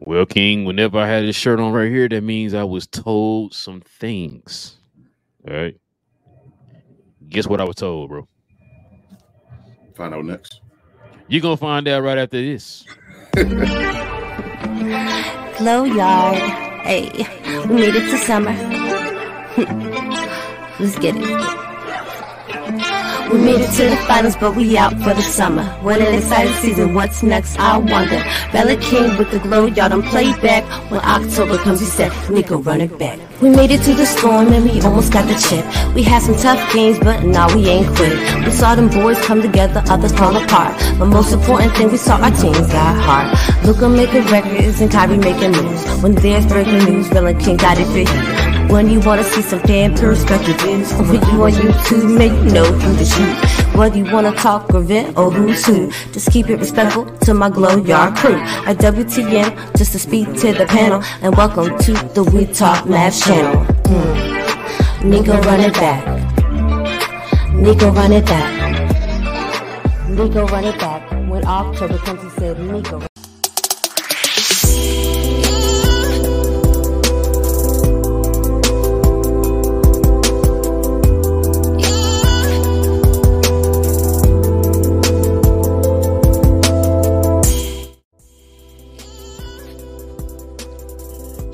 Well, King, whenever I had this shirt on right here, that means I was told some things. All right. Guess what I was told, bro? Find out next. You're going to find out right after this. Glow Yard. Hey, we made it to summer. Let's get it. We made it to the finals, but we out for the summer. What an exciting season, what's next, I wonder. Relle and King with the Glow Yard on Playback. When October comes, we said, Nico, run it back. We made it to the storm and we almost got the chip. We had some tough games, but now we ain't quit. We saw them boys come together, others fall apart. But most important thing, we saw our teams got heart. Luka making records and Kyrie making moves. When there's breaking news, Relle and King got it for you. When you wanna see some fan perspective views, I'll put you on YouTube, make you know who to shoot. Whether you wanna talk or vent or who's who, just keep it respectful to my Glow Yard crew. At WTN, just to speak to the panel, and welcome to the We Talk Mavs channel. Nico, run it back. Nico, run it back. Nico, run it back. When October comes, he said, Nico.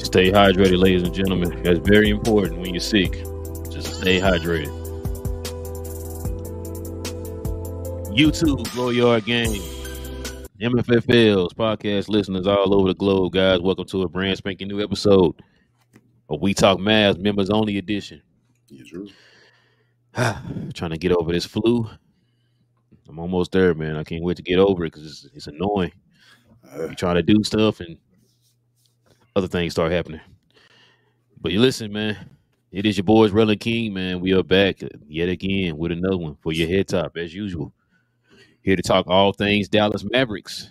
Stay hydrated, ladies and gentlemen. That's very important when you're sick. Just stay hydrated. YouTube, Glow Yard Gang, MFFLs, podcast listeners all over the globe, guys. Welcome to a brand spanking new episode of We Talk Mavs, members only edition. Yes, sir. Trying to get over this flu. I'm almost there, man. I can't wait to get over it because it's annoying. You're trying to do stuff and other things start happening. But you listen, man. It is your boys, Relle and King, man. We are back yet again with another one for your head top, as usual. Here to talk all things Dallas Mavericks.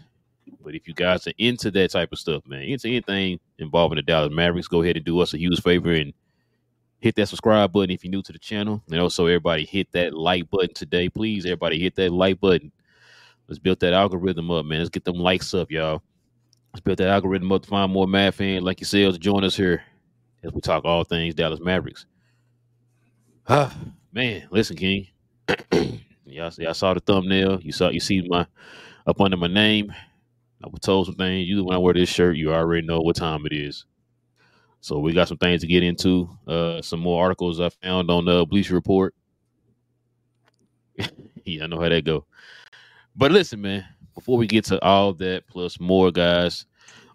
But if you guys are into that type of stuff, man, into anything involving the Dallas Mavericks, go ahead and do us a huge favor and hit that subscribe button if you're new to the channel. And also, everybody hit that like button today. Please, everybody hit that like button. Let's build that algorithm up, man. Let's get them likes up, y'all. Let's build that algorithm up to find more Mav fans like yourselves to join us here as we talk all things Dallas Mavericks. Man, listen, King. y'all saw the thumbnail. You see my up under my name. I was told some things. Usually when I wear this shirt, you already know what time it is. So we got some things to get into. Some more articles I found on the Bleacher Report. Yeah, I know how that go. But listen, man. Before we get to all that plus more, guys,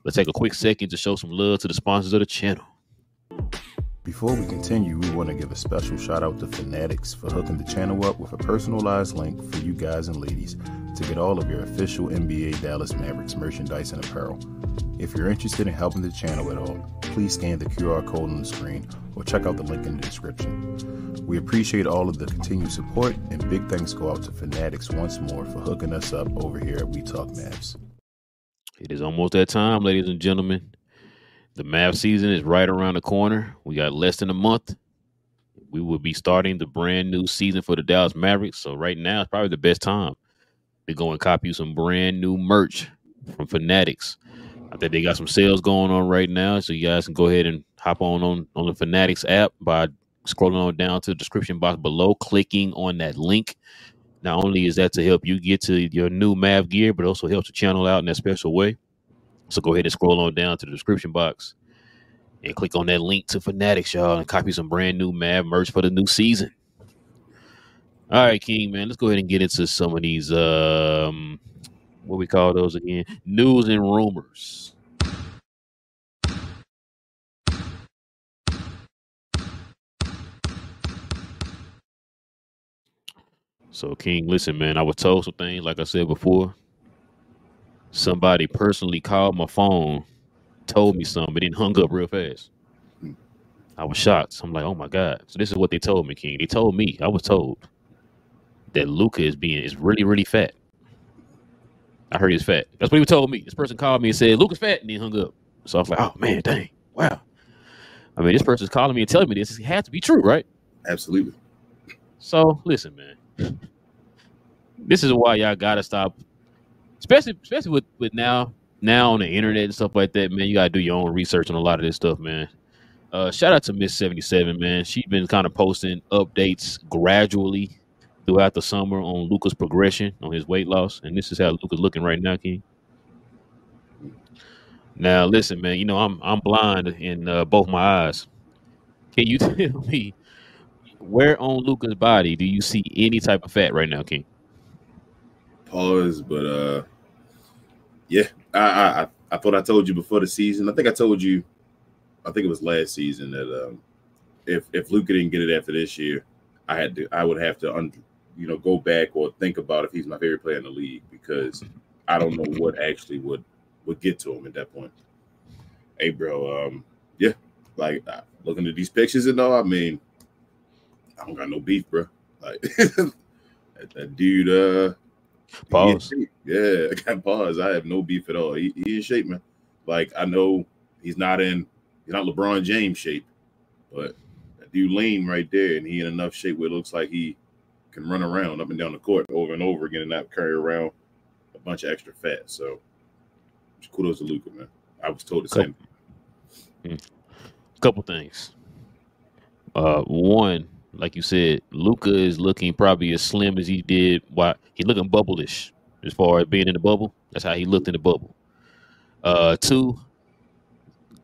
let's take a quick second to show some love to the sponsors of the channel. Before we continue, we want to give a special shout out to FANATICS for hooking the channel up with a personalized link for you guys and ladies to get all of your official NBA Dallas Mavericks merchandise and apparel. If you're interested in helping the channel at all, please scan the QR code on the screen or check out the link in the description. We appreciate all of the continued support, and big thanks go out to FANATICS once more for hooking us up over here at We Talk Mavs. It is almost that time, ladies and gentlemen. The Mavs season is right around the corner. We got less than a month. We will be starting the brand new season for the Dallas Mavericks. So right now is probably the best time to go and copy some brand new merch from FANATICS. I think they got some sales going on right now, so you guys can go ahead and hop on the FANATICS app by scrolling on down to the description box below, clicking on that link. Not only is that to help you get to your new Mav gear, but also helps the channel out in that special way. So go ahead and scroll on down to the description box and click on that link to FANATICS, y'all, and copy some brand new Mav merch for the new season. All right, King, man, let's go ahead and get into some of these, what we call those again? News and rumors. So, King, listen, man, I was told some things, like I said before. Somebody personally called my phone, told me something, but then hung up real fast. I was shocked. So I'm like, oh, my God. So this is what they told me, King. They told me, I was told that Luka is really, really fat. I heard he's fat. That's what he told me. This person called me and said, Luka's fat, and then hung up. So I was like, oh, man, dang. Wow. I mean, this person's calling me and telling me this. It has to be true, right? Absolutely. So, listen, man. This is why y'all gotta stop, especially with now now on the internet and stuff like that, man, you gotta do your own research on a lot of this stuff, man. Shout out to Miss 77, man. She's been kind of posting updates gradually throughout the summer on Luka's progression on his weight loss, and this is how Luka's looking right now, King. Now, listen, man. You know I'm blind in both my eyes. Can you tell me where on Luka's body do you see any type of fat right now, King? Pause, but yeah, I thought I told you before the season. I think I told you. I think it was last season that if Luka didn't get it after this year, I would have to go back or think about if he's my favorite player in the league, because I don't know what actually would get to him at that point. Hey, bro, yeah, like looking at these pictures and all, I mean, I don't got no beef, bro. Like that dude, pause. Yeah, I got pause. I have no beef at all. He in shape, man. Like, I know he's not LeBron James shape, but that dude lean right there, and he in enough shape where it looks like he can run around up and down the court over and over again and not carry around a bunch of extra fat. So kudos to Luka, man. I was told the same. Couple things. One, like you said, Luka is looking probably as slim as he did. Why he looking bubble-ish as far as being in the bubble. That's how he looked in the bubble. Two,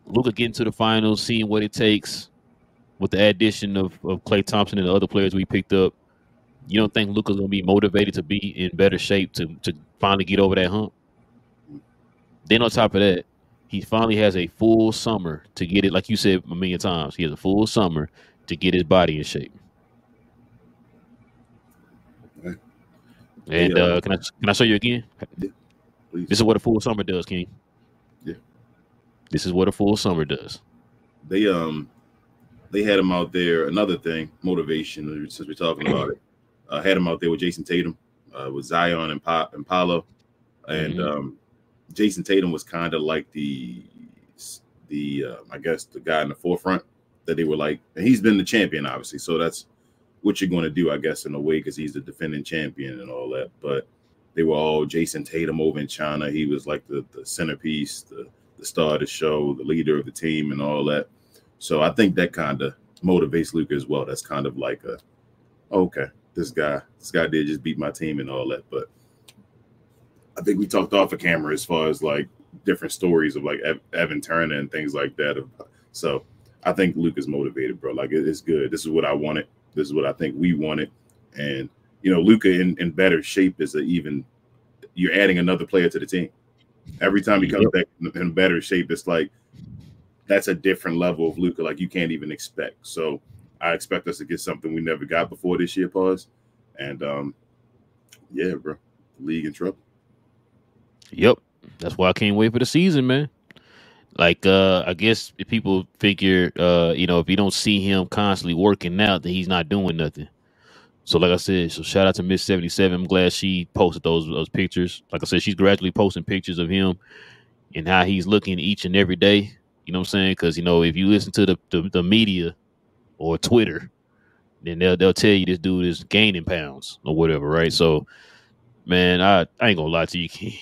Luka getting to the finals, seeing what it takes with the addition of Klay Thompson and the other players we picked up. You don't think Luka's gonna be motivated to be in better shape to finally get over that hump? Then on top of that, he finally has a full summer to get it, like you said a million times. He has a full summer to get his body in shape. Okay. And can I show you again? Yeah, please. This is what a full summer does, King. Yeah. This is what a full summer does. They had him out there. Another thing, motivation, since we're talking about it, had him out there with Jason Tatum, with Zion and Paolo, and Jason Tatum was kind of like the I guess the guy in the forefront that they were like, and he's been the champion, obviously. So that's what you're going to do, I guess, in a way, because he's the defending champion and all that. But they were all Jason Tatum over in China. He was like the centerpiece, the star of the show, the leader of the team and all that. So I think that kind of motivates Luka as well. That's kind of like okay, this guy did just beat my team and all that. But I think we talked off of camera as far as like different stories of like Evan Turner and things like that. So I think Luka's motivated, bro. Like, it's good. This is what I wanted. This is what I think we wanted. And, Luka in better shape is you're adding another player to the team. Every time he comes back in better shape, it's like, that's a different level of Luka, like you can't even expect. So I expect us to get something we never got before this year, pause. And yeah, bro, league in trouble. Yep. That's why I can't wait for the season, man. Like, I guess if people figure, if you don't see him constantly working out, then he's not doing nothing. So, like I said, so shout out to Miss 77. I'm glad she posted those pictures. Like I said, she's gradually posting pictures of him and how he's looking each and every day. You know what I'm saying? Because, if you listen to the media or Twitter, then they'll tell you this dude is gaining pounds or whatever, right? So, man, I ain't gonna lie to you, King.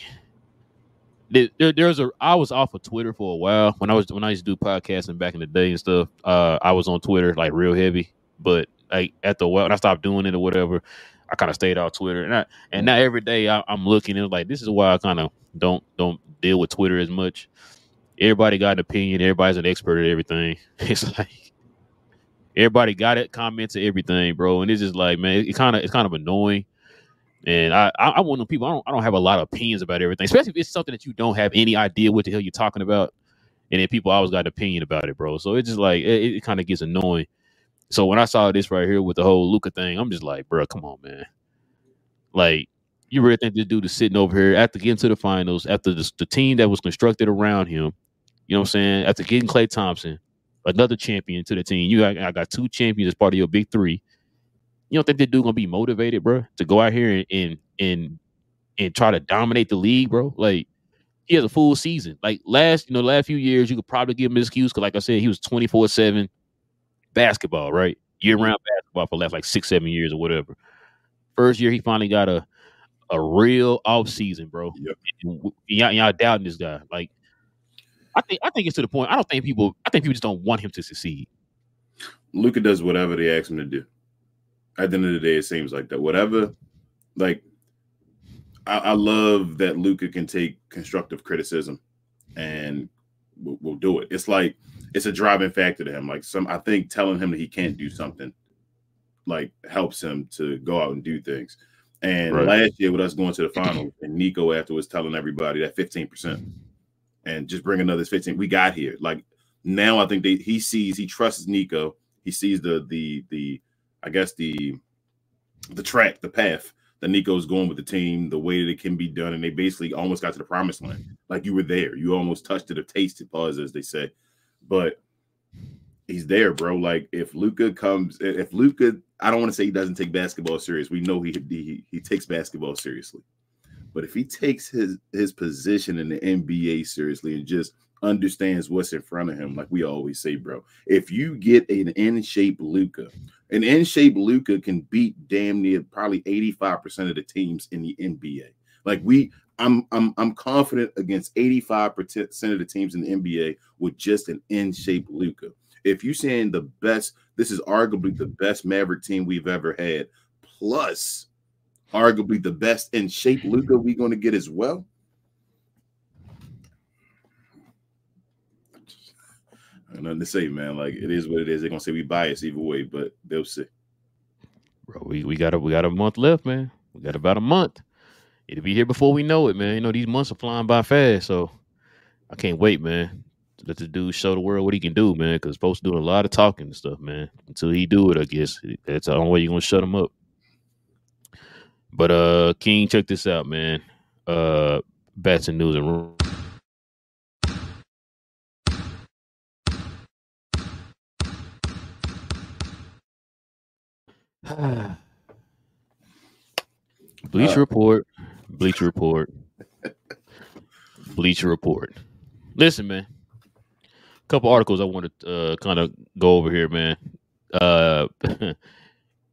I was off of Twitter for a while when I used to do podcasting back in the day and stuff. I was on Twitter like real heavy, but like after a while, when I stopped doing it or whatever, I kind of stayed off Twitter. And now every day I'm looking and like, this is why I kind of don't deal with Twitter as much. Everybody got an opinion. Everybody's an expert at everything. It's like everybody got it, comments to everything, bro. And it's just like, man, it's kind of annoying. And I'm one of the people, I don't have a lot of opinions about everything, especially if it's something that you don't have any idea what the hell you're talking about. And then people always got an opinion about it, bro. So it's just like, it kind of gets annoying. So when I saw this right here with the whole Luka thing, I'm just like, bro, come on, man. Like, you really think this dude is sitting over here after getting to the finals, after the team that was constructed around him, you know what I'm saying? After getting Klay Thompson, another champion to the team. I got two champions as part of your big three. You don't think that dude gonna be motivated, bro, to go out here and try to dominate the league, bro? Like, he has a full season. Like last few years, you could probably give him an excuse because, like I said, he was 24/7 basketball, right? Year-round basketball for the last like 6-7 years or whatever. First year, he finally got a a real off season, bro. Yep. Y'all doubting this guy. Like, I think it's to the point. I think people just don't want him to succeed. Luka does whatever they ask him to do. At the end of the day, it seems like that. Whatever, like, I love that Luka can take constructive criticism and we'll do it. It's like it's a driving factor to him. Like I think telling him that he can't do something like helps him to go out and do things. And last year with us going to the finals and Nico afterwards telling everybody that 15% and just bring another 15, we got here. Like now I think he trusts Nico. He sees the track, the path that Nico's going with the team, the way that it can be done, and they basically almost got to the promised land. Like you were there, you almost touched it or tasted, pause as they say. But he's there, bro. Like if Luka, I don't want to say he doesn't take basketball serious. We know he takes basketball seriously. But if he takes his position in the NBA seriously and just understands what's in front of him, like we always say, bro, if you get an in-shape Luka can beat damn near probably 85% of the teams in the NBA. Like I'm confident against 85% of the teams in the NBA with just an in-shape Luka. If you're saying this is arguably the best Maverick team we've ever had, plus arguably the best in shape Luka we're going to get as well. I have nothing to say, man. Like it is what it is. They're gonna say we bias either way, but they'll see. Bro, we got a month left, man. We got about a month. It'll be here before we know it, man. You know these months are flying by fast, so I can't wait, man. Let the dude show the world what he can do, man. Because folks doing a lot of talking and stuff, man. Until he do it, I guess that's the only way you're gonna shut him up. But King, check this out, man. Bats and news and room. Bleacher Report. Listen, man. A couple articles I want to kind of go over here, man.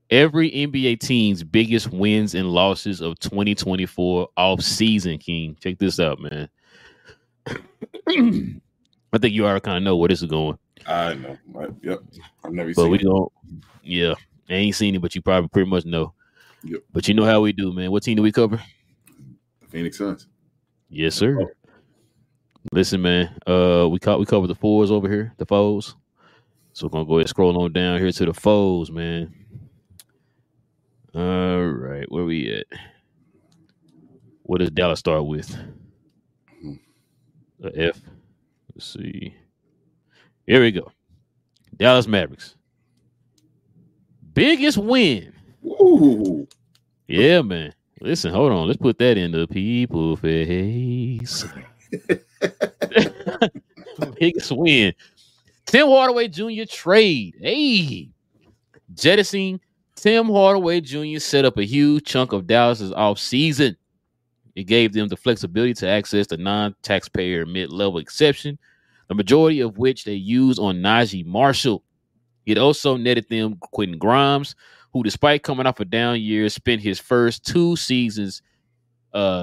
Every NBA team's biggest wins and losses of 2024 off-season, King. Check this out, man. I think you already kind of know where this is going. I know. Yep. I've never seen it. Yeah. I ain't seen it, but you probably pretty much know. Yep. But you know how we do, man. What team do we cover? Phoenix Suns. Yes, sir. Oh. Listen, man. We cover the fours over here, the foes. So we're gonna go ahead and scroll on down here to the foes, man. All right, where we at? What does Dallas start with? A F. Let's see. Here we go. Dallas Mavericks. Biggest win. Ooh. Yeah, man. Listen, hold on. Let's put that in the people face. Biggest win. Tim Hardaway Jr. trade. Hey. Jettisoning Tim Hardaway Jr. set up a huge chunk of Dallas's offseason. It gave them the flexibility to access the non-taxpayer mid-level exception, the majority of which they used on Najee Marshall. It also netted them Quentin Grimes, who, despite coming off a down year, spent his first 2 seasons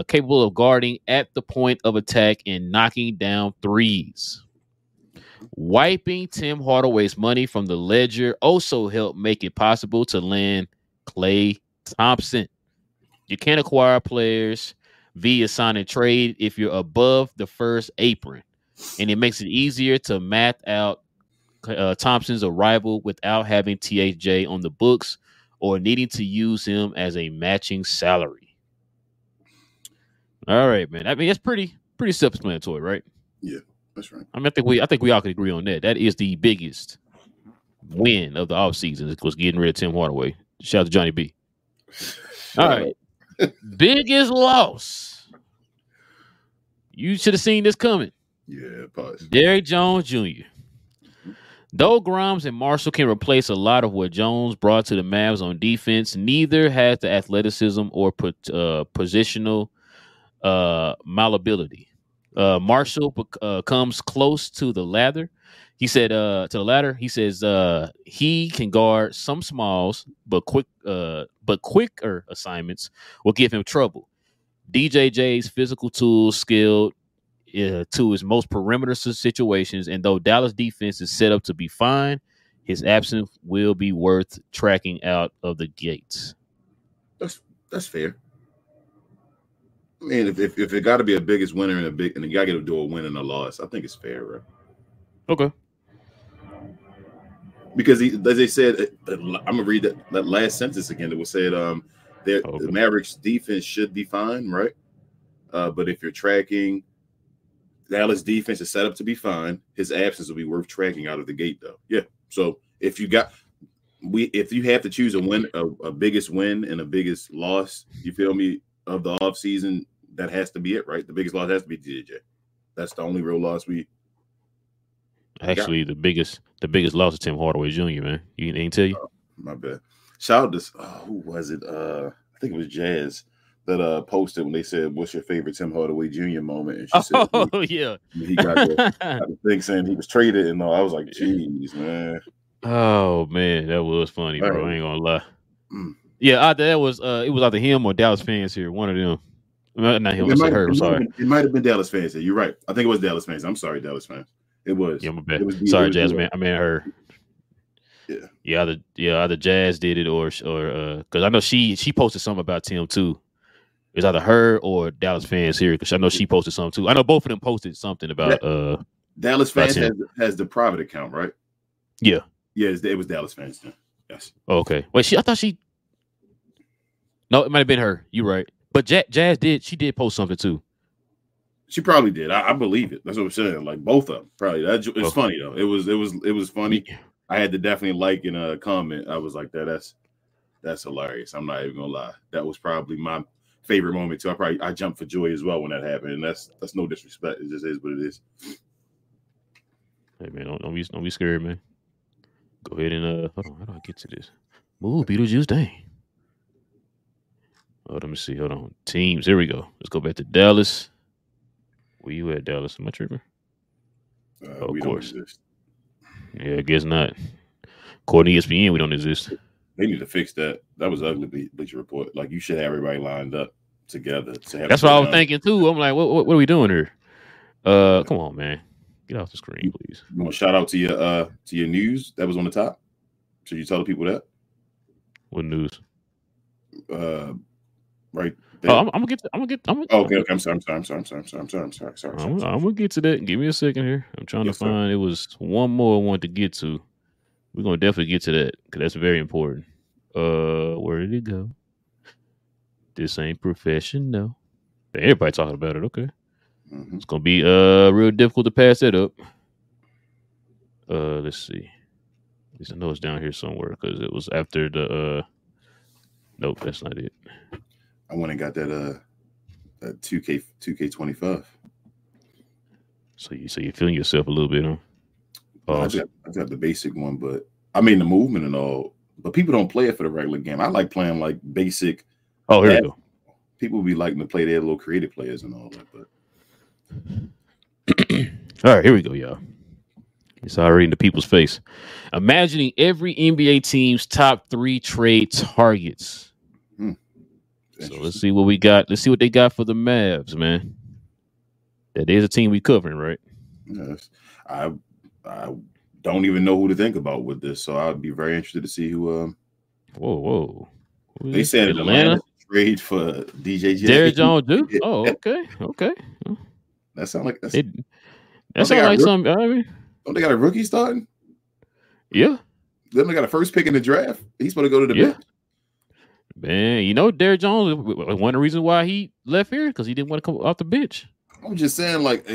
capable of guarding at the point of attack and knocking down threes. Wiping Tim Hardaway's money from the ledger also helped make it possible to land Klay Thompson. You can't acquire players via sign and trade if you're above the first apron, and it makes it easier to math out Thompson's arrival without having THJ on the books or needing to use him as a matching salary. All right, man. I mean, that's pretty self-explanatory, right? Yeah, that's right. I mean, I think we all can agree on that. That is the biggest win of the offseason, was getting rid of Tim Hardaway. Shout out to Johnny B. All right. Biggest loss. You should have seen this coming. Yeah, pause. Derrick Jones Jr. Though Grimes and Marshall can replace a lot of what Jones brought to the Mavs on defense, neither has the athleticism or positional malleability. Marshall comes close to the ladder. He said he says he can guard some smalls, but quicker assignments will give him trouble. DJJ's physical tools skilled to his most perimeter situations, and though Dallas defense is set up to be fine, his absence will be worth tracking out of the gates. That's fair. I mean, if it got to be a biggest winner and you got to do a win and a loss, I think it's fair, right? Okay. Because as they said, I'm gonna read that last sentence again. It was said, the Mavericks defense should be fine, right? But if you're tracking, Dallas defense is set up to be fine. His absence will be worth tracking out of the gate, though. Yeah. So if you have to choose a win, a biggest win and a biggest loss, you feel me, of the offseason, that has to be it, right? The biggest loss has to be DJ. That's the only real loss we. Actually, the biggest loss is Tim Hardaway Jr., man. You ain't tell you? Oh, my bad. Shout out to who was it? I think it was Jazz that posted when they said, "What's your favorite Tim Hardaway Jr. moment?" And she said, yeah, he got the thing saying he was traded, and I was like, "Jeez, man." Oh man, that was funny, bro. I ain't gonna lie. Yeah, it was either him or Dallas fans here. One of them. Not him. I'm sorry. It might have been Dallas fans here. You're right. I think it was Dallas fans. I'm sorry, Dallas fans. It was. Yeah, my bad. Sorry, Jazz, man. I mean her. Yeah. Either Jazz did it or because I know she posted something about Tim too. It's either her or Dallas fans here because I know she posted something too. I know both of them posted something about Dallas fans has the private account, right? Yeah. Yeah, it was Dallas fans. Then. Yes. Okay. Wait, I thought she. No, it might have been her. You're right. But Jazz did. She did post something too. She probably did. I believe it. That's what I'm saying. Like both of them. Probably. It's funny though. It was funny. I had to definitely like and comment. I was like, that's hilarious. I'm not even gonna lie. That was probably my favorite moment too. I jumped for joy as well when that happened. And that's no disrespect. It just is what it is. Hey man, don't be scared, man. Go ahead and hold on. How do I get to this? Move, Beetlejuice, dang. Oh, let me see. Hold on. Teams. Here we go. Let's go back to Dallas. Where you at, Dallas? Am I tripping? Of course. Yeah, I guess not. According to ESPN, we don't exist. They need to fix that. That was ugly, Bleacher Report. Like, you should have everybody lined up together. That's what I was thinking, too. I'm like, what are we doing here? Come on, man. Get off the screen, please. You want to shout out to your news that was on the top? Should you tell the people that? What news? Right. There. Oh, I'm gonna get. Okay. I'm sorry. I'm gonna get to that. Give me a second here. I'm trying to find. Sir. It was one more I wanted to get to. We're gonna definitely get to that because that's very important. Where did it go? This ain't professional. Everybody talking about it. Okay. Mm-hmm. It's gonna be real difficult to pass that up. Let's see. At least I know it's down here somewhere because it was after the. Nope, that's not it. I went and got that 2K25. So you're feeling yourself a little bit, huh? I got the basic one, but I mean the movement and all. But people don't play it for the regular game. I like playing like basic. Oh, here we go. People be liking to play their little creative players and all that. But all right, here we go, y'all. It's already in the people's face. Imagining every NBA team's top 3 trade targets. So let's see what we got. Let's see what they got for the Mavs, man. That is a team we covering, right? Yes. I don't even know who to think about with this, so I'd be very interested to see who. Whoa! They said Atlanta trade for DJJ. Derrick Jones, dude. Oh, okay. That sound like that sound like something. I mean, don't they got a rookie starting? Yeah. Then they got a first pick in the draft. He's supposed to go to the bench. Man, you know, Derrick Jones, one of the reasons why he left here because he didn't want to come off the bench. I'm just saying, like,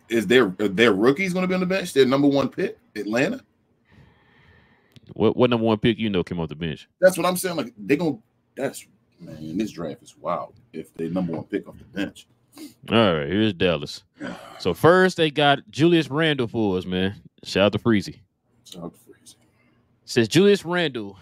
is their rookies going to be on the bench? Their number 1 pick, Atlanta. What number 1 pick came off the bench? That's what I'm saying. Like this draft is wild. If they number 1 pick off the bench. All right, here's Dallas. So first they got Julius Randle for us, man. Shout out to Freezy. Says Julius Randle.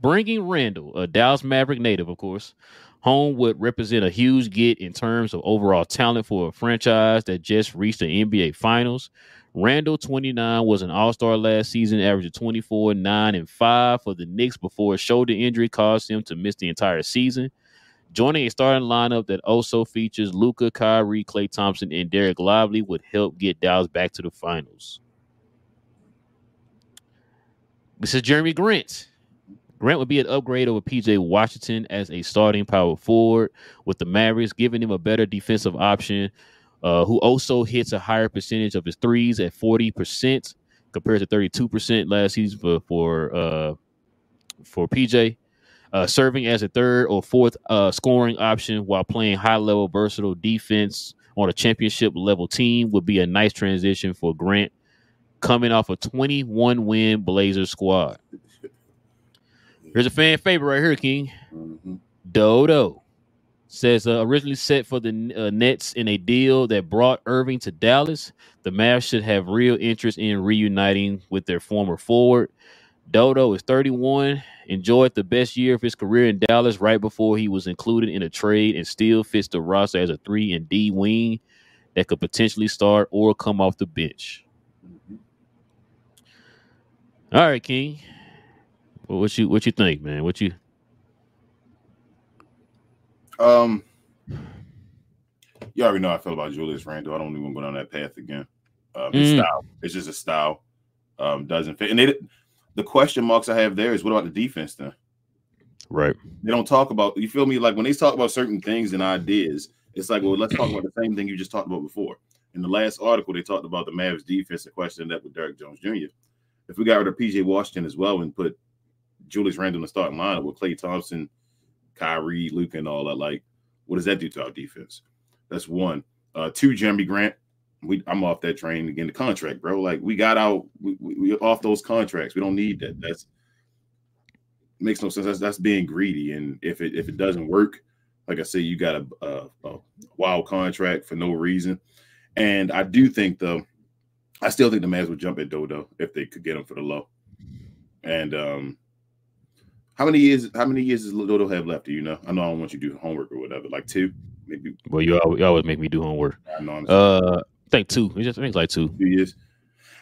Bringing Randle, a Dallas Maverick native, of course, home would represent a huge get in terms of overall talent for a franchise that just reached the NBA Finals. Randle, 29, was an All-Star last season, averaging 24, 9, and 5 for the Knicks before a shoulder injury caused him to miss the entire season. Joining a starting lineup that also features Luka, Kyrie, Klay Thompson, and Derek Lively would help get Dallas back to the finals. This is Jeremy Grant. Grant would be an upgrade over PJ Washington as a starting power forward with the Mavericks, giving him a better defensive option, who also hits a higher percentage of his threes at 40% compared to 32% last season for PJ. Serving as a third or fourth scoring option while playing high-level versatile defense on a championship-level team would be a nice transition for Grant, coming off a 21-win Blazers squad. Here's a fan favorite right here, King. Mm-hmm. Dodo says originally set for the Nets in a deal that brought Irving to Dallas. The Mavs should have real interest in reuniting with their former forward. Dodo is 31, enjoyed the best year of his career in Dallas right before he was included in a trade and still fits the roster as a 3 and D wing that could potentially start or come off the bench. All right, King. Well, what you think, man? You already know how I feel about Julius Randle. I don't even go down that path again. His style, it's just a style. Doesn't fit. And the question marks I have there is, what about the defense then? Right. They don't talk about, you feel me? Like when they talk about certain things and ideas, it's like, well, let's talk about the same thing you just talked about before. In the last article, they talked about the Mavs defense and questioned that with Derrick Jones Jr. If we got rid of PJ Washington as well and put Julius Randle in the starting lineup with Klay Thompson, Kyrie, Luka, and all that, like, what does that do to our defense? That's one. 2, Jeremy Grant. I'm off that train again. The contract, bro. Like, we got out. We off those contracts. We don't need that. That's makes no sense. That's being greedy. And if it doesn't work, like I say, you got a wild contract for no reason. And I do think I still think the Mavs would jump at Dodo if they could get him for the low. And how many years does Dodo have left? Do you know? I know I don't want you to do homework or whatever. Like 2, maybe. Well, you always make me do homework. I know. I think 2. I think it's like 2. 2 years.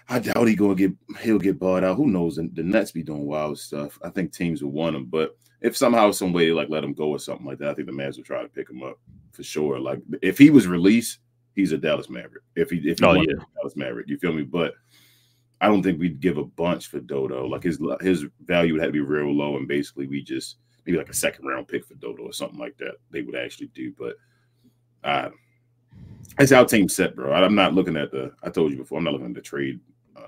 I doubt he'll get bought out. Who knows? The Nets be doing wild stuff. I think teams will want him, but if somehow, some way, like let him go or something like that, I think the Mavs will try to pick him up for sure. Like if he was released, he's a Dallas Maverick. If he Dallas Maverick, you feel me? But I don't think we'd give a bunch for Dodo. Like his value would have to be real low, and basically we just maybe like a 2nd round pick for Dodo or something like that. They would actually do, but it's our team set, bro. I'm not looking at I told you before, I'm not looking at the trade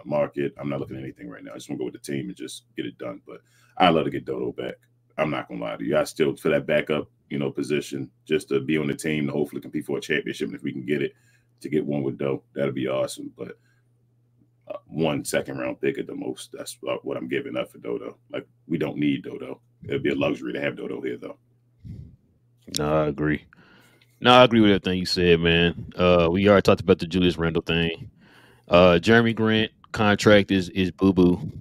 market. I'm not looking at anything right now. I just want to go with the team and just get it done. But I'd love to get Dodo back. I'm not gonna lie to you. I still for that backup, position, just to be on the team to hopefully compete for a championship. And if we can get it, to get one with Doe, that'd be awesome. But 1 2nd round pick at the most. That's what I'm giving up for Dodo. Like we don't need Dodo. It'd be a luxury to have Dodo here, though. No, I agree. No, I agree with everything you said, man. We already talked about the Julius Randle thing. Jeremy Grant contract is boo-boo.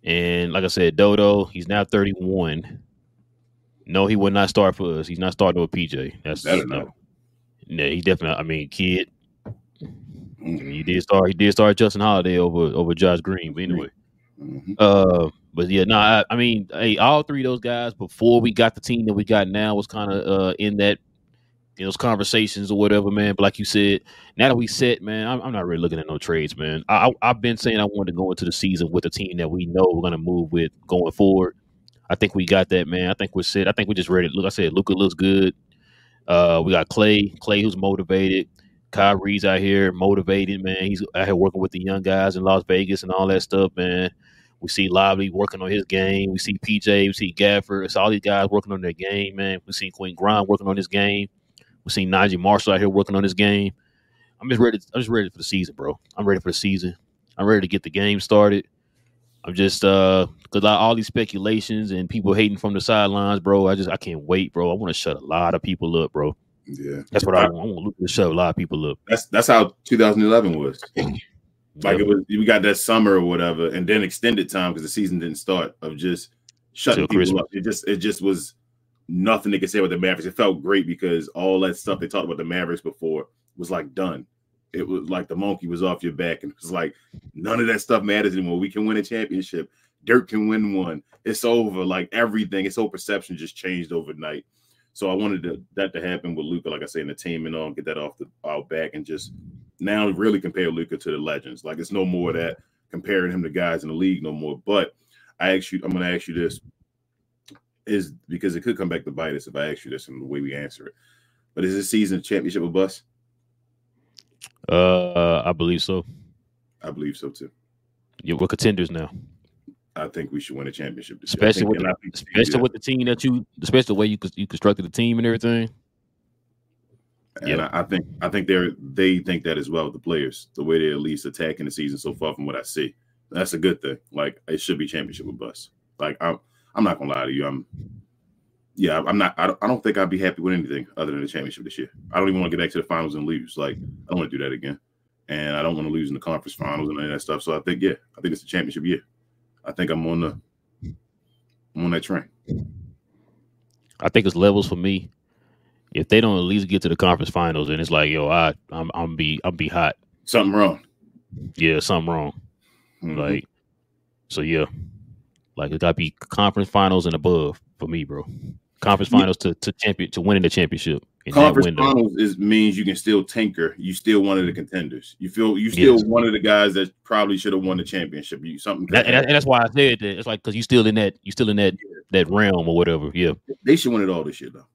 And like I said, Dodo, he's now 31. No, he would not start for us. He's not starting with PJ. That's no. Yeah, he definitely. I mean, kid. He did start Justin Holiday over Josh Green. But anyway, but yeah, no. I mean, hey, all 3 of those guys before we got the team that we got now was kind of in that. Those conversations or whatever, man. But like you said, now that we set, man, I'm not really looking at no trades, man. I've been saying I wanted to go into the season with a team that we know we're going to move with going forward. I think we got that, man. I think we're set. I think we're just ready. Look, I said Luka looks good. We got Klay who's motivated. Kyrie's out here motivated, man. He's out here working with the young guys in Las Vegas and all that stuff, man. We see Lively working on his game. We see PJ. We see Gafford. It's all these guys working on their game, man. We see Quentin Grimes working on his game. We seen Najee Marshall out here working on his game. I'm just ready for the season, bro. I'm ready for the season. I'm ready to get the game started. I'm just because all these speculations and people hating from the sidelines, bro. I can't wait, bro. I want to shut a lot of people up, bro. Yeah, that's what I want. I want to shut a lot of people up. That's how 2011 was. Like it was. We got that summer or whatever, and then extended time because the season didn't start of just shutting people up. It just was. Nothing they could say about the Mavericks. It felt great because all that stuff they talked about the Mavericks before was like done. It was like the monkey was off your back, and it was like none of that stuff matters anymore. We can win a championship. Dirk can win one. It's over. Like everything, its whole perception just changed overnight. So I wanted that to happen with Luka, like I say, in the team and all, get that off our back, and just now really compare Luka to the legends. Like, it's no more that comparing him to guys in the league no more. But I'm going to ask you this, is because it could come back to bite us if I ask you this in the way we answer it. But is this season a championship or bust? I believe so. I believe so too. Yeah, we're contenders now. I think we should win a championship this especially year. Especially with the team especially the way you constructed the team and everything. And yeah, I think they think that as well. The players, the way they're at least attacking the season so far, from what I see, that's a good thing. Like, it should be championship or bust. Like, I'm not gonna lie to you. I'm not. I don't think I'd be happy with anything other than the championship this year. I don't even want to get back to the finals and lose. Like, I don't want to do that again, and I don't want to lose in the conference finals and any of that stuff. So I think it's a championship year. I think I'm on that train. I think it's levels for me. If they don't at least get to the conference finals, then it's like, yo, I'm be hot. Something wrong. Yeah, something wrong. Mm-hmm. Like, so yeah, like it got to be conference finals and above for me, bro. Conference finals to winning the championship. Conference finals means you can still tinker. You still one of the contenders. You still one of the guys that probably should have won the championship. And that's why I said that. It's like, because you still in that realm or whatever. Yeah, they should win it all this year, though.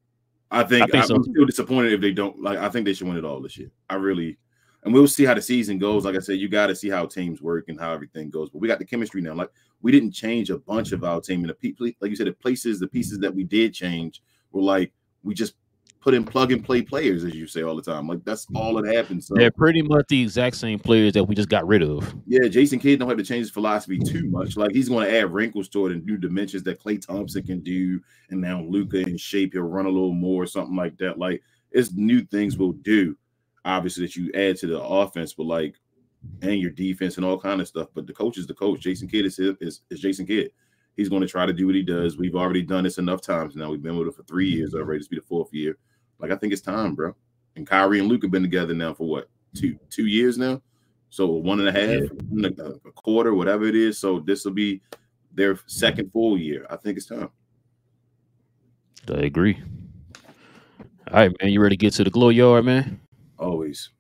I think so. I'm still disappointed if they don't. Like, I think they should win it all this year. And we'll see how the season goes. Like I said, you got to see how teams work and how everything goes. But we got the chemistry now. Like, we didn't change a bunch of our team. And like you said, the pieces that we did change were like, we just put in plug and play players, as you say all the time. Like, that's all that happens. So, they're pretty much the exact same players that we just got rid of. Yeah, Jason Kidd don't have to change his philosophy too much. Like, he's going to add wrinkles to it and new dimensions that Klay Thompson can do. And now Luka in shape, he'll run a little more or something like that. Like, it's new things we'll do, obviously, that you add to the offense, but like, and your defense and all kind of stuff. But the coach is the coach. Jason Kidd is Jason Kidd. He's going to try to do what he does. We've already done this enough times now. We've been with him for 3 years already. This will be the 4th year. Like, I think it's time, bro. And Kyrie and Luka have been together now for what, two years now? So 1.5, a quarter, whatever it is. So this will be their second full year. I think it's time. I agree. All right, man. You ready to get to the glow yard, man? Always.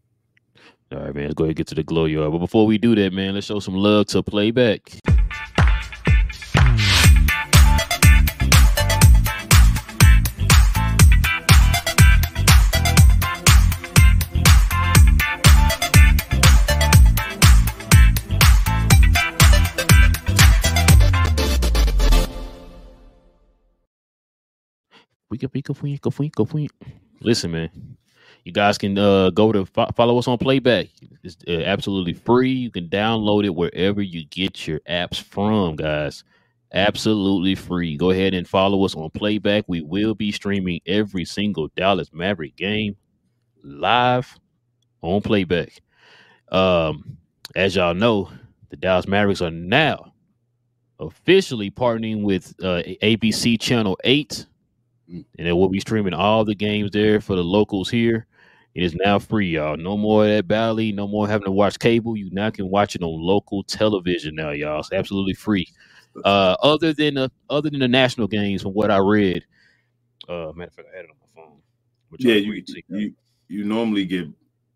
All right, man. Let's go ahead and get to the glow yard. But before we do that, man, let's show some love to Playback. Listen, man, you guys can go to follow us on Playback. It's absolutely free. You can download it wherever you get your apps from, guys. Absolutely free. Go ahead and follow us on Playback. We will be streaming every single Dallas Maverick game live on Playback. As y'all know, the Dallas Mavericks are now officially partnering with ABC Channel 8. And then we'll be streaming all the games there for the locals here. It is now free, y'all. No more of that Bally, no more having to watch cable. You now can watch it on local television now, y'all. It's absolutely free. Other than the national games, from what I read. Matter of fact, I had it on my phone. Yeah, you normally get,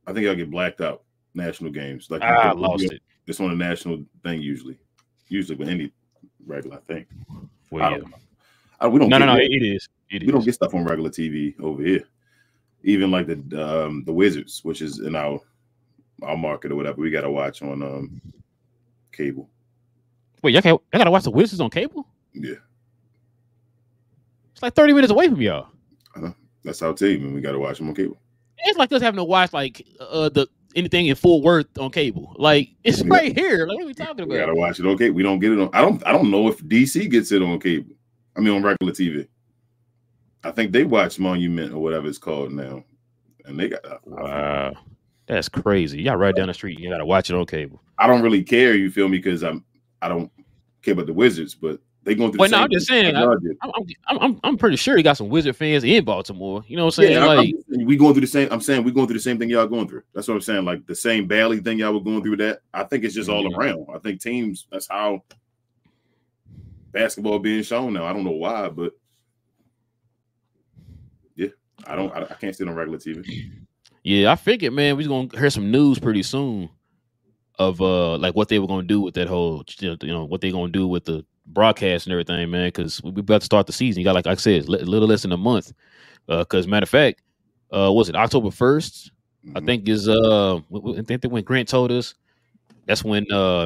I think I'll get blacked out national games. Like, I lost it. It's on a national thing usually with any regular, I think. Well, yeah. We don't. No. It is. We don't get stuff on regular TV over here. Even like the Wizards, which is in our market or whatever, we got to watch on cable. Wait, y'all gotta watch the Wizards on cable? Yeah, it's like 30 minutes away from y'all. That's our team, and we got to watch them on cable. It's like us having to watch like anything in Fort Worth on cable. Like, it's right here. Like, what are we talking about? We got to watch it on cable. We don't get it on. I don't know if DC gets it on cable. I mean, on regular TV. I think they watch Monument or whatever it's called now, and they got. Wow, that's crazy. Y'all right down the street. You got to watch it on cable. I don't really care. You feel me? Because I don't care about the Wizards, but they going through. Well, no, I'm just saying. I'm pretty sure you got some Wizard fans in Baltimore. You know what I'm saying? Yeah, we going through the same. I'm saying we going through the same thing y'all going through. That's what I'm saying. Like the same Bally thing y'all were going through. That I think it's just all around. I think teams. That's how basketball being shown now. I don't know why, but I can't see it on regular TV. Yeah, I figured, man, we're gonna hear some news pretty soon of like what they were gonna do with that whole, what they're gonna do with the broadcast and everything, man. Because we about to start the season. You got, like I said, a little less than a month. Because matter of fact, was it October 1st? I think is I think when Grant told us that's when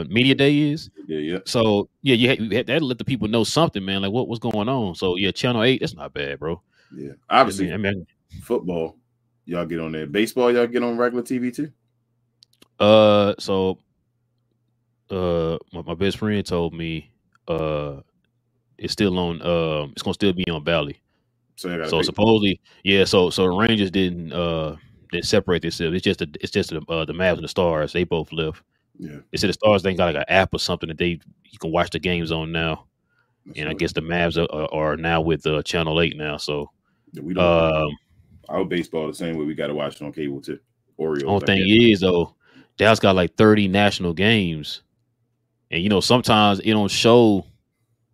media day is. Yeah. So yeah, you had to let the people know something, man. Like what's going on. So yeah, Channel 8, that's not bad, bro. Yeah, obviously. I mean, football, y'all get on there. Baseball, y'all get on regular TV too. So my best friend told me it's still on. It's gonna still be on Bally. So supposedly, yeah. So the Rangers didn't separate themselves. It's just the Mavs and the Stars. They both left. Yeah. They said the Stars they got like an app or something that you can watch the games on now. And I guess the Mavs are now with Channel 8 now. So yeah, we don't. Our baseball the same way. We got to watch it on cable too. Orioles. Only thing is though, Dallas got like 30 national games, and sometimes it don't show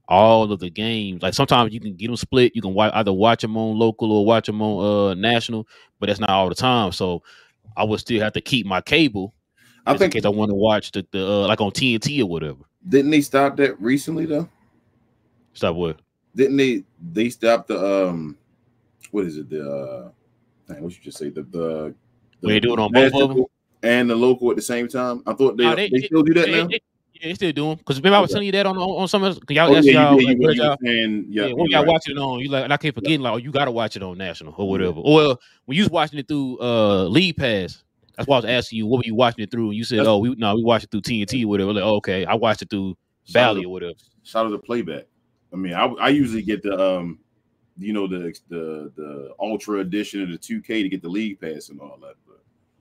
all of the games. Like sometimes you can get them split. You can either watch them on local or watch them on national, but that's not all the time. So I would still have to keep my cable. I think in case I want to watch the like on TNT or whatever. Didn't they stop that recently though? Stop what? Didn't they stop the what is it, the what you just say, the they do it on both of them and the local at the same time? I thought they still do that now. Yeah, they still do them. Because remember I was telling you that on some of y'all asked y'all when y'all watching it on, you like, and I keep forgetting like, you gotta watch it on national or whatever. Or well, when you was watching it through League Pass, that's why I was asking you what were you watching it through, and you said, we watched it through TNT or whatever. Like, okay, I watched it through Bally or whatever. Shout out to Playback. I mean, I usually get the the ultra edition of the 2K to get the League Pass and all that, but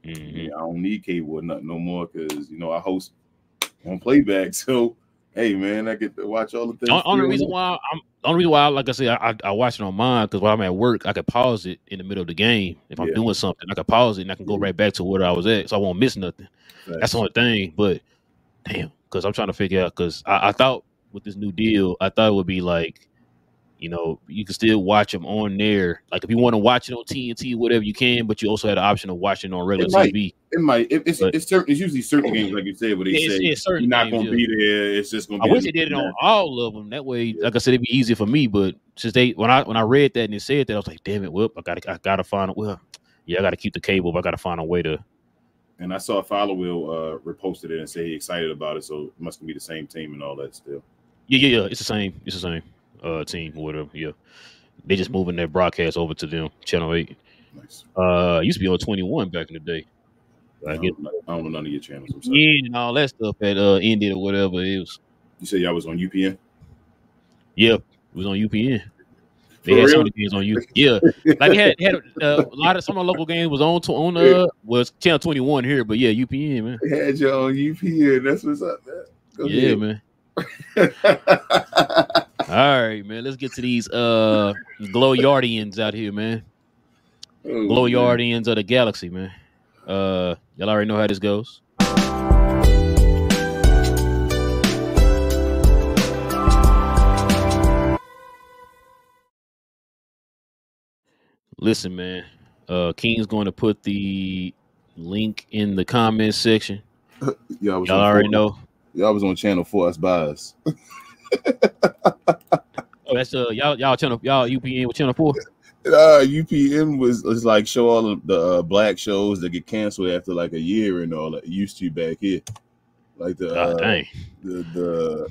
I don't need cable or nothing no more because I host on Playback. So hey, man, I get to watch all the things. The only reason why, like I said, I watch it on mine because while I'm at work, I can pause it in the middle of the game. If I'm doing something, I can pause it and I can go right back to where I was at, so I won't miss nothing. That's the only thing. But damn, because I'm trying to figure out, because I thought with this new deal, I thought it would be like, you can still watch them on there. Like if you want to watch it on TNT, whatever, you can, but you also had the option of watching it on regular TV. It might. It's usually certain games, like you said, where they say you're not going to be there. It's just going to be. I wish they did it on all of them. That way, like I said, it'd be easier for me. But since when I read that and it said that, I was like, damn it, I gotta find I gotta keep the cable, but I gotta find a way to. And I saw Follow Will reposted it and say he excited about it, so it must be the same team and all that still. Yeah. It's the same. It's the same team or whatever. Yeah, they just moving their broadcast over to them Channel 8. Nice. Used to be on 21 back in the day. I don't know none of your channels. Yeah, and all that stuff had ended or whatever it was. You said y'all was on UPN? Yeah, it was on UPN. They had some of the games on UPN. Yeah, like they had a lot of some of the local games was on was Channel 21 here, but yeah, UPN, man. They had you on UPN. That's what's up, man. Yeah, man. All right, man. Let's get to these Glow-Yardians out here, man. Glow-Yardians of the galaxy, man. Y'all already know how this goes. Listen, man. King's going to put the link in the comment section. Y'all already know. Y'all was on Channel 4 Us by Us. Oh, that's y'all UPN with Channel 4. UPN was like show all of the black shows that get canceled after like a year and all that. It used to back here, like the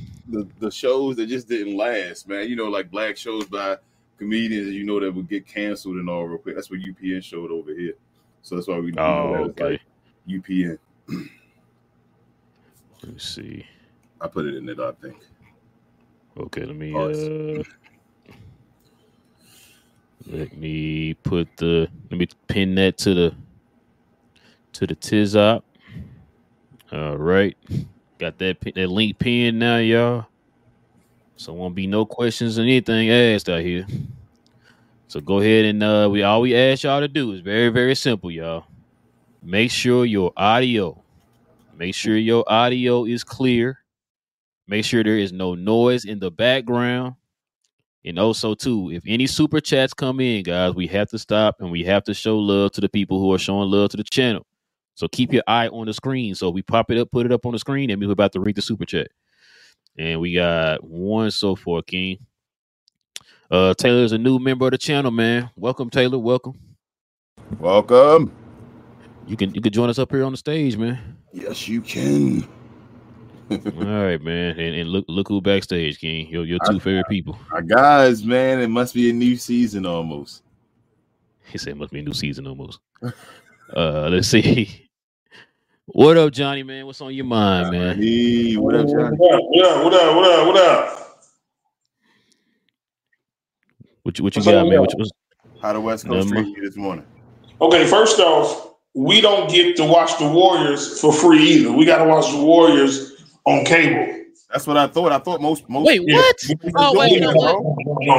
shows that just didn't last, man. Like black shows by comedians, that would get canceled and all real quick. That's what UPN showed over here. So that's why we know that like UPN. Let me see. I put it in it, I think. Okay, let me pin that to the Tizop. All right. Got that link pinned now, y'all. So won't be no questions or anything asked out here. So go ahead and all we ask y'all to do is very, very simple, y'all. Make sure your audio is clear. Make sure there is no noise in the background. And also, too, if any super chats come in, guys, we have to stop and we have to show love to the people who are showing love to the channel. So keep your eye on the screen. So we pop it up, put it up on the screen, and we're about to read the super chat. And we got one so far, King. Taylor's a new member of the channel, man. Welcome, Taylor. Welcome. Welcome. You can join us up here on the stage, man. Yes, you can. All right, man. And look who backstage, King. Your two favorite people. Our guys, man. It must be a new season almost. He said it must be a new season almost. Let's see. What up, Johnny, man? What's on your mind, man? Hey, what up, Johnny? What up? What you got, man? How the West Coast treat you this morning? Okay, first off, we don't get to watch the Warriors for free either. We got to watch the Warriors on cable. That's what I thought. I thought most. Wait, what? Oh, wait, you know what? No.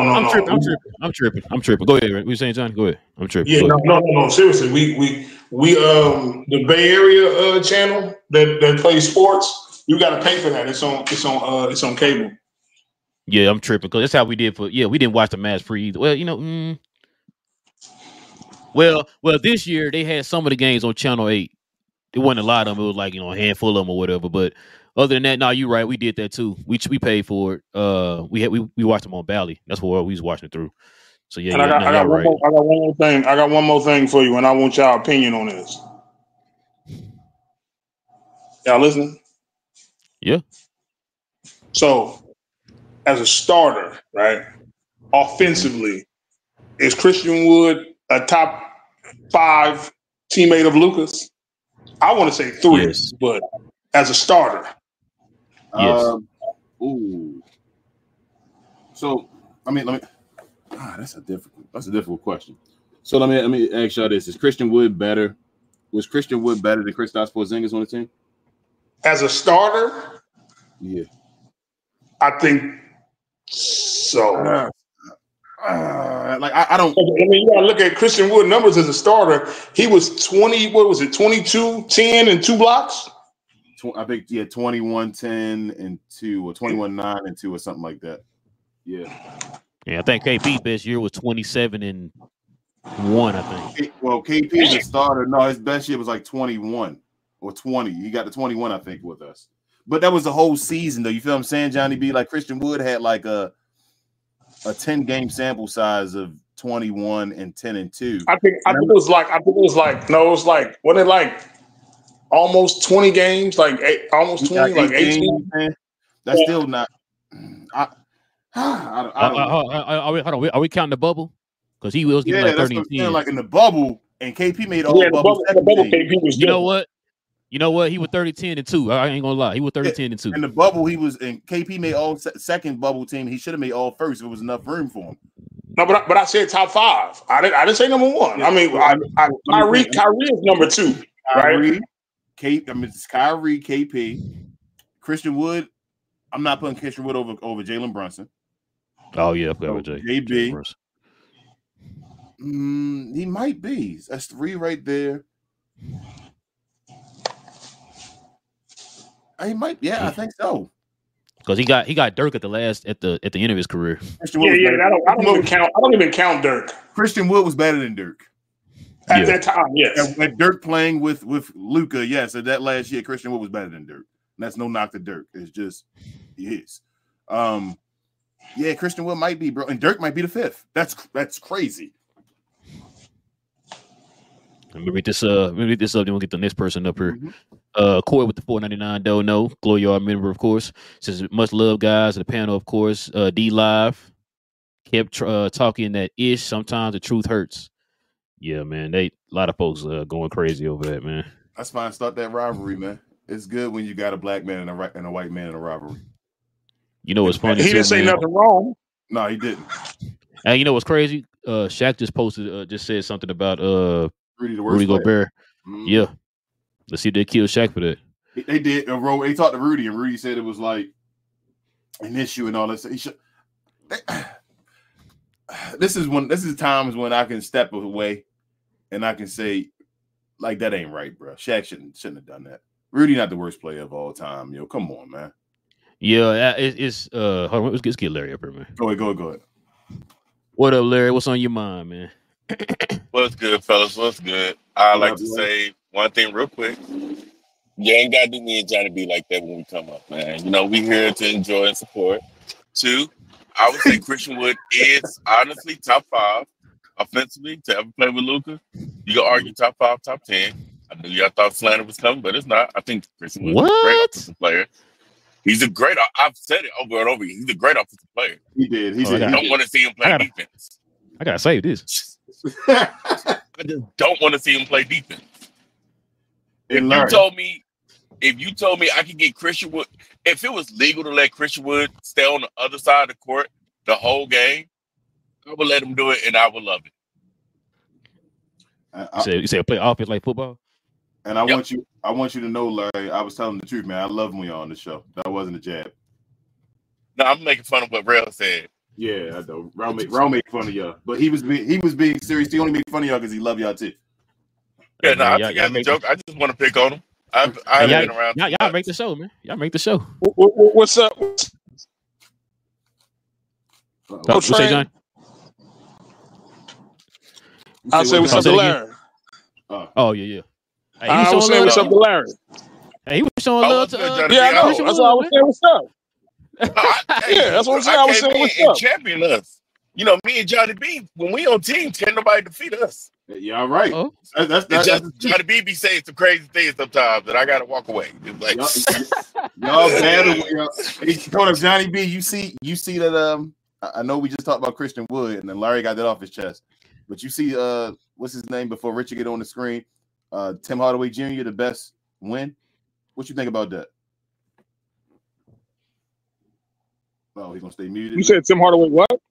I'm tripping. Go ahead. What you saying, Johnny? Go ahead. I'm tripping. Yeah, no. Seriously, we the Bay Area channel that plays sports. You got to pay for that. It's on cable. Yeah, I'm tripping because that's how we did we didn't watch the Mavs free either. Well, you know, well, this year they had some of the games on Channel 8. It wasn't a lot of them. It was like, you know, a handful of them or whatever. But other than that, no, you're right. We did that too. We paid for it. We watched them on Bally. That's what we was watching it through. So yeah, I got one more thing. I got one more thing for you, and I want y'all opinion on this. Y'all listening? Yeah. So, as a starter, right, offensively, is Christian Wood a top 5 teammate of Luka's? I want to say 3, yes. But as a starter, yes. Ooh. So let me. That's a difficult question. So let me ask y'all this: Is Christian Wood better? Was Christian Wood better than Kristaps Porzingis on the team? As a starter, yeah, I think so. I don't. I mean, you gotta look at Christian Wood numbers as a starter. He was 20. What was it? 22, 10, and 2 blocks. I think 21, 10, and 2, or 21, 9, and 2, or something like that. Yeah. Yeah, I think KP best year was 27 and 1. I think. Well, KP is a starter. No, his best year was like 21 or 20. He got the 21, I think, with us. But that was the whole season, though. You feel what I'm saying, Johnny B? Like Christian Wood had like a 10-game sample size of 21 and 10 and 2. I think it was like almost 20 games, almost 20, like 18. That's still not. Are we counting the bubble? Because he was getting like 30 and 10. Like in the bubble, and KP made all bubble. The bubble KP was You know what? He was 30, 10, and 2. I ain't gonna lie. He was 30, 10, and 2. In the bubble, he was, and KP made all second bubble team. He should have made all first if there was enough room for him. No, but I said top 5. I didn't say number 1. Yeah, I mean, Kyrie is number 2. Right? It's Kyrie, KP, Christian Wood. I'm not putting Christian Wood over Jalen Brunson. Oh yeah, JB. He might be. That's 3 right there. He might. Yeah, I think so. Because he got Dirk at the end of his career. Yeah. I don't even count Dirk. Christian Wood was better than Dirk at that time. Yes. And Dirk playing with Luka. Yes, at that last year, Christian Wood was better than Dirk. And that's no knock to Dirk. It's just he is. Yeah, Christian Wood might be, bro, and Dirk might be the 5th. That's crazy. Let me read this up. Then we'll get the next person up here. Corey with the $4.99 don't know. Glory Yard member, of course. Says much love, guys. The panel, of course. D Live kept talking that ish. Sometimes the truth hurts. Yeah, man. A lot of folks going crazy over that, man. That's fine. Start that rivalry, man. It's good when you got a black man and a white man in a rivalry. You know what's funny? He didn't say nothing wrong. No, he didn't. And you know what's crazy? Shaq just posted, just said something about Rudy Gobert. Yeah. Let's see if they killed Shaq for that. They did. They talked to Rudy, and Rudy said it was like an issue and all this. This is times when I can step away and I can say, like, that ain't right, bro. Shaq shouldn't have done that. Rudy not the worst player of all time, yo. Come on, man. Yeah, it's hold on, let's get Larry up here, man. Go ahead. What up, Larry? What's on your mind, man? What's good, fellas? What's good? I'd like to say one thing real quick. You ain't got to do me and Johnny B like that when we come up, man. You know, we here to enjoy and support. 2, I would say Christian Wood is honestly top 5 offensively to ever play with Luka. You can argue top 5, top 10. I knew y'all thought slander was coming, but it's not. I think Christian Wood is a great offensive player. He's a great. I've said it over and over. He's a great offensive player. He did. I don't want to see him play defense. I gotta save this. I just don't want to see him play defense. If you told me I could get Christian Wood, if it was legal to let Christian Wood stay on the other side of the court the whole game, I would let him do it, and I would love it. You say play offense like football? And I want you to know, Larry, I was telling the truth, man. I love when you're on the show. That wasn't a jab. No, I'm making fun of what Relle said. Yeah, I know. Relle made fun of y'all, but he was being serious. He only made fun of y'all because he loved y'all too. Yeah, no, I think that's a joke. I just want to pick on him. I haven't been around. Y'all make the show, man. Y'all make the show. What's up? What's say, John? I say what's up to Larry. Oh yeah. Hey, I was saying what's up to Larry. Hey, he was showing love to yeah, I know. That's why I was saying what's up. Yeah, that's what I'm saying. I was saying what's up. Champion us. You know, me and Johnny B, when we on teams, can't nobody defeat us. Yeah, all right. Oh. That's Johnny B be saying some crazy things sometimes that I gotta walk away. It's like y'all battle. He told us, Johnny B, you see that I know we just talked about Christian Wood and then Larry got that off his chest. But you see what's his name before Richard get on the screen? Tim Hardaway Jr., the best win. What you think about that? Oh, he's gonna stay muted. You said Tim Hardaway what?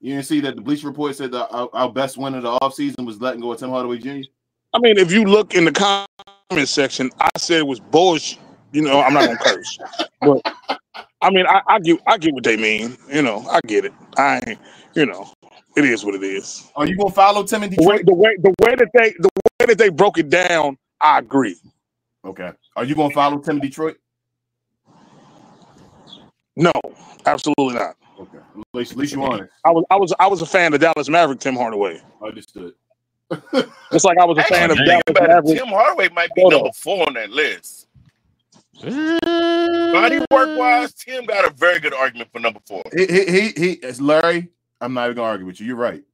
You didn't see that the Bleacher Report said that our best win of the offseason was letting go of Tim Hardaway Jr.? I mean, if you look in the comment section, I said it was bullshit. You know, I'm not gonna curse, but I mean, I get what they mean. You know, I get it. You know, it is what it is. Are you gonna follow Tim in Detroit? The way that they broke it down, I agree. Okay. Are you gonna follow Tim in Detroit? No, absolutely not. Okay. At least you're honest. I was a fan of Dallas Mavericks Tim Hardaway. Understood. Just like I was a fan of Dallas Mavericks. Tim Hardaway might be number 4 on that list. Body work wise, Tim got a very good argument for number 4. He Larry. I'm not even gonna argue with you. You're right.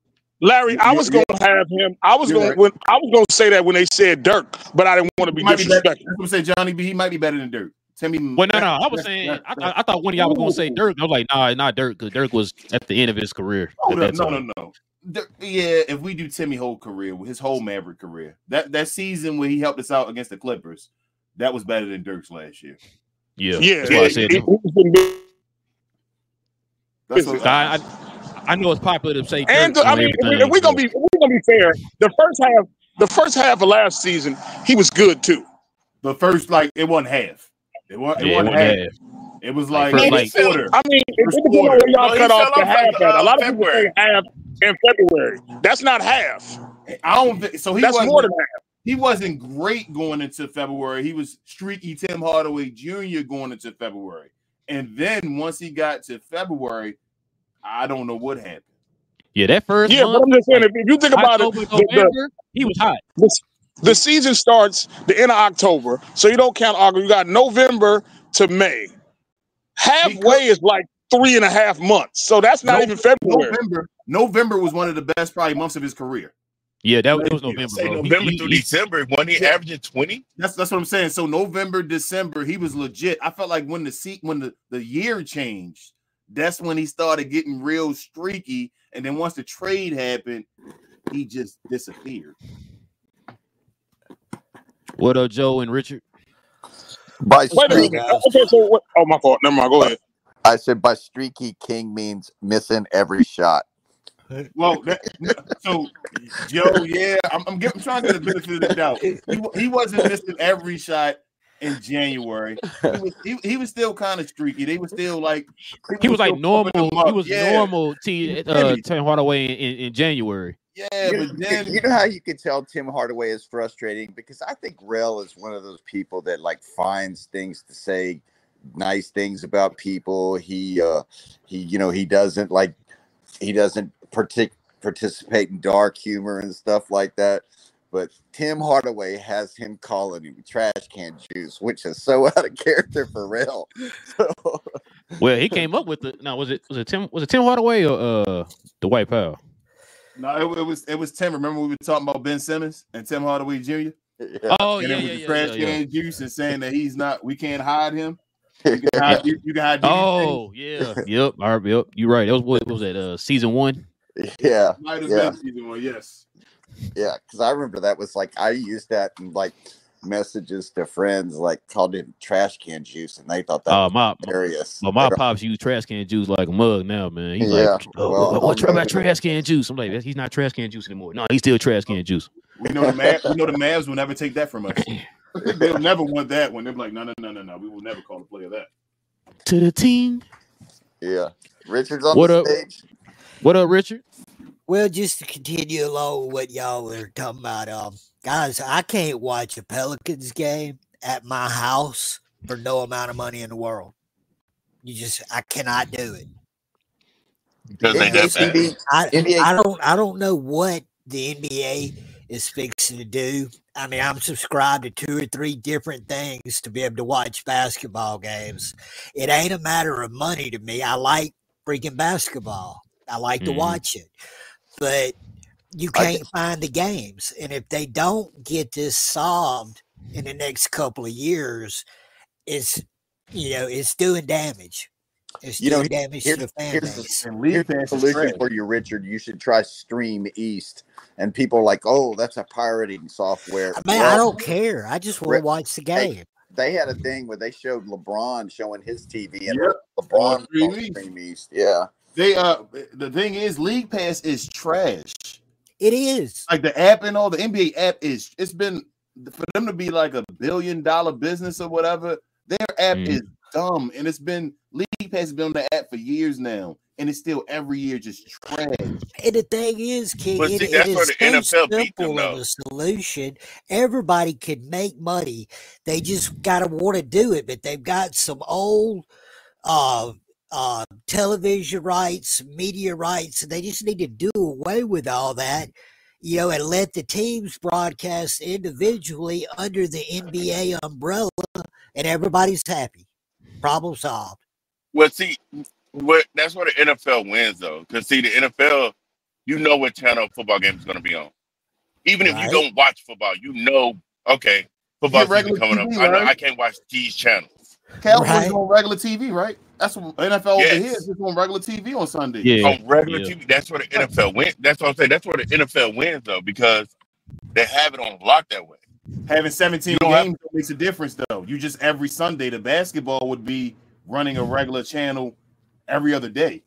Larry, I was gonna have him. I was gonna say that when they said Dirk, but I didn't want to be disrespectful. I'm gonna say Johnny B. He might be better than Dirk. Well, no. I was saying I thought one of y'all was gonna say Dirk. I was like, nah, not Dirk, because Dirk was at the end of his career. No. Yeah, if we do Timmy whole career, his whole Maverick career, that season where he helped us out against the Clippers, that was better than Dirk's last year. Yeah. That's why I said I know it's popular to say Dirk. And I mean, if we're gonna be fair, the first half of last season, he was good too. The first, it wasn't half. It wasn't half. It was like quarter. I mean, it depends on where y'all cut off the half at. A lot of people say half in February. That's not half. I don't think so. That's more than half. He wasn't great going into February. He was streaky Tim Hardaway Jr. going into February. And then once he got to February, I don't know what happened. Yeah, that first month, but I'm just saying, if you think about it, he was hot. The season starts the end of October, so you don't count August. You got November to May. Halfway is like 3.5 months, so that's not even February. November was one of the best probably months of his career. Yeah, that was November. November through December, when he averaging 20. That's what I'm saying. So November, December, he was legit. I felt like when the year changed, that's when he started getting real streaky. And then once the trade happened, he just disappeared. What up, Joe and Richard? Wait a minute. Okay, so what? Oh, my fault. Never mind. Go ahead. I said by streaky, King means missing every shot. Well, so Joe, yeah, I'm trying to get the benefit of the doubt. He wasn't missing every shot in January. He was still kind of streaky. They were still like he was like normal. He was normal. Tim Hardaway in January. Yeah, but then you know how you can tell Tim Hardaway is frustrating, because I think Relle is one of those people that finds things to say, nice things about people. He doesn't he doesn't participate in dark humor and stuff like that. But Tim Hardaway has him calling him trash can juice, which is so out of character for Relle. So, Well, he came up with it. No, was it Tim Hardaway or the White Powell? No, it was Tim. Remember we were talking about Ben Simmons and Tim Hardaway Jr. yeah. Oh, And yeah, it was yeah, the yeah, trash yeah, can juice and saying that he's not. We can't hide him. You can hide. You can hide. Oh, yeah. Yep. All right, yep. You're right. That was what was that? Season 1. Yeah, Might have yeah, been season 1. Yes. yeah. Because I remember that was like I used that in like messages to friends, like called him trash can juice, and they thought that was hilarious. My pops use trash can juice like a mug now, man. He's Yeah, like, what about trash can juice? I'm like, he's not trash can juice anymore. No, he's still trash can juice. We know the Mavs will never take that from us. They'll never want that one. They're like, no. We will never call a player that. To the team. Yeah, Richard's on What the up? stage. What up, Richard? Well, just to continue along with what y'all were talking about, guys, I can't watch a Pelicans game at my house for no amount of money in the world. I cannot do it. Because they that bad. I don't know what the NBA is fixing to do. I mean, I'm subscribed to 2 or 3 different things to be able to watch basketball games. It ain't a matter of money to me. I like freaking basketball. I like to watch it. But you can't find the games. And if they don't get this solved in the next couple of years, it's doing damage. It's doing damage to the fan base. Here's a solution for you, Richard. You should try Stream East. And people are like, oh, that's a pirating software. Man, I don't care. I just want to watch the game. They had a thing where they showed LeBron showing his TV and LeBron on Stream East. Yeah. They the thing is, League Pass is trash. It is. Like the app and all, the NBA app it's been for them to be like $1 billion business or whatever, their app is dumb. And it's been League Pass has been on the app for years now. And it's still every year just trash. And the thing is, King, But see, that's where the NFL beat them, of a solution. Everybody can make money. They just gotta want to do it. But they've got some old television rights, media rights, and they just need to do away with all that, and let the teams broadcast individually under the NBA umbrella, and everybody's happy. Problem solved. Well, see, that's where the NFL wins, though. Because, see, the NFL, you know what channel football game is going to be on. Even if you don't watch football, okay, football season coming up. I know I can't watch these channels. Cowboys on regular TV, right? That's what NFL over here is just on regular TV on Sunday. Yeah, on regular TV. That's where the NFL wins. That's what I'm saying. That's where the NFL wins, though, because they have it on lock that way. Having 17 games makes a difference, though. You just every Sunday, the basketball would be running a regular channel every other day.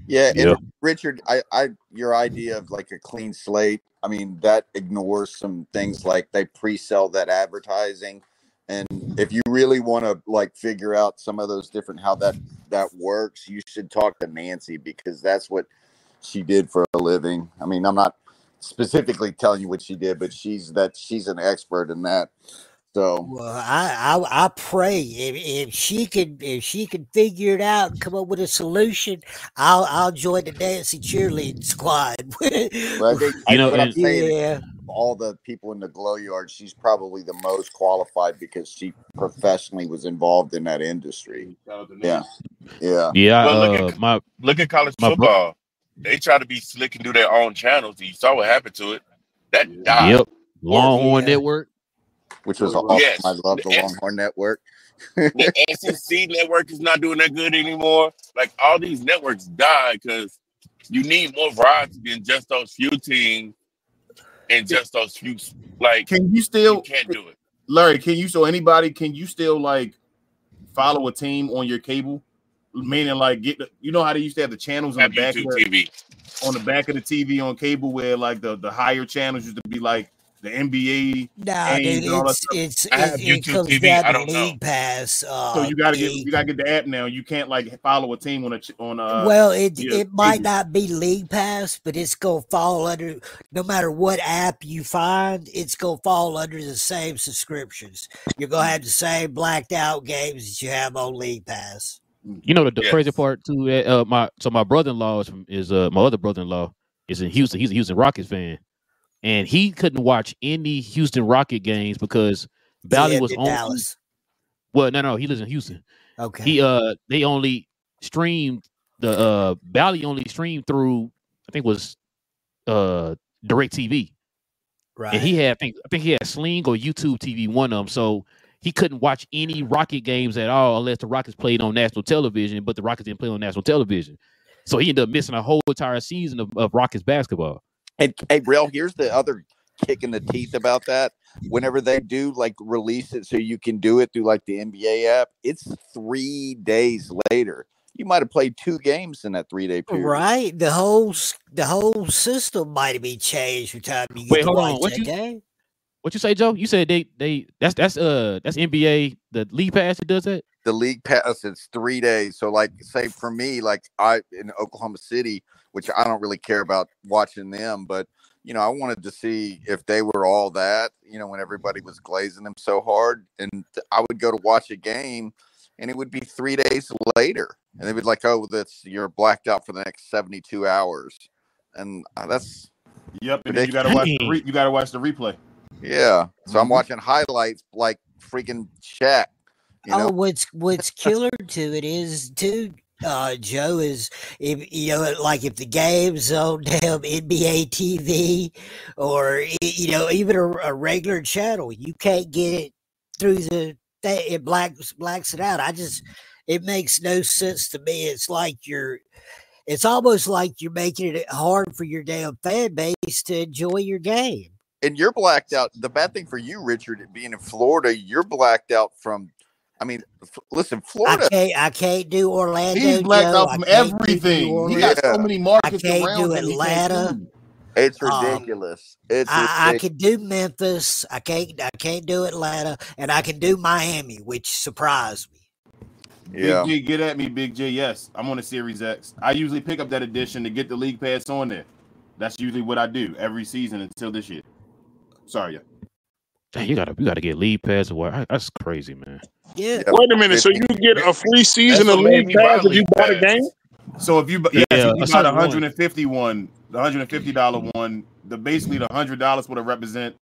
Yeah, and Richard, I your idea of like a clean slate, I mean, that ignores some things like they pre-sell that advertising. And if you really want to like figure out some of those different how that works, you should talk to Nancy because that's what she did for a living. I mean, I'm not specifically telling you what she did, but she's an expert in that. So well, I pray if she can figure it out and come up with a solution, I'll join the Nancy cheerleading squad. Well, I'm saying, all the people in the Glow Yard, she's probably the most qualified because she professionally was involved in that industry. Yeah. Well, look at college football. They try to be slick and do their own channels. You saw what happened to it. That died. Yep. Longhorn Network. Which was awesome. Yes. I love the Longhorn Network. The SEC network is not doing that good anymore. Like all these networks died because you need more variety than just those few teams and just those few. Like, you can't do it, Larry? Can you still like follow a team on your cable? Meaning, like, how they used to have the channels on the back of the TV, on the back of the TV on cable, where like the higher channels used to be like the NBA. Nah, dude, it comes TV. down I to don't know. League Pass. So you gotta get the app now. You can't like follow a team on. Well, it might not be League Pass, but it's gonna fall under. No matter what app you find, it's gonna fall under the same subscriptions. You're gonna have the same blacked out games that you have on League Pass. You know the Yes. crazy part too. My brother-in-law is my other brother-in-law is in Houston. He's a Houston Rockets fan, and he couldn't watch any Houston Rocket games because Bally was on. Dallas. Well, no, he lives in Houston. Okay. They only streamed the Bally only streamed through I think it was Direct TV. Right. And he had I think he had Sling or YouTube TV, one of them. So he couldn't watch any Rocket games at all unless the Rockets played on national television, but the Rockets didn't play on national television. So he ended up missing a whole entire season of Rockets basketball. And hey, Relle, here's the other kick in the teeth about that. Whenever they do like release it so you can do it through like the NBA app, it's 3 days later. You might have played 2 games in that 3-day period. Right. The whole system might be changed by the time you get to watch that game. What you say, Joe? You said that's NBA, the league pass that does that? The league pass, it's 3 days. So like say for me, like I in Oklahoma City, which I don't really care about watching them, but you know, I wanted to see if they were all that, you know, when everybody was glazing them so hard. And I would go to watch a game and it would be 3 days later. And they would like, oh, you're blacked out for the next 72 hours. And that's Yep, and then you gotta watch the replay. Yeah. So I'm watching highlights like freaking Shaq. You know? What's killer to it is too, Joe, is if if the game's on damn NBA TV or even a regular channel, you can't get it through it blacks it out. It makes no sense to me. It's almost like you're making it hard for your damn fan base to enjoy your game. And you're blacked out. The bad thing for you, Richard, being in Florida, you're blacked out from. I mean, listen, Florida. I can't do Orlando. He's blacked out from everything. He got so many markets around. I can't do Atlanta. It's ridiculous. I can do Memphis. I can't do Atlanta, and I can do Miami, which surprised me. Yeah. Big J, get at me, Big J. Yes, I'm on a Series X. I usually pick up that edition to get the league pass on there. That's usually what I do every season until this year. Sorry, yeah. Dang, you gotta get league pass or what? That's crazy, man. Yeah. Wait a minute. So you get a free season of league pass if you bought a game? So if you buy the $150 one, basically the $100 would represent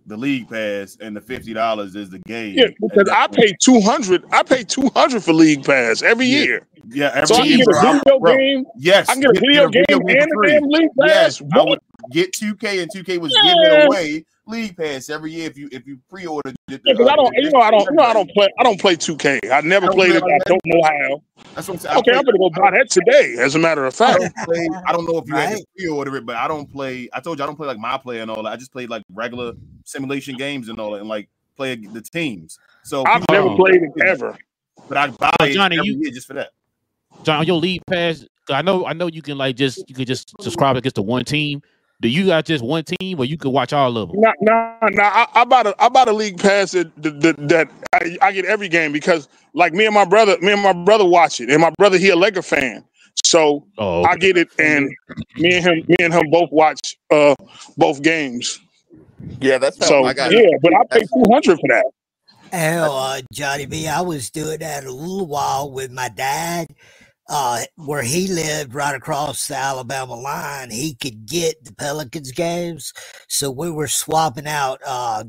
the league pass, and the $50 is the game. Yeah, because I pay $200. I pay $200 for league pass every year. Yeah, every so I can year, get a video game. Yes, I can get a video game and a damn league pass. Yes, I would get 2K, and 2K was giving away league pass every year if you pre-ordered it. Yeah, because I don't play 2K. I never played it. I don't know how. That's what I'm saying. Okay, I'm gonna go buy that today. As a matter of fact, I don't know if you had to pre-order it, but I don't play. I told you I don't play like My Player and all that. I just play like regular simulation games and all that, and like play the teams. So I've never played it ever. But I buy it every year just for that. John, your league pass. I know you can just subscribe against the one team. Do you got just one team, or you can watch all of them? No. I bought a league pass that I get every game because, like, me and my brother watch it, and my brother he a Lakers fan, so okay. I get it, and me and him both watch both games. Yeah, that's how so. I got it. But I pay $200 for that. Hell, Johnny B, I was doing that a little while with my dad. Where he lived right across the Alabama line, he could get the Pelicans games. So we were swapping out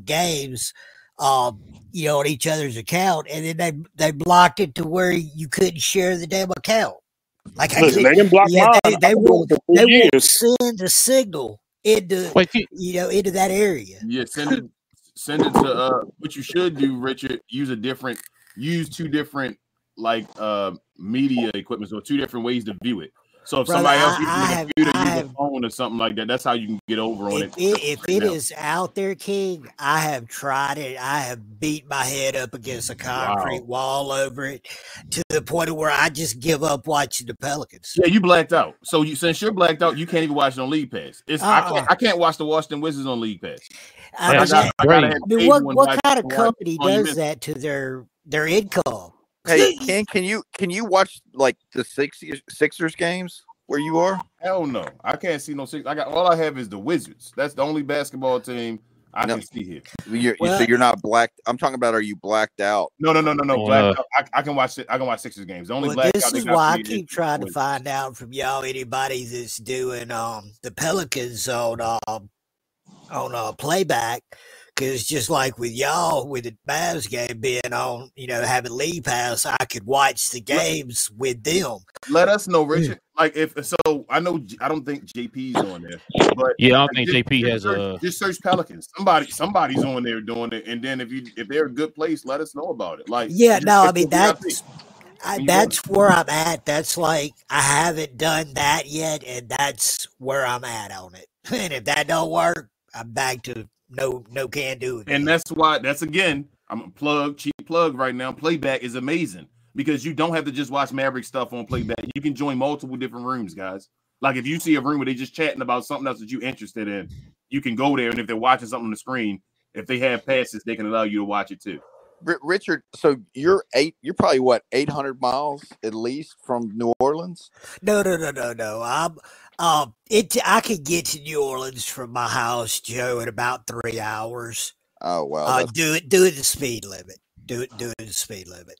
games, on each other's account, and then they blocked it to where you couldn't share the damn account. Like they didn't block mine. They won't send a signal into into that area. Yeah, send it to what you should do, Richard. Use two different media equipment, so 2 different ways to view it. So if somebody else uses a computer, use a phone or something like that, that's how you can get over on it. If it is out there, King, I have tried it. I have beat my head up against a concrete wall over it to the point where I just give up watching the Pelicans. Yeah, you blacked out. So since you're blacked out, you can't even watch it on League Pass. I can't watch the Washington Wizards on League Pass. What kind of company does that to their income? Hey, Ken, can you watch like the Sixers games where you are? Hell no, I can't see no Sixers. All I have is the Wizards. That's the only basketball team I can see here. So you're not blacked. I'm talking about, are you blacked out? No. Blacked out. I can watch it. I can watch Sixers games. The only blackout. This is why I keep trying to find out from y'all anybody that's doing the Pelicans on Playback. Because just like with y'all, with the Mavs game being on, having league pass, I could watch the games with them. Let us know, Richard. Like I don't think JP's on there, but I don't think JP has just search Pelicans. Somebody's on there doing it, and then if they're a good place, let us know about it. Like that's where I'm at. That's like I haven't done that yet, and that's where I'm at on it. And if that don't work, I'm back to no can do it. And that's again, I'm a cheap plug right now. Playback is amazing because you don't have to just watch Maverick stuff on Playback. You can join multiple different rooms, guys. Like if you see a room where they just chatting about something else that you're interested in, you can go there, and if they're watching something on the screen, if they have passes, they can allow you to watch it too. Richard, so you're probably 800 miles at least from New Orleans? No. I could get to New Orleans from my house, Joe, in about 3 hours. Oh well. Do it the speed limit. Do it the speed limit.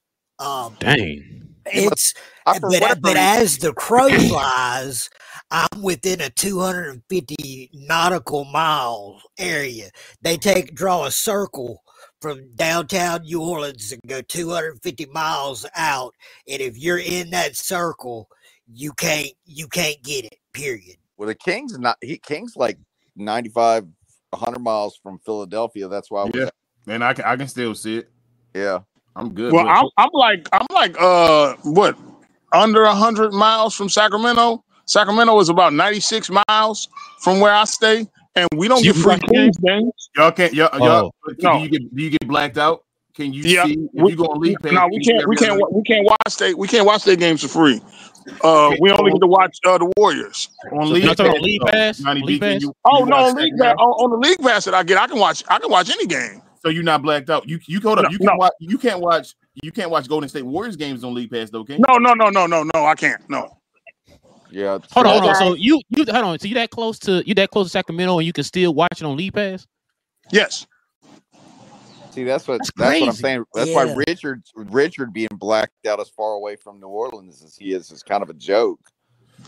Dang. But as the crow flies, I'm within a 250 nautical mile area. They draw a circle from downtown New Orleans and go 250 miles out, and if you're in that circle, you can't get it. Period. Well, the King's like 95, 100 miles from Philadelphia. That's why. And I can still see it. Yeah, I'm good. Well, I'm like what, under 100 miles from Sacramento. Sacramento is about 96 miles from where I stay, and we don't get free Kings games. Y'all can't. No. Do you get blacked out? Can you see if you go on league pass? No, we can't watch their games for free. We only get to watch the Warriors on league pass. On the league pass that I get, I can watch any game. So you're not blacked out. You can't watch Golden State Warriors games on league pass though, can you? No, I can't. No. Yeah. Hold on. So you hold on. So you that close to Sacramento, and you can still watch it on league pass? Yes. See, that's what I'm saying. That's why Richard being blacked out as far away from New Orleans as he is kind of a joke.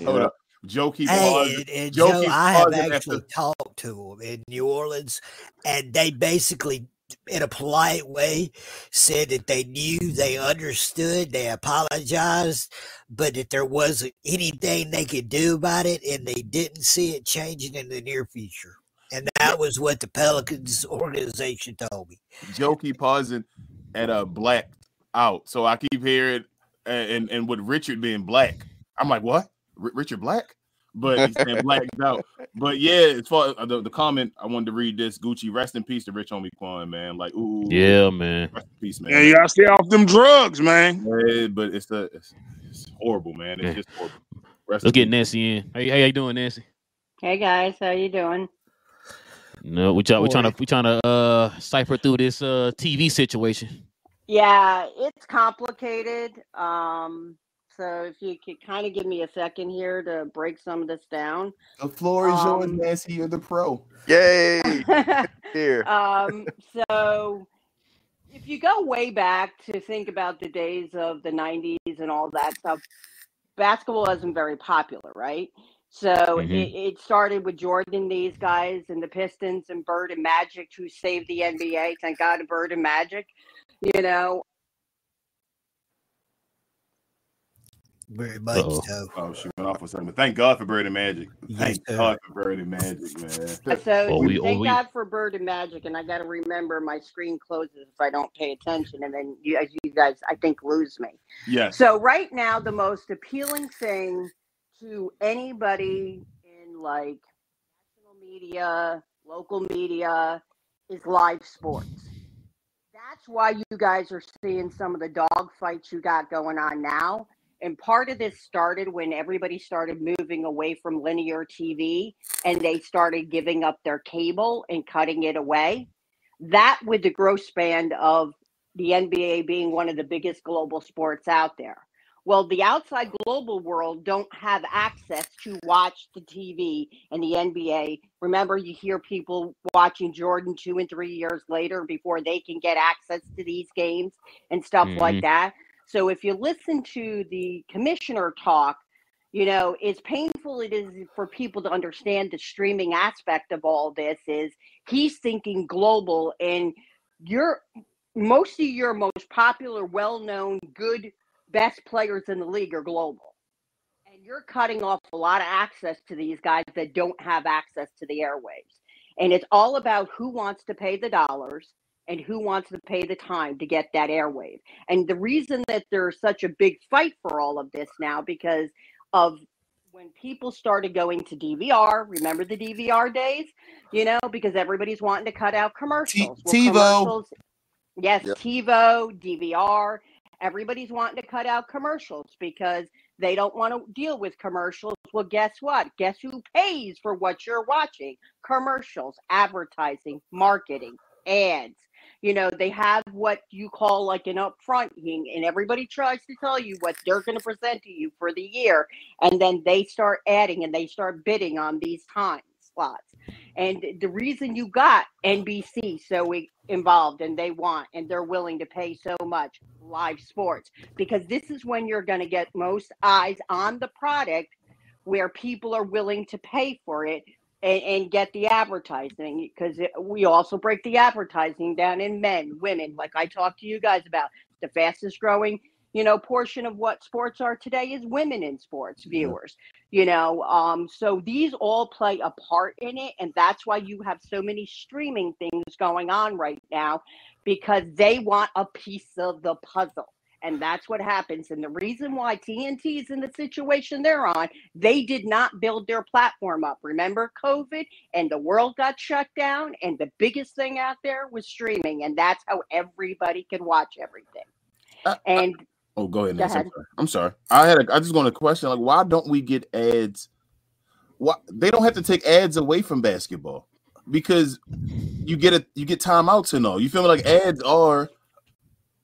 Hold up. Joe I have actually talked to him in New Orleans, and they basically, in a polite way, said that they knew, they understood, they apologized, but that there wasn't anything they could do about it, and they didn't see it changing in the near future. And that was what the Pelicans organization told me. Joe keep pausing at a black out. So I keep hearing and with Richard being black. I'm like, what? Richard Black? But he's saying blacked out. But yeah, as far as the comment, I wanted to read this. Gucci, rest in peace to Rich Homie Quan, man. Like, ooh. Yeah, man. Rest in peace, man. Yeah, you gotta stay off them drugs, man. Yeah, but it's horrible, man. It's just horrible. Let's get Nancy in. Hey, how you doing, Nancy? Hey guys, how you doing? No, we trying to cipher through this TV situation. Yeah, it's complicated. So if you could kind of give me a second here to break some of this down. The floor is yours, Nancy. You're the pro. Yay! Here. So if you go way back to think about the days of the 90s and all that stuff, basketball wasn't very popular, right? So it started with Jordan, these guys, and the Pistons, and Bird and Magic, who saved the NBA. Thank God, Bird and Magic, you know. Very much so. Oh, she went off with something. Thank God for Bird and Magic. Thank God for Bird and Magic, man. So thank God for Bird and Magic, and I got to remember my screen closes if I don't pay attention, and then you guys, I think, lose me. Yeah. So right now, the most appealing thing to anybody in like national media, local media, is live sports. That's why you guys are seeing some of the dog fights you got going on now. And part of this started when everybody started moving away from linear TV and they started giving up their cable and cutting it away. That, with the growth span of the NBA being one of the biggest global sports out there. Well, the outside global world don't have access to watch the TV and the NBA. Remember, you hear people watching Jordan 2 and 3 years later before they can get access to these games and stuff like that. So if you listen to the commissioner talk, you know, as painful it is for people to understand the streaming aspect of all this is he's thinking global, and most of your most popular, well-known, good, best players in the league are global. And you're cutting off a lot of access to these guys that don't have access to the airwaves. And it's all about who wants to pay the dollars and who wants to pay the time to get that airwave. And the reason that there's such a big fight for all of this now, because of when people started going to DVR, remember the DVR days, you know, because everybody's wanting to cut out commercials. TiVo. Yes, yep. TiVo, DVR, everybody's wanting to cut out commercials because they don't want to deal with commercials. Well, guess what? Guess who pays for what you're watching? Commercials, advertising, marketing, ads. You know, they have what you call like an upfront, and everybody tries to tell you what they're going to present to you for the year. And then they start adding and they start bidding on these time slots. And the reason you got NBC so involved and they're willing to pay so much, live sports, because this is when you're going to get most eyes on the product where people are willing to pay for it. And get the advertising, because we also break the advertising down in men, women, like I talked to you guys about. The fastest growing, you know, portion of what sports are today is women in sports viewers, you know. So these all play a part in it. And that's why you have so many streaming things going on right now, because they want a piece of the puzzle. And that's what happens. And the reason why TNT is in the situation they're on, they did not build their platform up. Remember COVID and the world got shut down, and the biggest thing out there was streaming. And that's how everybody can watch everything. Go ahead, Nancy. I'm sorry. I just got a question. Like, why don't we get ads? Why they don't have to take ads away from basketball? Because you get timeouts and all. You feel me? Like ads are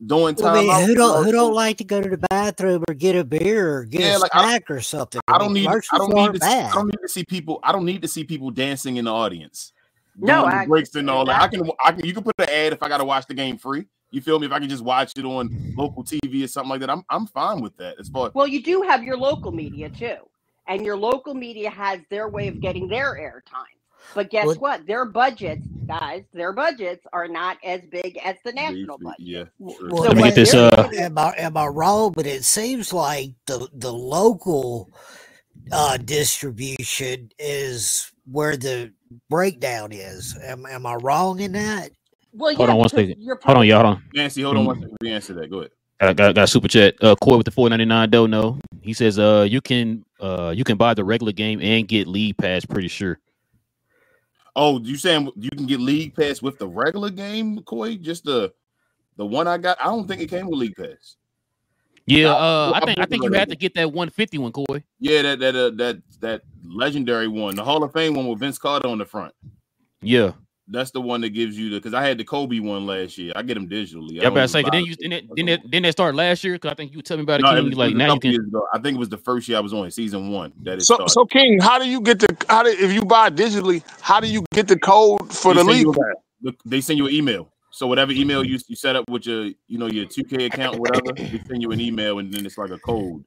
doing time. I mean, who don't like to go to the bathroom or get a beer or get a snack or something? I don't need to see people. I don't need to see people dancing in the audience. No, breaks and all that. I can. You can put an ad if I got to watch the game free. You feel me? If I can just watch it on local TV or something like that, I'm fine with that. Well, you do have your local media too, and your local media has their way of getting their airtime. But guess what? Their budgets, guys, are not as big as the national budget. Yeah. Sure. Well, let me get this. Am I wrong? But it seems like the local distribution is where the breakdown is. Am I wrong in that? Well, hold on one second. Hold on, y'all. Hold on. Nancy, hold on one second. We answer that. Go ahead. I got a super chat. Corey with the $4.99 don't know. He says you can buy the regular game and get league pass. Pretty sure. Oh, you saying you can get league pass with the regular game, Coy? Just the one I got? I don't think it came with league pass. Yeah, I think you had to get that 150 one, Coy. Yeah, that legendary one, the Hall of Fame one with Vince Carter on the front. Yeah, that's the one that gives you because I had the Kobe one last year. I get them digitally. Yeah, but I say didn't that start last year? Because I think you tell me about it. King, like now you can. I think it was the first year I was on season 1. That is so King, how do you get if you buy digitally? How do you get the code for the league? They send you an email. So whatever email you set up with your your 2K account or whatever, they send you an email and then it's like a code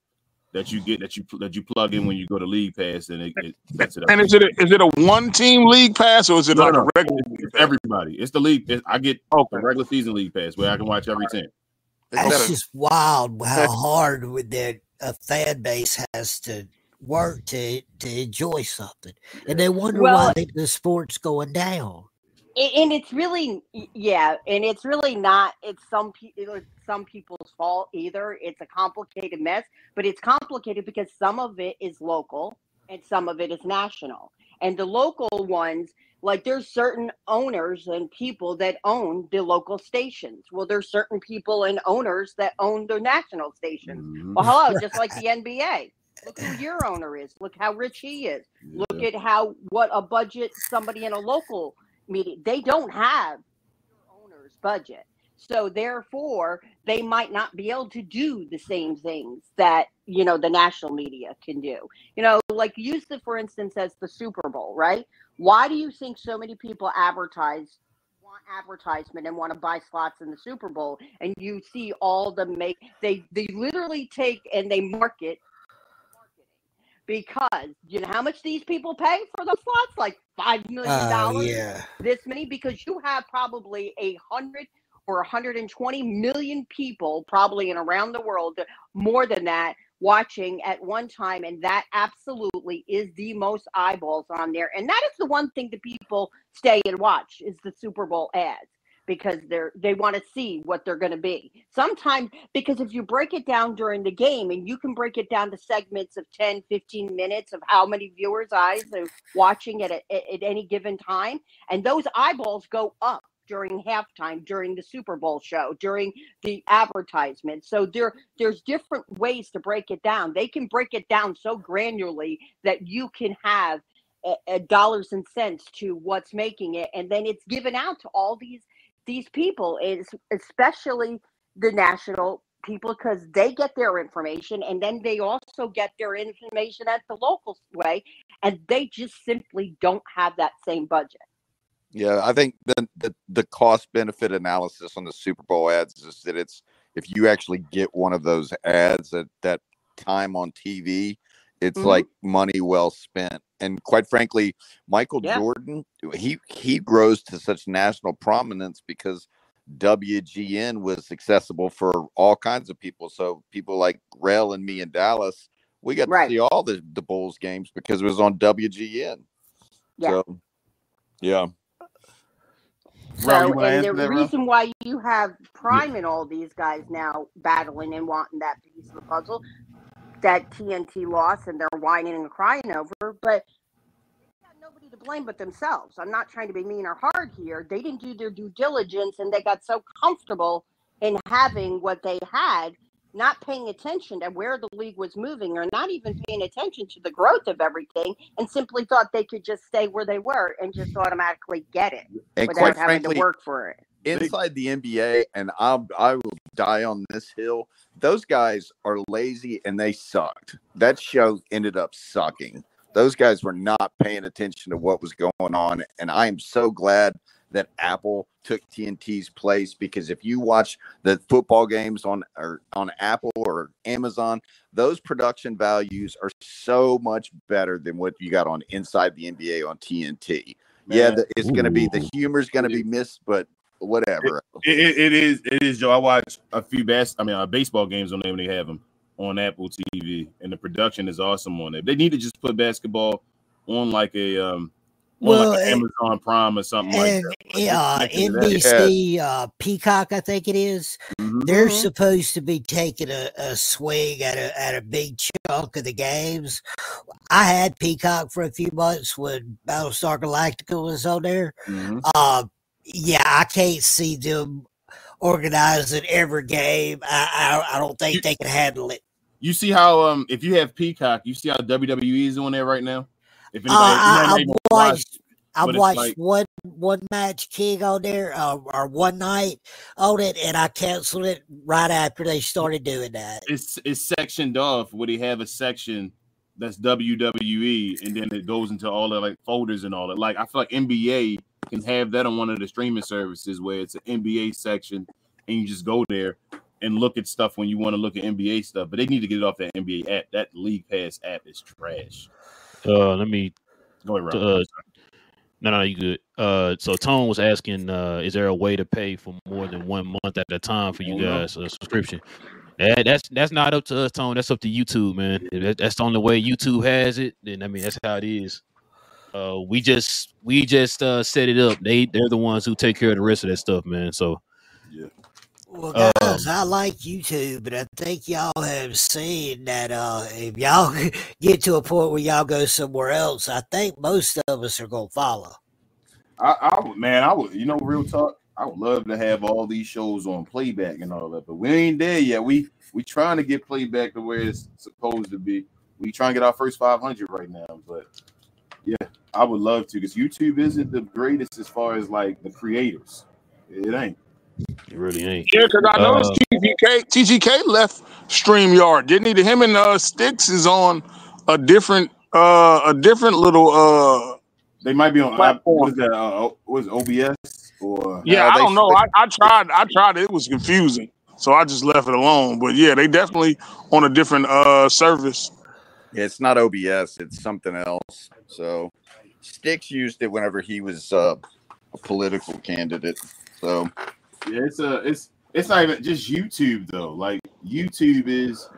that you get that you plug in when you go to League Pass and it sets it up. And is it a one team League Pass or is it a regular? It's everybody. It's the league. I get a regular season League Pass where I can watch every team. That's just wild how hard with that a fan base has to work to enjoy something, and they wonder why the sport's going down. And it's really, and it's really not. It's some people's fault either. It's a complicated mess, but it's complicated because some of it is local and some of it is national. And the local ones, like there's certain owners and people that own the local stations. Well, there's certain people and owners that own the national stations. Mm-hmm. Well, hello, just like the NBA. Look who your owner is. Look how rich he is. Yeah. Look at what a budget somebody in a local media, they don't have your owner's budget. So therefore, they might not be able to do the same things that, you know, the national media can do. You know, like use the, for instance, as the Super Bowl, right? Why do you think so many people want advertisement and want to buy slots in the Super Bowl? And you see all the they literally take and they marketing, because you know how much these people pay for those slots, like $5 million. Yeah. This many, because you have probably 100 or 120 million people probably in around the world, more than that, watching at one time, and that absolutely is the most eyeballs on there. And that is the one thing that people stay and watch is the Super Bowl ads, because they want to see what they're going to be. Sometimes, because if you break it down during the game, and you can break it down to segments of 10, 15 minutes of how many viewers' eyes are watching at any given time, and those eyeballs go up during halftime, during the Super Bowl show, during the advertisement. So there's different ways to break it down. They can break it down so granularly that you can have dollars and cents to what's making it, and then it's given out to all these people, is especially the national people, because they get their information, and then they also get their information at the local way, and they just simply don't have that same budget. Yeah, I think the cost benefit analysis on the Super Bowl ads is that it's, if you actually get one of those ads at that time on TV, it's like money well spent. And quite frankly, Michael Jordan, he grows to such national prominence because WGN was accessible for all kinds of people. So people like Relle and me in Dallas, we got to see all the Bulls games because it was on WGN. Yeah. So, yeah. So, and the reason why you have Prime and all these guys now battling and wanting that piece of the puzzle that TNT lost, and they're whining and crying over, but they got nobody to blame but themselves. I'm not trying to be mean or hard here. They didn't do their due diligence, and they got so comfortable in having what they had, not paying attention to where the league was moving, or not even paying attention to the growth of everything, and simply thought they could just stay where they were and just automatically get it and without having to work for it. Inside the NBA, and I will die on this hill, those guys are lazy and they sucked. That show ended up sucking. Those guys were not paying attention to what was going on, and I am so glad that Apple took TNT's place, because if you watch the football games on Apple or Amazon, those production values are so much better than what you got on Inside the NBA on TNT. Man. Yeah, it's going to be, the humor's going to be missed, but whatever. It is, Joe. I watch a few baseball games on there when they have them on Apple TV, and the production is awesome on it. They need to just put basketball on like a like Amazon Prime or something like that. Yeah, NBC, Peacock, I think it is. They're supposed to be taking a swing at a big chunk of the games. I had Peacock for a few months when Battlestar Galactica was on there. Yeah, I can't see them organizing every game. I don't think they can handle it. You see how if you have Peacock, you see how WWE is on there right now. If anybody, I watched one match King on there or one night on it, and I canceled it right after they started doing that. It's sectioned off where they have a section that's WWE, and then it goes into all the like folders and all that. Like I feel like NBA can have that on one of the streaming services where it's an NBA section, and you just go there and look at stuff when you want to look at NBA stuff. But they need to get it off that NBA app. That League Pass app is trash. Let me go ahead. No, you good. So Tone was asking, is there a way to pay for more than 1 month at a time for you guys a subscription? That's not up to us, Tone. That's up to YouTube, man. If that's the only way YouTube has it, then that's how it is. We just set it up. They're the ones who take care of the rest of that stuff, man. So yeah. Well, guys, I like YouTube, but I think y'all have seen that if y'all get to a point where y'all go somewhere else, I think most of us are gonna follow. I would, real talk. I would love to have all these shows on Playback and all that, but we ain't there yet. We trying to get Playback to where it's supposed to be. We trying to get our first 500 right now, but yeah, I would love to, because YouTube isn't the greatest as far as like the creators. It ain't. It really ain't. Yeah, because I noticed TGK left StreamYard, didn't he? Him and Sticks is on a different little They might be on platform. what is that? What is it, OBS or? Yeah, No, I they don't know. switched. I tried it. It was confusing, so I just left it alone. But yeah, they definitely on a different service. Yeah, it's not OBS, it's something else. So Sticks used it whenever he was a political candidate. So Yeah, it's not even just YouTube though. Like YouTube is,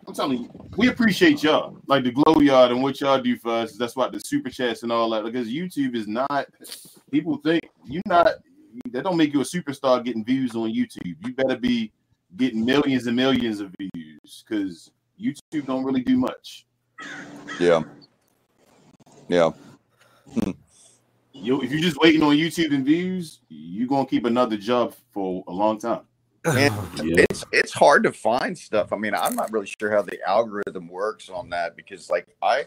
I'm telling you, we appreciate y'all. Like the Glow Yard and what y'all do for us. That's why the super chats and all that. Because YouTube is not. People think you're not. That don't make you a superstar getting views on YouTube. You better be getting millions and millions of views because YouTube don't really do much. yeah. If you're just waiting on YouTube and views, you're gonna keep another job for a long time. And it's hard to find stuff. I mean, I'm not really sure how the algorithm works on that because, like, I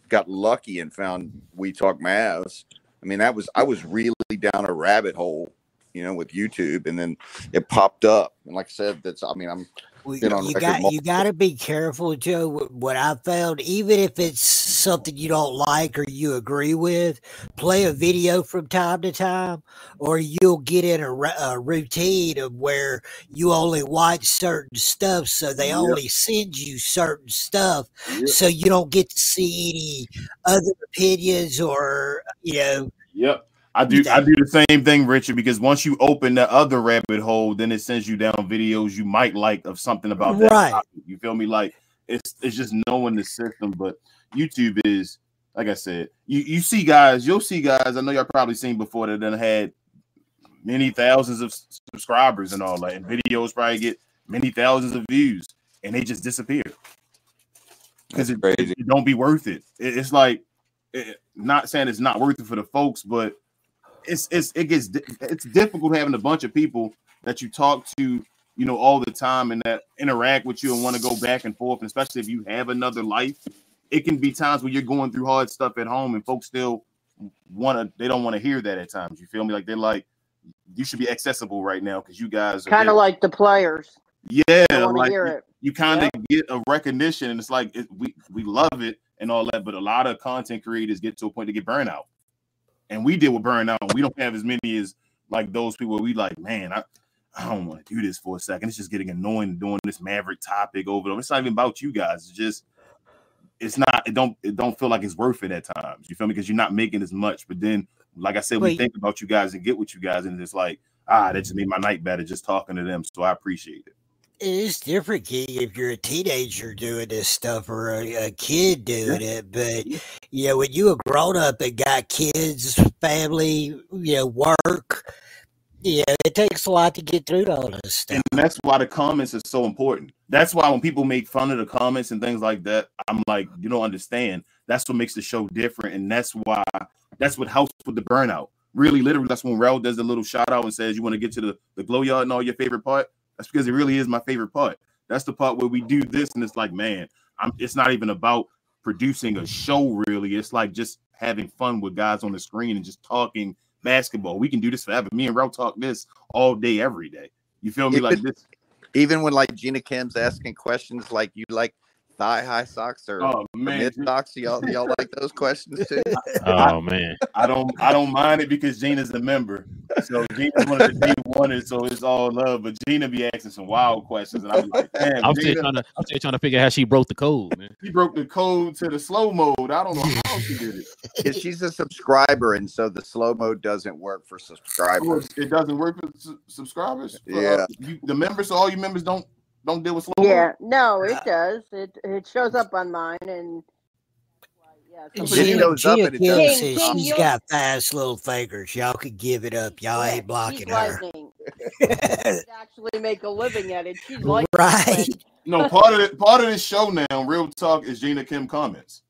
got lucky and found We Talk Mavs. I mean, I was really down a rabbit hole, with YouTube, and then it popped up. And like I said, I'm. You got to be careful, Joe. What I found, even if it's something you don't like or you agree with, play a video from time to time, or you'll get in a routine of where you only watch certain stuff, so they only send you certain stuff, so you don't get to see any other opinions or Yep. I do the same thing, Richard, because once you open the other rabbit hole, then it sends you down videos you might like of something about that topic. You feel me? Like it's just knowing the system. But YouTube is, like I said, you'll see guys, I know y'all probably seen before that done had many thousands of subscribers and all that, and videos probably get many thousands of views and they just disappear. Because it don't be worth it. It's like not saying it's not worth it for the folks, but it's difficult having a bunch of people that you talk to, all the time and that interact with you and want to go back and forth. And especially if you have another life, it can be times when you're going through hard stuff at home and folks still they don't want to hear that at times. You feel me? Like they're like, you should be accessible right now because you guys are kind of like the players. Yeah, like you kind of get a recognition, and it's like we love it and all that, but a lot of content creators get to a point to get burnout. And we deal with burnout. We don't have as many as like those people where we like, man, I don't want to do this for a second. It's just getting annoying doing this Maverick topic over them. It's not even about you guys. It don't feel like it's worth it at times. You feel me? Because you're not making as much. But then, like I said, we think about you guys and get with you guys, and it's like, that just made my night better just talking to them. So I appreciate it. It's different, King, if you're a teenager doing this stuff or a kid doing it. But, when you a grown up and got kids, family, work, it takes a lot to get through all this stuff. And that's why the comments are so important. That's why when people make fun of the comments and things like that, I'm like, you don't understand. That's what makes the show different. And that's what helps with the burnout. Really, literally, that's when Relle does a little shout out and says, you want to get to the glow yard and all your favorite part? That's because it really is my favorite part. That's the part where we do this, and it's like, man, it's not even about producing a show, really. It's like just having fun with guys on the screen and just talking basketball. We can do this forever. Me and Relle talk this all day, every day. You feel me? Like this. Even when like Gina Kim's asking questions like you like thigh high socks or mid socks, y'all like those questions too? Oh man, I don't mind it because Gina's a member. So Gina's one of the day oneers, so it's all love. But Gina be asking some wild questions, and I'm like, damn. I'm still trying to figure out how she broke the code, man. She broke the code to the slow mode. I don't know how she did it. Because she's a subscriber, and so the slow mode doesn't work for subscribers. It doesn't work for subscribers. Yeah, the members. So all you members don't deal with slow mode. No, it does. It shows up on mine, and Gina says she's got fast little fingers. Y'all could give it up. Y'all ain't blocking her. Actually make a living at it. She's like right. No, part of this show now, Real Talk, is Gina Kim comments.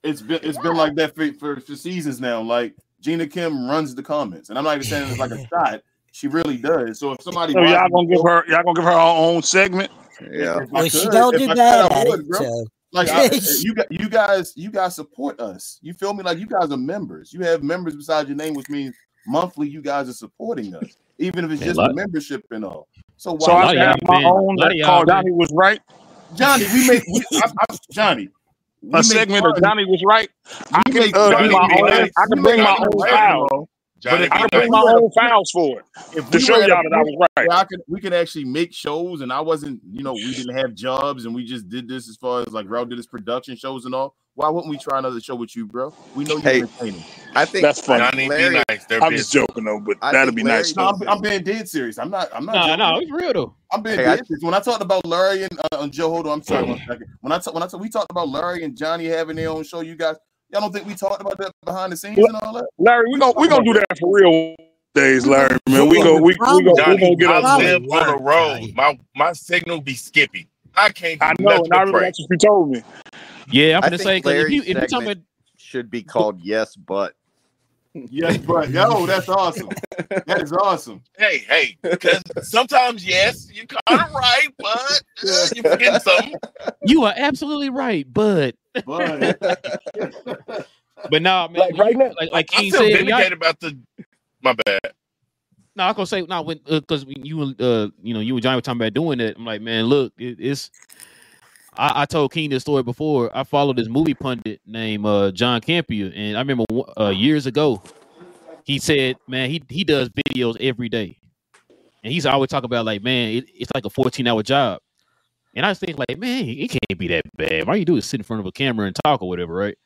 It's been like that for seasons now. Like Gina Kim runs the comments, and I'm not even saying it's like a shot. She really does. So if somebody, so y'all gonna give her her own segment. Yeah, well, she don't do bad at it. So. Like you guys support us. You feel me? Like you guys are members. You have members beside your name, which means monthly you guys are supporting us, even if it's just the membership and all. So So I have my own that called Johnny Was Right. Johnny, Johnny. A segment of Johnny Was Right. I can bring my own file. Johnny, I can bring my own files for it to show y'all that I was right. We could actually make shows, and I wasn't, we didn't have jobs, and we just did this as far as like Rel did his production shows and all. Why wouldn't we try another show with you, bro? We know you're entertaining. I think that's funny. Johnny, be nice. I'm just joking though, but that'd be nice. No, I'm being dead serious. I'm not. No, it's real though. I'm being dead serious. When I talked about Larry and Joe, hold on, I'm sorry, 1 second. When we talked about Larry and Johnny having their own show, you guys, y'all don't think we talked about that behind the scenes and all that? Larry, we gonna do that for real days, Larry. Man, we gonna get up. I live on the road. My signal be skippy. I can't. I know, and I remember that's what you told me. Yeah, I'm gonna say if you talking about should be called Yes But. Yes, but yo, that's awesome. That is awesome. Hey, because sometimes yes, you're kind of right, but you forget something. You are absolutely right, but no, man. Like right now, like King I'm still said, vindicated about my bad. No, I was gonna say no when because you and Johnny were talking about doing that. I'm like, man, look, it's. I told King this story before. I followed this movie pundit named John Campia, and I remember years ago, he said, man, he does videos every day, and he's always talking about like, man, it's like a 14-hour job, and I was thinking like, man, it can't be that bad. All you do is sit in front of a camera and talk or whatever, right?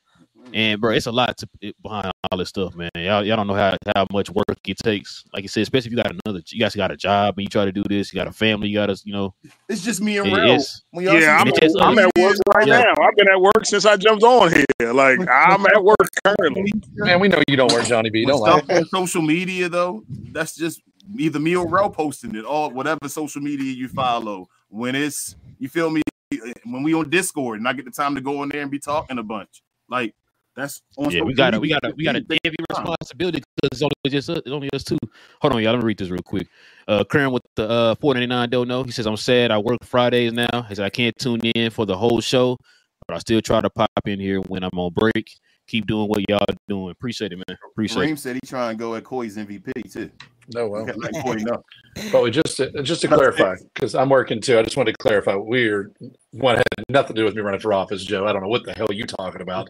And bro, it's a lot behind all this stuff, man. Y'all don't know how much work it takes. Like you said, especially if you guys got a job and you try to do this, you got a family, you got to, It's just me and Rel. I'm at work right now. I've been at work since I jumped on here. Like I'm at work currently. Man, we know you don't work, Johnny B. Don't lie. On social media though, that's just either me or Rel posting it, or whatever social media you follow. When it's, you feel me, when we on Discord and I get the time to go in there and be talking a bunch, like. That's we got a heavy responsibility because it's only us two. Hold on, y'all. Let me read this real quick. Karen with the 499 don't know. He says, I'm sad. I work Fridays now. He said I can't tune in for the whole show, but I still try to pop in here when I'm on break. Keep doing what y'all doing. Appreciate it, man. Appreciate Reem it. said he trying to go at Koi's MVP too. No, well. But just to clarify, because I'm working too, I just wanted to clarify. One had nothing to do with me running for office, Joe. I don't know what the hell you talking about.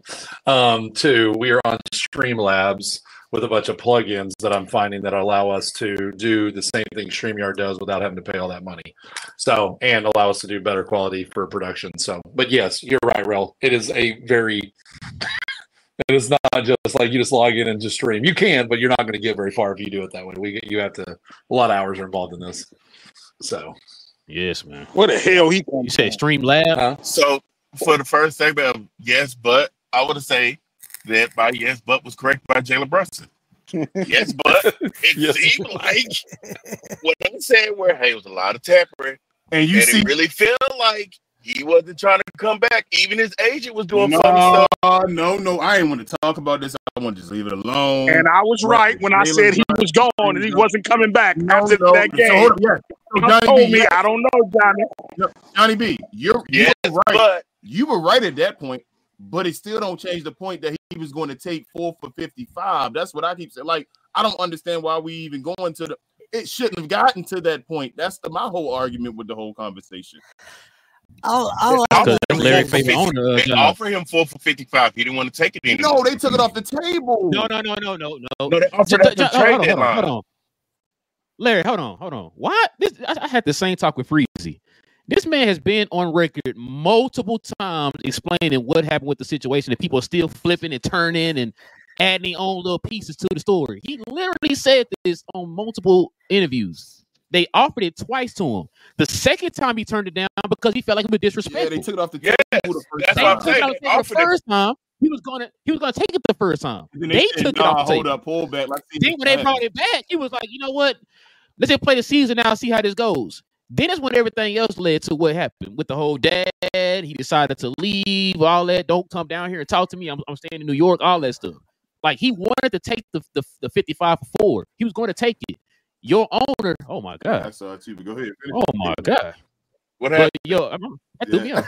Two, we are on Streamlabs with a bunch of plugins that I'm finding that allow us to do the same thing StreamYard does without having to pay all that money. So, and allow us to do better quality for production. So, but yes, you're right, Rel. It is a very... It is not just like you just log in and just stream. You can, but you're not going to get very far if you do it that way. You have to. A lot of hours are involved in this. So, yes, man. What the hell you said? Streamlab. Huh? So for the first segment of yes, but I would say that my yes, but was correct by Jalen Brunson. Yes, but it seemed like what I said where hey, it was a lot of tampering, and it really felt like. He wasn't trying to come back. Even his agent was doing funny stuff. No. I didn't want to talk about this. I want to just leave it alone. And I was right when I said he was gone and he wasn't coming back after that game. So told me, I don't know, Johnny. Johnny B, you're right. But you were right at that point, but it still don't change the point that he was going to take 4 for 55. That's what I keep saying. Like, I don't understand why we even going to it shouldn't have gotten to that point. That's my whole argument with the whole conversation. Larry they offer him 4 for 55. He didn't want to take it anymore. No, they took it off the table. No. They offered at the trade deadline. Hold on. Larry, hold on. What? I had the same talk with Freezy. This man has been on record multiple times explaining what happened with the situation, and people are still flipping and turning and adding their own little pieces to the story. He literally said this on multiple interviews. They offered it twice to him. The second time he turned it down because he felt like it was disrespectful. Yeah, they took it off the table. That's what I'm saying. The first time he was gonna take it the first time. They took it off the table. Pull back. Then when they brought it back, he was like, you know what? Let's just play the season now, see how this goes. Then it's when everything else led to what happened with the whole dad. He decided to leave, all that. Don't come down here and talk to me. I'm staying in New York, all that stuff. Like he wanted to take the 55 for 4. He was going to take it. Your owner, oh my God. I saw it too, but go ahead. Oh my God. What happened? But yo, that threw me off.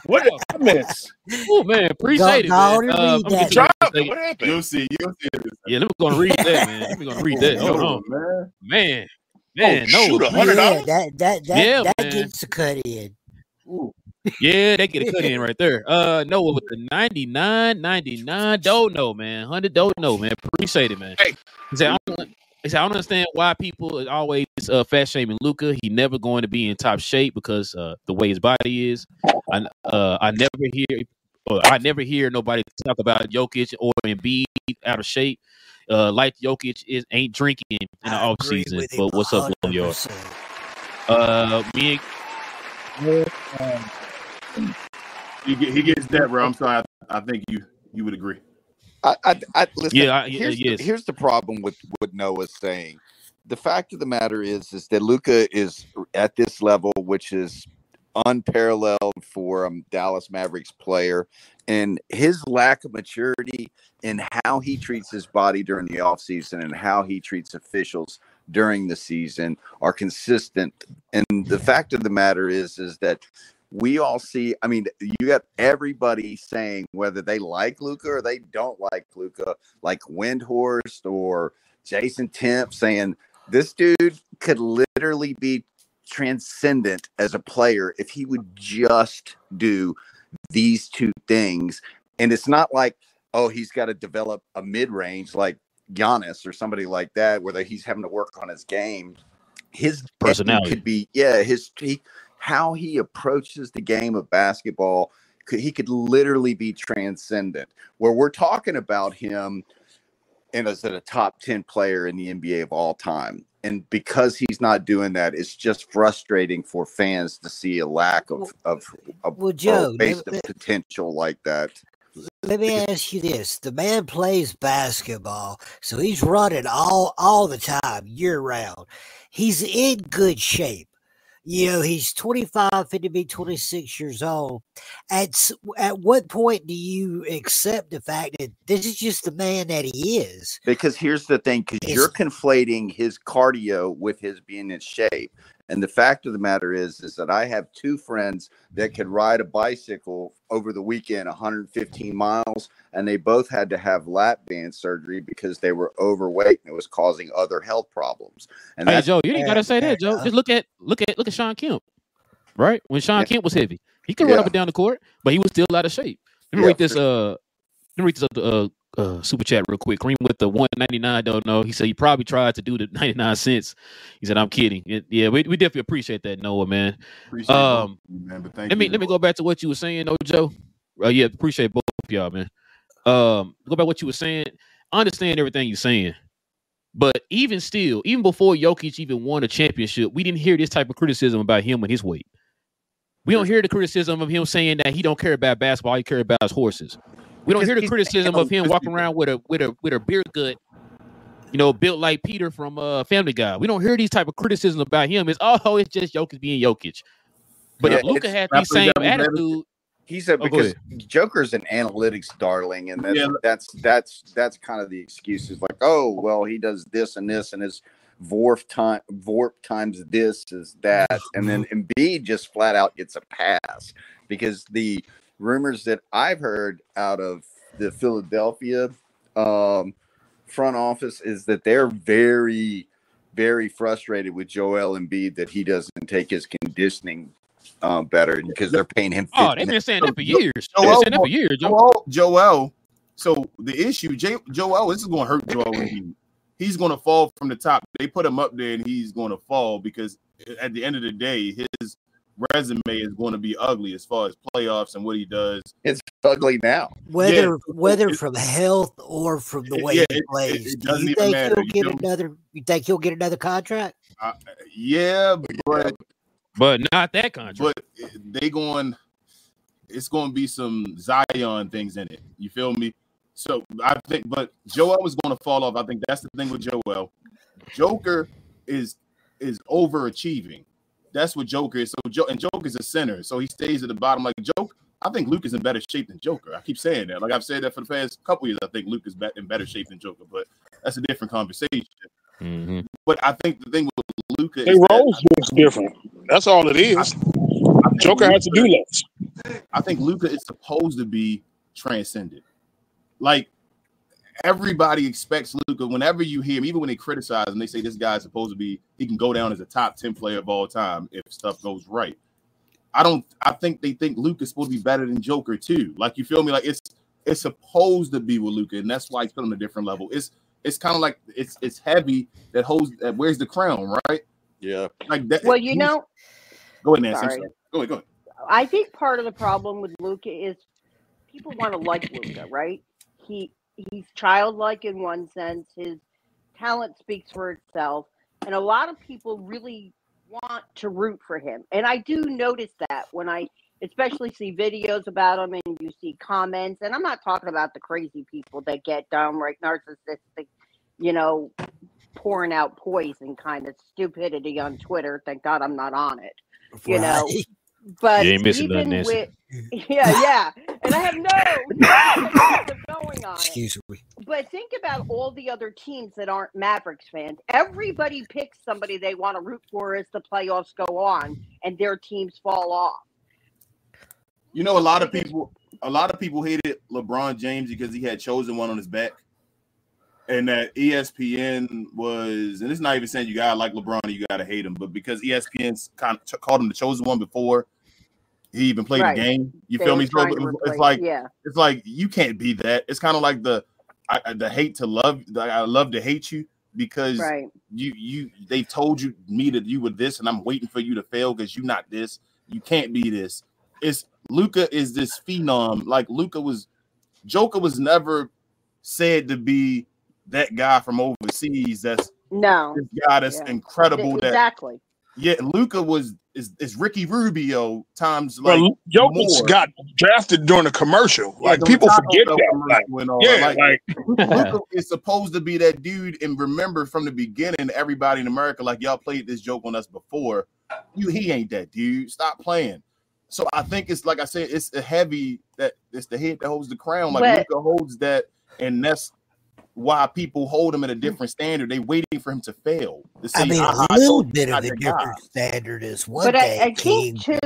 What did I miss? Oh man, appreciate it, man. What happened? You'll see. Yeah, let me go and read that, man. Let me go and read that. Hold on, man. Man, no. Shoot, $100. That gets a cut in. Ooh. Yeah, they get a cut in right there. Noah with the 99, don't know, man. 100, don't know, man. Appreciate it, man. Hey. He said, I don't understand why people are always fat shaming Luka. He never going to be in top shape because the way his body is. I never hear nobody talk about Jokic or Embiid out of shape. Like Jokic ain't drinking in the off season. But what's up, y'all? He gets that, bro. I'm sorry. I think you would agree. Listen, here's the problem with what Noah's saying. The fact of the matter is that Luka is at this level, which is unparalleled for a Dallas Mavericks player, and his lack of maturity in how he treats his body during the offseason and how he treats officials during the season are consistent. And the fact of the matter is that we all see, I mean, you got everybody saying whether they like Luka or they don't like Luka, like Windhorst or Jason Temp saying this dude could literally be transcendent as a player if he would just do these two things. And it's not like, oh, he's got to develop a mid-range like Giannis or somebody like that, where he's having to work on his game. His personality could be, how he approaches the game of basketball, he could literally be transcendent. Where we're talking about him and as a top 10 player in the NBA of all time. And because he's not doing that, it's just frustrating for fans to see a lack of Joe, potential like that. Let me ask you this. The man plays basketball, so he's running all the time, year round. He's in good shape. You know, he's 25, to be 26 years old. At what point do you accept the fact that this is just the man that he is? Because here's the thing, because you're conflating his cardio with his being in shape. And the fact of the matter is that I have two friends that could ride a bicycle over the weekend 115 miles, and they both had to have lap band surgery because they were overweight and it was causing other health problems. And hey, Joe, you didn't gotta say that, Joe. Just look at Sean Kemp, right? When Sean Kemp was heavy, he could run up and down the court, but he was still out of shape. Let me read this. Let me read this up super chat real quick. Cream with the 199. Don't know. He said he probably tried to do the 99 cents. He said, "I'm kidding." Yeah, we definitely appreciate that, Noah, man. Man, but let me go back to what you were saying, though, Joe. Yeah, appreciate both of y'all, man. Go back to what you were saying. I understand everything you're saying, but even before Jokic even won a championship, we didn't hear this type of criticism about him and his weight. We don't hear the criticism of him saying that he don't care about basketball, he cares about his horses. We don't hear the criticism of him walking around with a beer gut, you know, built like Peter from Family Guy. We don't hear these type of criticism about him. It's just Jokic being Jokic. But if Luka had the same attitude, he said because Joker's an analytics darling, and that's kind of the excuses. Like, oh well, he does this and this, and his VORP times this is that, and then Embiid just flat out gets a pass because the rumors that I've heard out of the Philadelphia front office is that they're very, very frustrated with Joel Embiid that he doesn't take his conditioning better because they're paying him. They've been saying that for years. Joel. So the issue, Joel, this is going to hurt Joel Embiid. He's going to fall from the top. They put him up there, and he's going to fall because at the end of the day, his resume is going to be ugly as far as playoffs and what he does. It's ugly now. Whether from health or from the way he plays. Do you think you think he'll get another contract? Yeah, but not that contract. But it's going to be some Zion things in it. You feel me? So I think, but Joel was going to fall off. I think that's the thing with Joel. Joker is overachieving. That's what Joker is. So Joker's a center, so he stays at the bottom. Like Joker, I think Luke is in better shape than Joker. I keep saying that. Like I've said that for the past couple years. I think Luke is in better shape than Joker, but that's a different conversation. Mm-hmm. But I think the thing with Luka Their roles looks different. That's all it is. Joker has to do less. I think Luka is supposed to be transcendent. Like, everybody expects Luka. Whenever you hear him, even when they criticize him, they say this guy's supposed to be, he can go down as a top 10 player of all time if stuff goes right. I think they think Luka's supposed to be better than Joker too. Like, you feel me? Like, it's supposed to be with Luka, and that's why he's put on a different level. It's kind of like it's heavy that wears the crown, right? Yeah. Like that. Well, you know. Go ahead, Nancy. Sorry. Go ahead. I think part of the problem with Luka is people want to like Luka, right? He's childlike in one sense. His talent speaks for itself, and a lot of people really want to root for him. And I do notice that when I especially see videos about him and you see comments, and I'm not talking about the crazy people that get downright narcissistic, pouring out poison kind of stupidity on Twitter. Thank God I'm not on it, you know. But even with, yeah, and I have no going on Excuse me. But think about all the other teams that aren't Mavericks fans. Everybody picks somebody they want to root for as the playoffs go on, and their teams fall off. You know, a lot of people hated LeBron James because he had chosen one on his back, and that ESPN was, and it's not even saying you gotta like LeBron or you gotta hate him, but because ESPN kind of called him the chosen one before he even played the game. You feel me? It's like you can't be that. It's kind of like the hate to love. I love to hate you because they've told me that you were this, and I'm waiting for you to fail because you're not this. You can't be this. It's Luka is this phenom. Like Joker was never said to be that guy from overseas. This guy that's incredible. Exactly. Luka is Ricky Rubio times like Jokic got drafted during a commercial. Like people forget that. Luka is supposed to be that dude, and remember from the beginning, everybody in America like y'all played this joke on us before. He ain't that dude. Stop playing. So I think it's like I said, it's the heavy that it's the head that holds the crown. Like Luka holds that, and that's why people hold him at a different standard. They waiting for him to fail. I mean, a little bit of a different standard is one thing. I think too.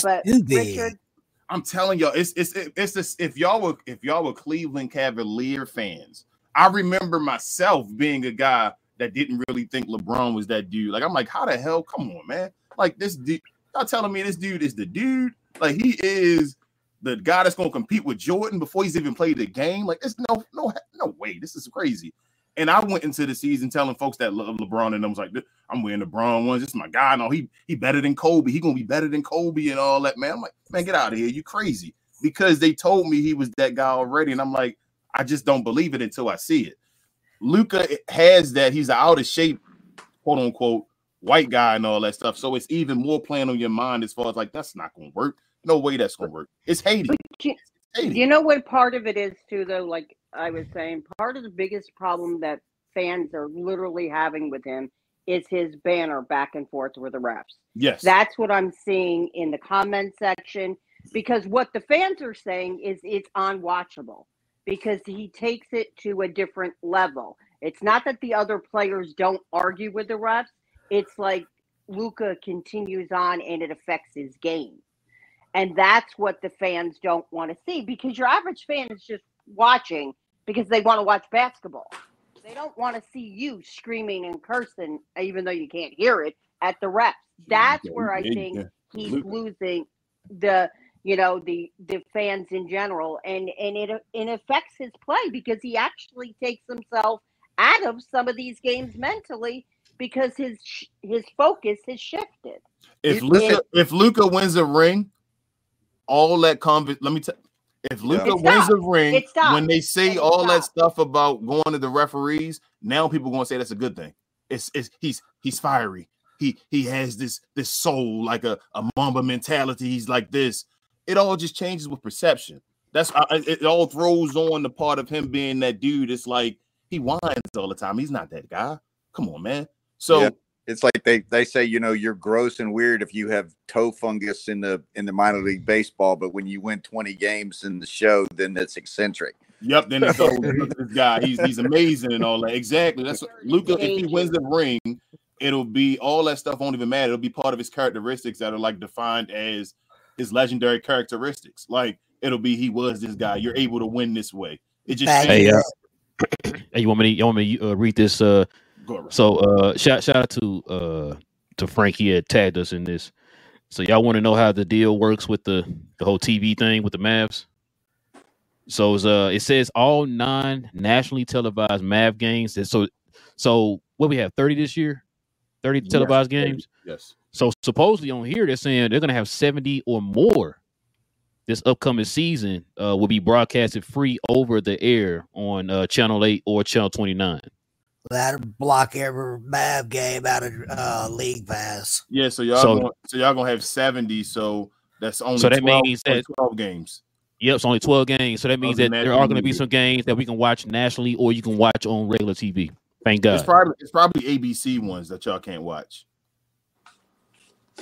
But Richard, I'm telling y'all, it's this. If y'all were Cleveland Cavalier fans, I remember myself being a guy that didn't really think LeBron was that dude. Like I'm like, how the hell? Come on, man! Like this dude. Y'all telling me this dude is the dude? Like he is the guy that's gonna compete with Jordan before he's even played the game? Like it's no way. This is crazy. And I went into the season telling folks that love LeBron, and I was like, I'm wearing LeBron ones. This is my guy. No, he better than Kobe. He gonna be better than Kobe and all that, man. I'm like, man, get out of here. You crazy. Because they told me he was that guy already. And I'm like, I just don't believe it until I see it. Luka has that. He's an out of shape, quote unquote, white guy and all that stuff. So it's even more playing on your mind as far as like, that's not going to work. No way that's going to work. It's hating. You know what part of it is too, though? Like I was saying, part of the biggest problem that fans are literally having with him is his banner back and forth with the refs. Yes. That's what I'm seeing in the comment section, because what the fans are saying is it's unwatchable because he takes it to a different level. It's not that the other players don't argue with the refs. It's like Luka continues on and it affects his game. And that's what the fans don't want to see, because your average fan is just watching because they want to watch basketball. They don't want to see you screaming and cursing, even though you can't hear it, at the refs. That's where I think he's losing the fans in general, and it affects his play because he actually takes himself out of some of these games mentally because his focus has shifted. If Luka wins a ring, all that if Luka wins a ring, when they say all that stuff about going to the referees, now people are going to say that's a good thing. He's fiery. He has this soul, like a Mamba mentality. He's like this. It all just changes with perception. It all throws on the part of him being that dude. It's like he whines all the time. He's not that guy. Come on, man. So it's like they say, you're gross and weird if you have toe fungus in the minor league baseball, but when you win 20 games in the show, then it's eccentric. Yep. Then it goes. Look at this guy. He's amazing and all that. Exactly. That's Luka. If he wins the ring, it'll be all that stuff. Won't even matter. It'll be part of his characteristics that are like defined as his legendary characteristics. Like it'll be he was this guy. You're able to win this way. It just hey, you want me to read this? So shout out to Frank. He had tagged us in this. So y'all want to know how the deal works with the whole TV thing with the Mavs? So it says all 9 nationally televised Mav games. So what we have 30 this year, 30 televised games. Yes. So supposedly on here they're saying they're gonna have 70 or more this upcoming season. Will be broadcasted free over the air on Channel 8 or Channel 29. That'll block every Mav game out of League Pass. Yeah, so y'all gonna have 70. So that's only so that 12, means that 12 games. Yep, it's only 12 games. So that means that there are going to be some games that we can watch nationally or you can watch on regular TV. Thank God. It's probably ABC ones that y'all can't watch.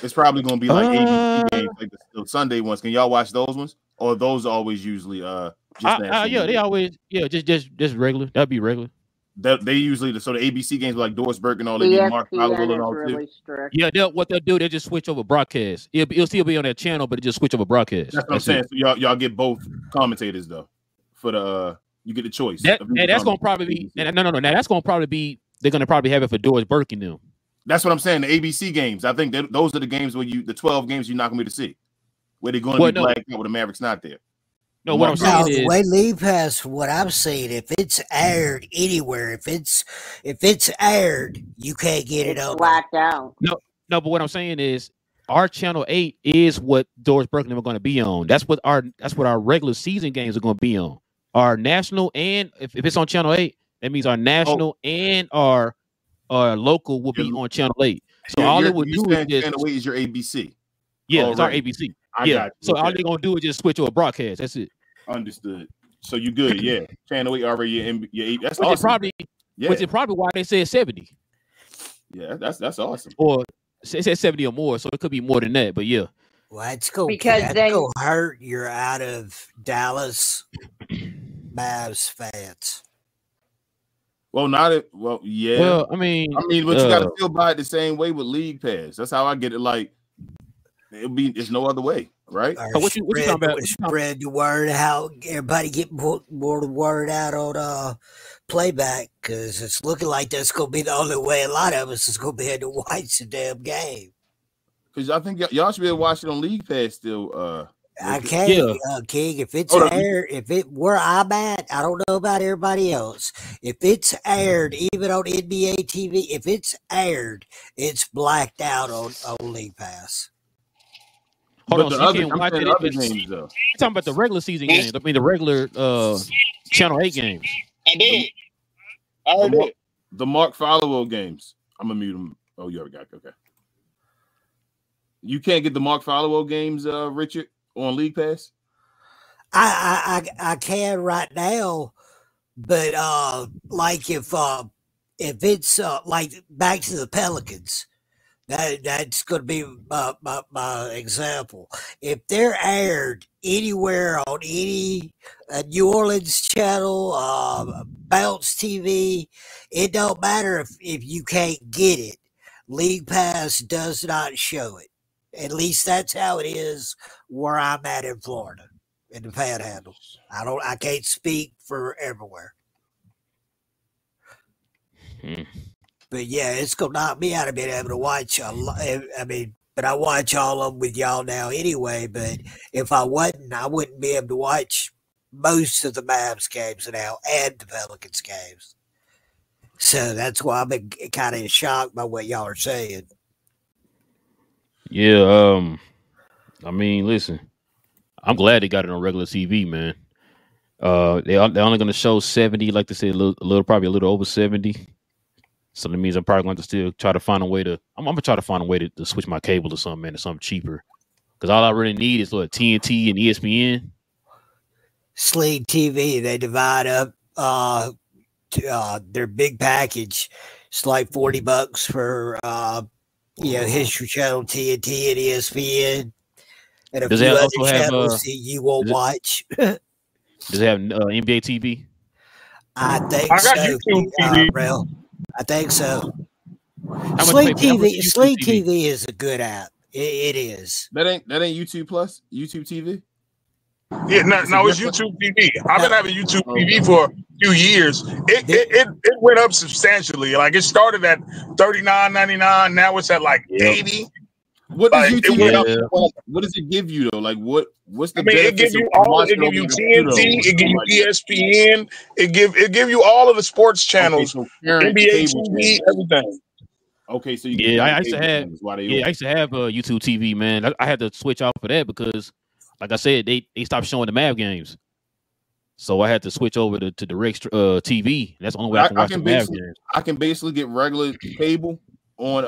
It's probably going to be like ABC games, like the Sunday ones. Can y'all watch those ones? Or those are always usually just they always just regular. That'd be regular. They usually the ABC games like Dorsberg and all that. Mark Hollowell and all really too. Yeah, what they'll do, they just switch over broadcast. It'll still be on that channel, but it just switch over broadcast. That's what I'm saying. So y'all get both commentators though. For the you get the choice. That's gonna probably be no. Now that's gonna probably be they're gonna probably have it for Dorsberg and them. That's what I'm saying. The ABC games. I think those are the games where the 12 games you're not gonna be able to see. Where they're going to be blacked out with the Mavericks not there. No, what I'm saying is the way League Pass, what I'm saying, if it's aired anywhere, if it's aired, you can't get it on. Blacked out. No, but what I'm saying is our Channel 8 is what Dorsberg and them are going to be on. That's what our regular season games are going to be on. Our national and if it's on Channel 8, that means our national and our local will be on Channel 8. So all it would do is Channel 8 is your ABC. Yeah, it's our ABC. So all they're gonna do is just switch over broadcast. That's it. Understood. So you good? Yeah. Channel 8 already your that's which awesome. Which is probably why they said 70. Yeah, that's awesome. Or it said 70 or more, so it could be more than that. But yeah. Well, it's gonna hurt you're out of Dallas Mavs fans. Well, yeah. Well, I mean, but you gotta still buy it the same way with League Pass. That's how I get it. Like, it's no other way, right? What you talking about? Spread the word, how everybody get more the word out on Playback, because it's looking like that's gonna be the only way a lot of us is gonna be able to watch the damn game. Because I think y'all should be able to watch it on League Pass still. I can't, King. If it's aired, where I'm at, I don't know about everybody else. If it's aired, even on NBA TV, if it's aired, it's blacked out on League Pass. Hold on, so you can't watch it. You're talking about the regular season games. I mean, the regular Channel 8 games. I did. I heard it. The Mark Followill games. I'm gonna mute him. Oh, you already got it. Okay. You can't get the Mark Followill games, Richard, on League Pass? I can right now, but like if it's like back to the Pelicans, that's going to be my example. If they're aired anywhere on any New Orleans channel, Bounce TV, it don't matter if you can't get it. League Pass does not show it. At least that's how it is where I'm at in Florida, in the Panhandle. I can't speak for everywhere. But yeah, it's gonna knock me out of being able to watch. But I watch all of them with y'all now anyway. But if I wasn't, I wouldn't be able to watch most of the Mavs games now and the Pelicans games. So that's why I've been kind of shocked by what y'all are saying. Yeah, I mean, listen, I'm glad they got it on regular TV, man. They're only going to show 70, like they said, probably a little over 70. So that means I'm probably going to still try to find a way to. I'm gonna try to find a way to switch my cable to something, man, to something cheaper. Because all I really need is TNT and ESPN. Sling TV, they divide up their big package. It's like $40 for History Channel, TNT, and ESPN, and a few other channels you won't watch. Does it have NBA TV? I think I got so. YouTube TV. Rel. I think so. How much Sling pay- how much TV. YouTube Sling TV? TV is a good app. It is. That ain't YouTube Plus, YouTube TV. Yeah, no, it's different? YouTube TV. I've been having YouTube Okay. TV for a few years. It went up substantially. Like it started at $39.99. Now it's at like $80. What does Like, YouTube? it went up. What does it give you though? Like what's the I mean, it benefits gives you of all. It watching give you over the computer TNT. or It give something you like that? ESPN. It give you all of the sports channels. Okay, so current NBA cable TV, channels. everything. Okay, so you get Yeah, I current used to cable have. channels while they Yeah, on. I used to have YouTube TV, man. I had to switch off for that because, like I said, they stopped showing the Mav games, so I had to switch over to direct TV. That's the only way I can watch the Mav games. I can basically get regular cable on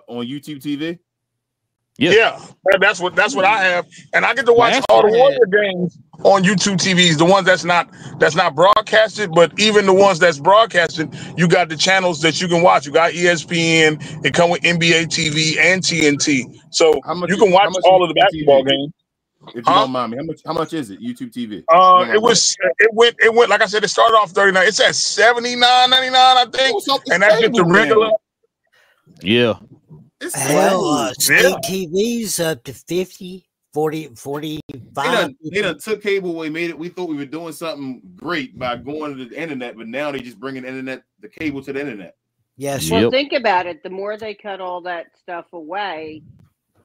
YouTube TV. Yeah, that's what I have, and I get to watch Last all the year I Warrior games on YouTube TVs. The ones that's not broadcasted, but even the ones that's broadcasted, you got the channels that you can watch. You got ESPN. It come with NBA TV and TNT, so you can watch all of the basketball games. If you don't mind me, how much is it? YouTube TV. It went like I said. It started off $39. It's at $79.99, I think, and that's just the regular. Yeah. Hell, Sling TV's up to 50, 40, 45. They done took cable away, made it. We thought we were doing something great by going to the internet, but now they just bringing the cable to the internet. Yes. Well, think about it. The more they cut all that stuff away,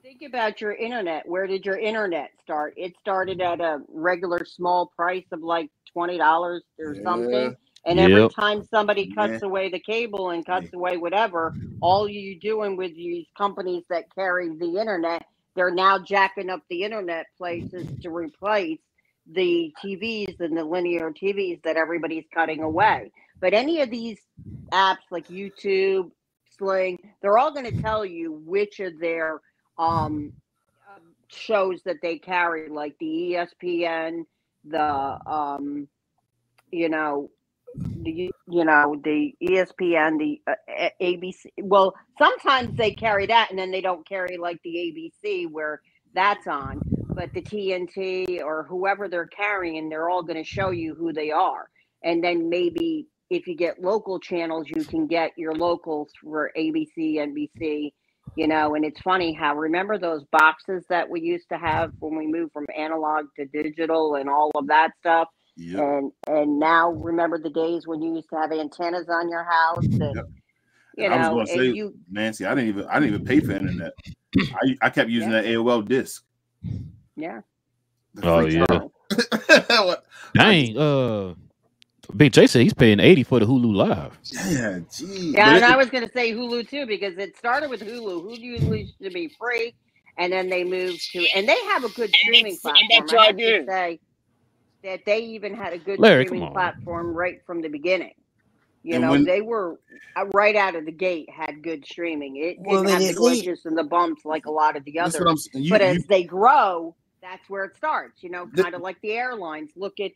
think about your internet. Where did your internet start? It started at a regular small price of like $20 or something. And every time somebody cuts away the cable and cuts away whatever, all you doing with these companies that carry the internet, they're now jacking up the internet places to replace the TVs and the linear TVs that everybody's cutting away. But any of these apps like YouTube, Sling, they're all going to tell you which of their shows that they carry, like the ESPN, the the ESPN, the ABC. Well, sometimes they carry that, and then they don't carry like the ABC where that's on. But the TNT or whoever they're carrying, they're all going to show you who they are. And then maybe if you get local channels, you can get your locals for ABC, NBC. And it's funny how, remember those boxes that we used to have when we moved from analog to digital and all of that stuff? Yep. And now remember the days when you used to have antennas on your house, and I was going to say, Nancy, I didn't even pay for internet. I kept using that AOL disc. Yeah. Oh yeah. Dang. Big J said he's paying $80 for the Hulu Live. Yeah, geez. Yeah, and I was going to say Hulu too, because it started with Hulu. Hulu used to be free, and then they moved to, and they have a good streaming platform. I have to say that they even had a good streaming platform right from the beginning. They were right out of the gate had good streaming. It didn't have the glitches and the bumps like a lot of the others. But as they grow, that's where it starts. Kind of like the airlines. Look at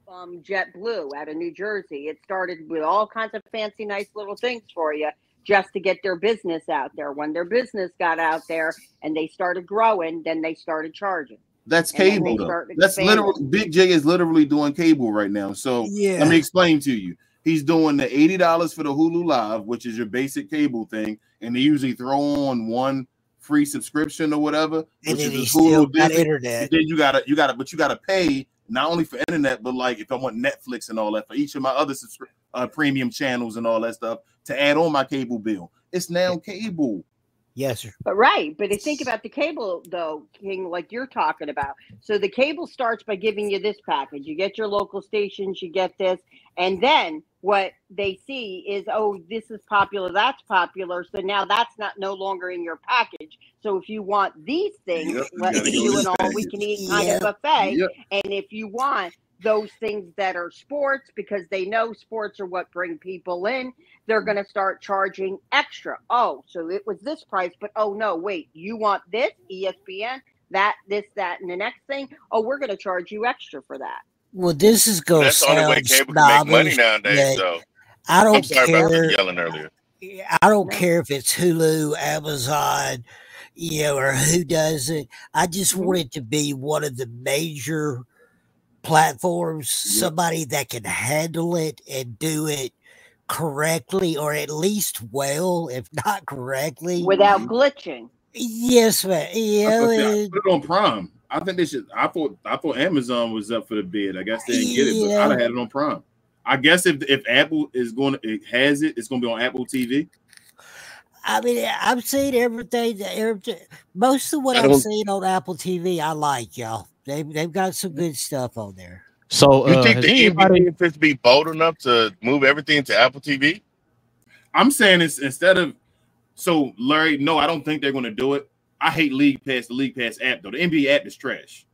JetBlue out of New Jersey. It started with all kinds of fancy, nice little things for you just to get their business out there. When their business got out there and they started growing, then they started charging. That's cable, though. That's literally, Big J is literally doing cable right now. So let me explain to you. He's doing the $80 for the Hulu Live, which is your basic cable thing, and they usually throw on one free subscription or whatever, and which then is the Hulu got internet. And then you gotta pay not only for internet, but like if I want Netflix and all that for each of my other premium channels and all that stuff to add on my cable bill. It's now cable. Yes, sir. But right. But think about the cable, though, King, like you're talking about. So the cable starts by giving you this package. You get your local stations, you get this. And then what they see is, oh, this is popular, that's popular. So now that's no longer in your package. So if you want these things, let's do an all-we-can-eat kind of buffet. Yep. And if you want those things that are sports, because they know sports are what bring people in, they're going to start charging extra. Oh, so it was this price, but oh no, wait, you want this, ESPN, that, this, that, and the next thing? Oh, we're going to charge you extra for that. Well, this is going to sound that's the only way cable can make money nowadays. So I don't I'm sorry care. About yelling earlier. I don't care if it's Hulu, Amazon, or who does it. I just want it to be one of the major platforms, somebody that can handle it and do it correctly, or at least well, if not correctly, without glitching. Yes, man. Put it on Prime. I think they should. I thought Amazon was up for the bid. I guess they didn't get it, but I'd have had it on Prime. I guess if Apple is going to has it, it's going to be on Apple TV. I mean, I've seen everything. Most of what I've seen on Apple TV, I like, y'all. They've got some good stuff on there. So you think the NBA is to be bold enough to move everything to Apple TV? I'm saying it's instead of Larry. No, I don't think they're going to do it. I hate League Pass. The League Pass app though, the NBA app is trash.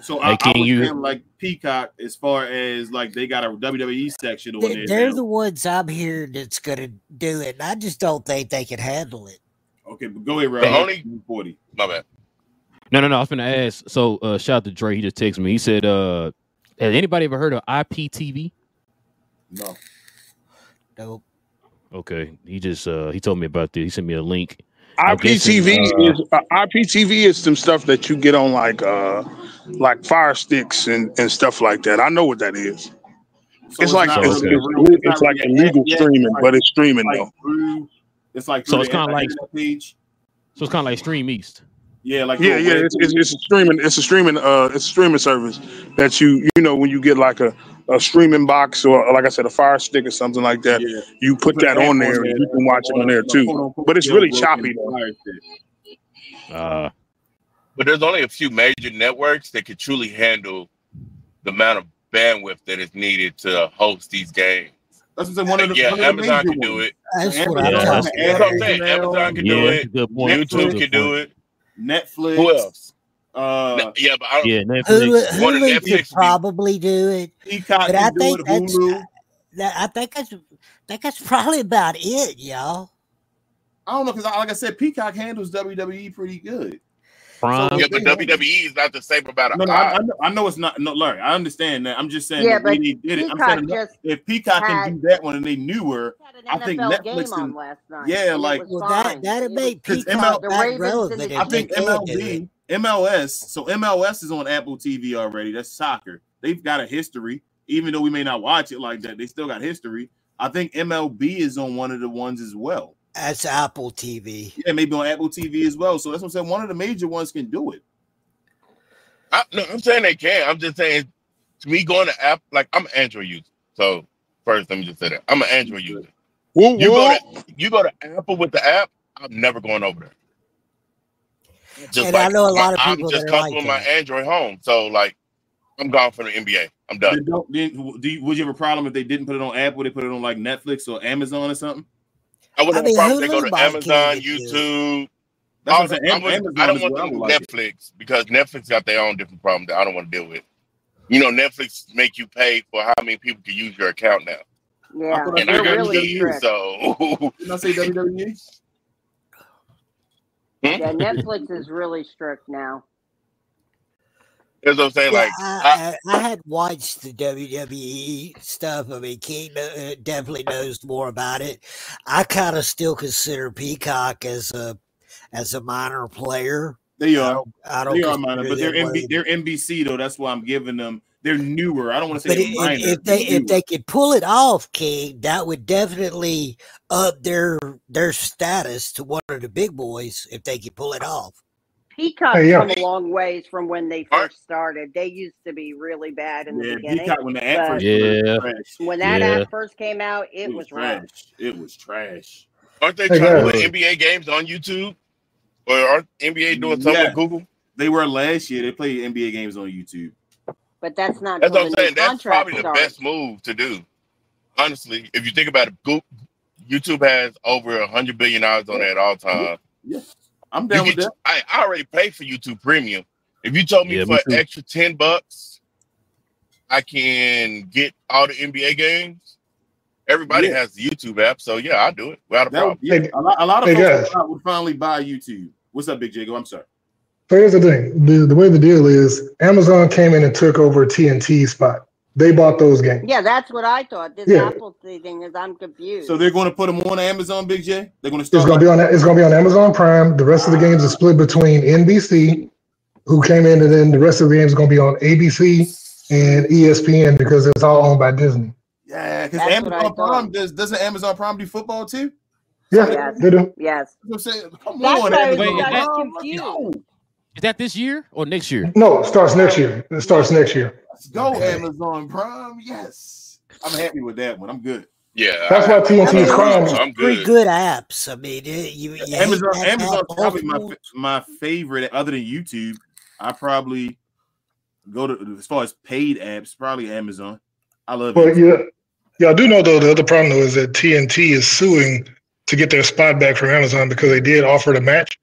So I was saying like Peacock, as far as like they got a WWE section on there. They're the ones I'm hearing that's going to do it. And I just don't think they can handle it. Okay, but go ahead, Relle. 40. My bad. No. I was going to ask. So shout out to Dre. He just texted me. He said, "Has anybody ever heard of IPTV?" No. Nope. Okay. He just he told me about this. He sent me a link. IPTV is some stuff that you get on like Fire Sticks and stuff like that. I know what that is. So it's like illegal streaming, but it's streaming though. It's like so it's kind of like Stream East. Yeah, it's a streaming service that you know when you get like a streaming box or like I said a Fire Stick or something like that, you put that on there and you can watch it on there too. But it's really choppy though. But there's only a few major networks that could truly handle the amount of bandwidth that is needed to host these games. That's what I'm saying. Amazon can do it. Amazon can do it. YouTube can do it. Netflix. Who else? Netflix. Hulu could probably do it. Peacock but I think Hulu. I think that's probably about it, y'all. I don't know because, like I said, Peacock handles WWE pretty good. But WWE is not the same about it. No, I know it's not. No, Larry, I understand that. I'm just saying that they did it. I'm saying if Peacock can do that one and they knew her, I think Netflix on last night. Yeah, like that'd make Peacock that relevant. I think MLS. So MLS is on Apple TV already. That's soccer. They've got a history, even though we may not watch it like that. They still got history. I think MLB is on one of the ones as well. That's Apple TV. Yeah, maybe on Apple TV as well. So that's what I'm saying. One of the major ones can do it. I'm saying they can. I'm just saying, to me, going to Apple, like I'm an Android user. So first, let me just say that I'm an Android user. You go to Apple with the app. I'm never going over there. I know a lot of people. I'm just comfortable with my Android home. So like, I'm gone from the NBA. I'm done. Would you have a problem if they didn't put it on Apple? They put it on like Netflix or Amazon or something? I wouldn't have a problem if they go to Amazon, YouTube. I don't want Netflix because Netflix got their own different problems that I don't want to deal with. You know, Netflix make you pay for how many people can use your account now. Yeah, and I got kids, so didn't I say WWE? Yeah, Netflix is really strict now. That's what I'm saying. Like I had watched the WWE stuff. I mean, King definitely knows more about it. I kind of still consider Peacock as a minor player. They are. They are minor, but they're NBC though. That's why I'm giving them. They're newer. I don't want to say they're minor. If they could pull it off, King, that would definitely up their status to one of the big boys. If they could pull it off. Peacock's come a long ways from when they first started. They used to be really bad in the beginning. Peacock, when the app when that app first came out, it was trash. It was trash. Aren't they trying to put NBA games on YouTube? Or aren't NBA doing something with Google? They were last year. They played NBA games on YouTube. But that's not. That's what I'm saying. That's probably the best move to do. Honestly, if you think about it, YouTube has over $100 billion on it at all times. Yeah. I'm down with that. I already paid for YouTube Premium. If you told me for an extra $10, I can get all the NBA games. Everybody has the YouTube app, so yeah, I'll do it without a problem. A lot of folks would finally buy YouTube. What's up, Big Jago? I'm sorry. So here's the thing: the way the deal is, Amazon came in and took over TNT's spot. They bought those games. Yeah, that's what I thought. This Apple thing is, I'm confused. So they're going to put them on Amazon, Big J? They're going to start. It's going to be on Amazon Prime. The rest of the games are split between NBC, who came in, and then the rest of the games are going to be on ABC, and ESPN because it's all owned by Disney. Yeah, because That's what I Amazon Prime thought. doesn't Amazon Prime do football too? Yeah, Yes. they do. Yes. I'm saying, come That's on, why I Amazon Wait, got Prime, let's confused. go. Is that this year or next year? No, it starts next year. It starts next year. Let's go, Amazon Prime. Yes. I'm happy with that one. I'm good. Yeah, That's why TNT is Prime. I'm Pretty good. good apps. I mean, you Amazon's probably multiple- my favorite other than YouTube. I probably go to, as far as paid apps, probably Amazon. I love But it. yeah, I do know though the other problem though is that TNT is suing to get their spot back from Amazon because they did offer the match.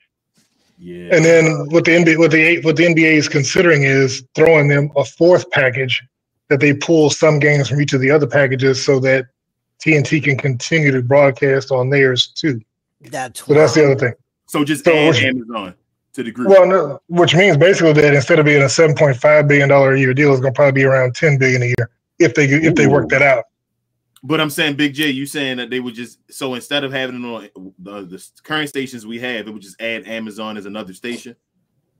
Yeah. And then what the NBA is considering is throwing them a fourth package that they pull some games from each of the other packages so that TNT can continue to broadcast on theirs too. That's the other thing. So just add Amazon to the group. Well, no, which means basically that instead of being a $7.5 billion a year deal, it's going to probably be around $10 billion a year if they work that out. But I'm saying, Big J, you saying that they would just, so instead of having it on the current stations we have, it would just add Amazon as another station?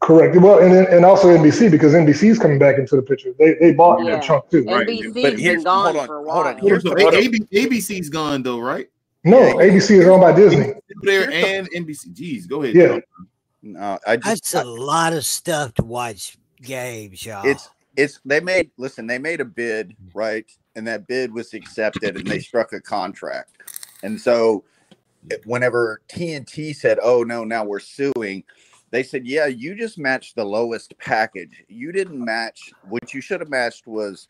Correct. Well, and also NBC, because NBC's coming back into the picture. They bought that chunk too. NBC's But been gone for a while. ABC's gone though, right? No, ABC is owned by Disney. There and NBC. Jeez, go ahead. Yeah. No, that's a lot of stuff to watch games, y'all. They made a bid, right? And that bid was accepted and they struck a contract. And so whenever TNT said, oh no, now we're suing, they said, yeah, you just matched the lowest package. You didn't match. What you should have matched was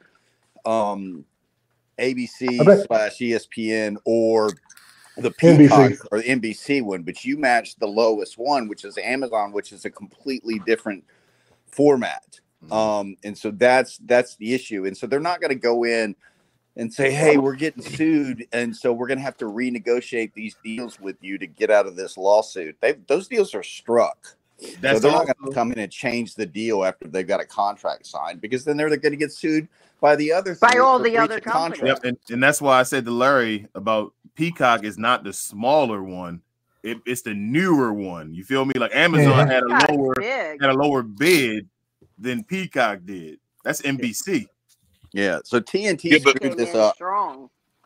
ABC/ESPN or the Peacock or the NBC one, but you matched the lowest one, which is Amazon, which is a completely different format. And so that's the issue. And so they're not going to go in and say, hey, we're getting sued, and so we're going to have to renegotiate these deals with you to get out of this lawsuit. Those deals are struck. So they're not going to come in and change the deal after they've got a contract signed, because then they're going to get sued by the other all the other companies. Yep, and that's why I said to Larry about Peacock is not the smaller one; it's the newer one. You feel me? Like Amazon had a lower bid than Peacock did. That's NBC. Yeah, so TNT screwed this up.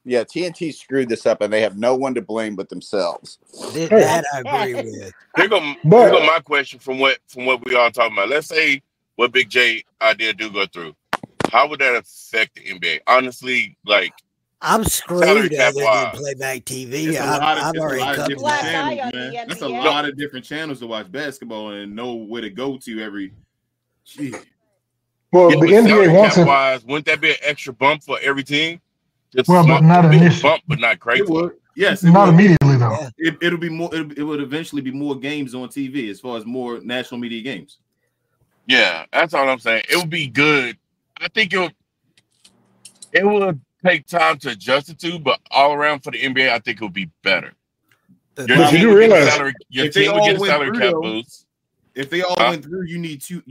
Yeah, TNT screwed this up, and they have no one to blame but themselves. That I agree with. Here go my question from what we all talking about. Let's say what Big J idea do go through. How would that affect the NBA? Honestly, like I'm screwed other than Playback TV. I'm already covered. That's a lot of different channels to watch basketball and know where to go to every. Geez. Well, the NBA wants it. Wouldn't that be an extra bump for every team? Well, but not initially. Bump, but not crazy. Yes, not immediately though. It'll be more. It would eventually be more games on TV as far as more national media games. Yeah, that's all I'm saying. It would be good. I think it will take time to adjust it to, but all around for the NBA, I think it would be better. But you do realize your team would get a salary cap boost. If they all went through, you need two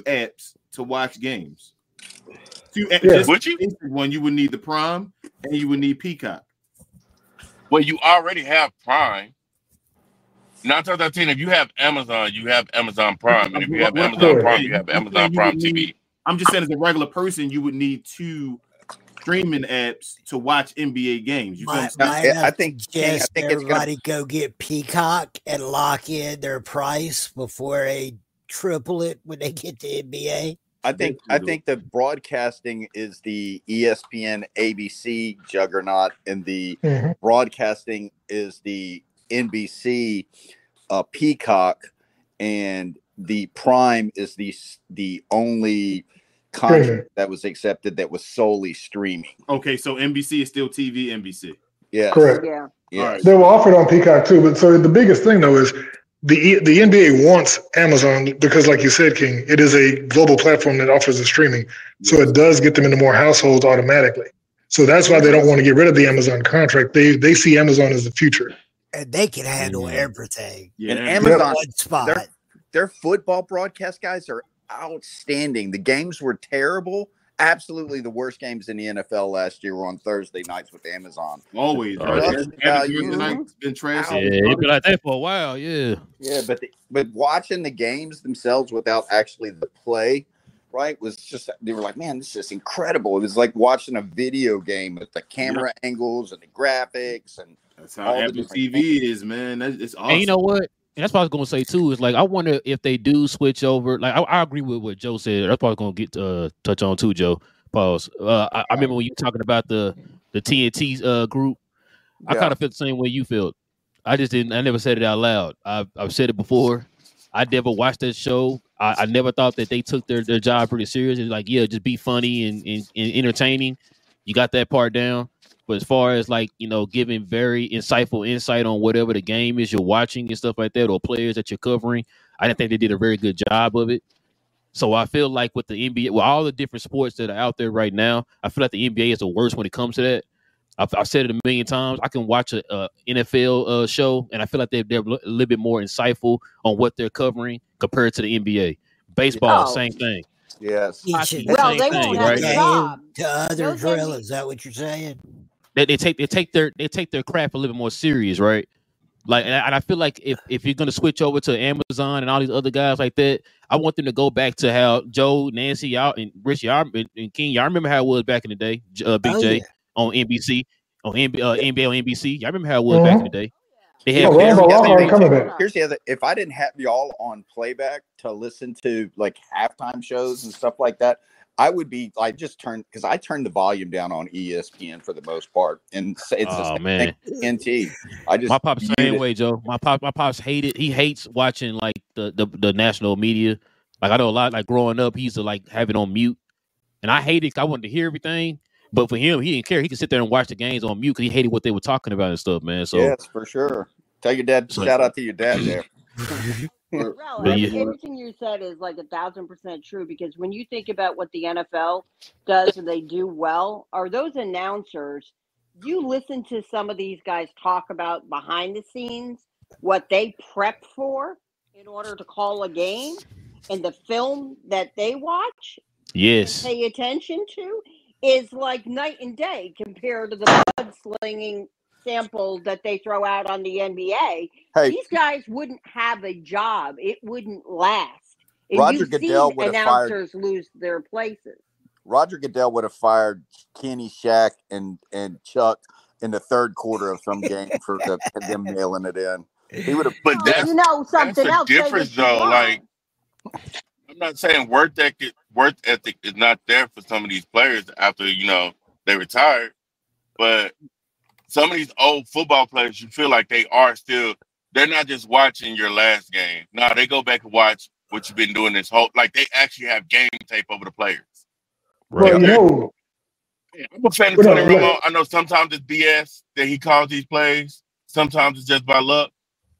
apps to watch games. Two apps. Would you? One, you would need the Prime, and you would need Peacock. Well, you already have Prime. 9 times out of 10, if you have Amazon, you have Amazon Prime, and if you have Amazon Prime, you have Amazon Prime TV. I'm just saying, as a regular person, you would need two streaming apps to watch NBA games. You feel what I'm saying? I think everybody go get Peacock and lock in their price before they triple it when they get to NBA. I think the broadcasting is the ESPN ABC juggernaut, and the broadcasting is the NBC Peacock, and the Prime is the only contract that was accepted that was solely streaming. Okay, so NBC is still TV, NBC. Yeah, correct. Yeah, yes. They were offered on Peacock too, but so the biggest thing though is the NBA wants Amazon because, like you said, King, it is a global platform that offers the streaming, so it does get them into more households automatically. So that's why they don't want to get rid of the Amazon contract. They see Amazon as the future, and they can handle everything. Yeah. And Amazon, their football broadcast guys are outstanding. The games were terrible. Absolutely, the worst games in the NFL last year were on Thursday nights with Amazon. Always, been trash. Yeah, it'd be like that for a while. Yeah, but watching the games themselves without actually the play right, was just, they were like, man, this is incredible. It was like watching a video game with the camera angles and the graphics and that's how all the Apple different TV is, man. It's awesome. And you know what? And that's what I was gonna say too. Is like I wonder if they do switch over. Like I agree with what Joe said. That's probably gonna get touch on too, Joe. Pause. I remember when you were talking about the TNT group. I kind of felt the same way you felt. I just didn't. I never said it out loud. I've said it before. I never watched that show. I never thought that they took their job pretty serious. It's like, yeah, just be funny and entertaining. You got that part down. But as far as like, you know, giving very insightful insight on whatever the game is you're watching and stuff like that, or players that you're covering, I didn't think they did a very good job of it. So I feel like with the NBA, with all the different sports that are out there right now, I feel like the NBA is the worst when it comes to that. I've said it a million times. I can watch a NFL show, and I feel like they're a little bit more insightful on what they're covering compared to the NBA. Baseball, same thing. Yes. Hockey, Well, same they thing, won't have right? a job. To other Those drill, NBA is that what you're saying? They take their craft a little bit more serious, right? Like, and I feel like if you're gonna switch over to Amazon and all these other guys like that, I want them to go back to how Joe, Nancy, y'all, and Rich, y'all, and King, y'all remember how it was back in the day, Big J on NBC, on NBA on NBC. Y'all remember how it was back in the day? They had Here's the other. If I didn't have y'all on Playback to listen to like halftime shows and stuff like that, I would be like just because I turned the volume down on ESPN for the most part, and it's the same thing with NT. My pop's same way, Joe. My pops hated. He hates watching like the national media. Like I know a lot. Like growing up, he used to like have it on mute, and I hated it. I wanted to hear everything, but for him, he didn't care. He could sit there and watch the games on mute because he hated what they were talking about and stuff, man. So yes, for sure. Tell your dad. Shout out to your dad there. Well, everything you said is like 1,000% true, because when you think about what the NFL does and they do well, are those announcers, you listen to some of these guys talk about behind the scenes, what they prep for in order to call a game, and the film that they watch, yes, and pay attention to, is like night and day compared to the mudslinging sample that they throw out on the NBA. Hey, these guys wouldn't have a job. It wouldn't last. And Roger you've Goodell seen would have announcers fired, lose their places. Roger Goodell would have fired Kenny, Shaq, and Chuck in the third quarter of some game for them mailing it in. He would have. But that's, you know, something that's else. the difference, though. Like, I'm not saying work ethic is not there for some of these players after, you know, they retired, but some of these old football players, you feel like they are still, they're not just watching your last game. No, they go back and watch what you've been doing this whole, like they actually have game tape over the players. Right. Well, you know, I'm a fan of Tony Romo. I know sometimes it's BS that he calls these plays. Sometimes it's just by luck.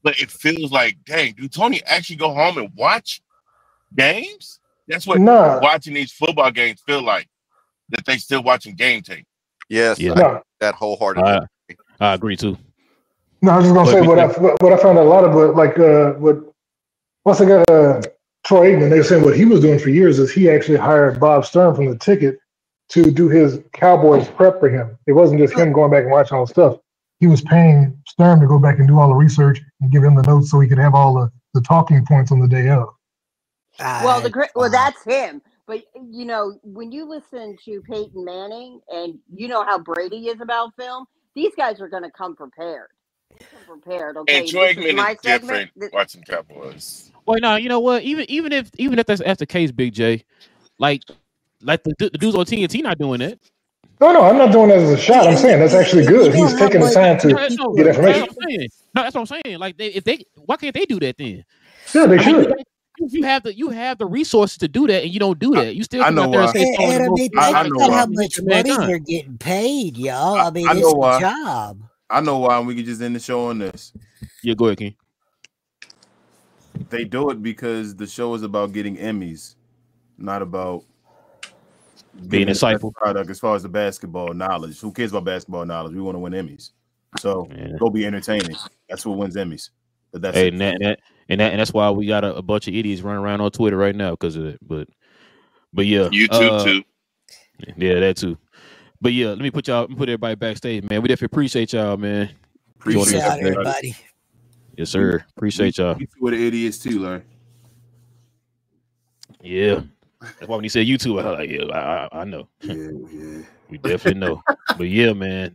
But it feels like, dang, do Tony actually go home and watch games? That's what watching these football games feel like, that they still watching game tape. Yes, that wholeheartedly. I agree too. No, I was just gonna say what I found out a lot of once I got Troy Aikman, they were saying what he was doing for years is he actually hired Bob Stern from the Ticket to do his Cowboys prep for him. It wasn't just him going back and watching all the stuff. He was paying Stern to go back and do all the research and give him the notes so he could have all the talking points on the day of. Well, that's him. But, you know, when you listen to Peyton Manning and you know how Brady is about film, these guys are going to come prepared. Okay. And Troy Aikman is different watching Cowboys. Well, no, you know what? Even if that's the case, Big J, like the dudes on TNT not doing that. No, I'm not doing that as a shot. I'm saying that's actually good. He's taking the time to get information. No, that's what I'm saying. Like, why can't they do that then? Yeah, they should. You have the resources to do that, and you don't do that. You still come out there and say, and I mean, think about how much money they're getting paid, y'all. I mean, it's a job. I know why, and we can just end the show on this. Yeah, go ahead, King. They do it because the show is about getting Emmys, not about being insightful product as far as the basketball knowledge. Who cares about basketball knowledge? We want to win Emmys. So go be entertaining. That's what wins Emmys. But that's and that's why we got a bunch of idiots running around on Twitter right now because of it. But yeah, YouTube too. Yeah, that too. But yeah, let me put everybody backstage, man. We definitely appreciate y'all, man. Appreciate everybody. Yes, sir. Appreciate y'all. You with the idiots too, Larry. Yeah. That's why when he said YouTube, I was like, yeah, I know. Yeah. We definitely know. But yeah, man.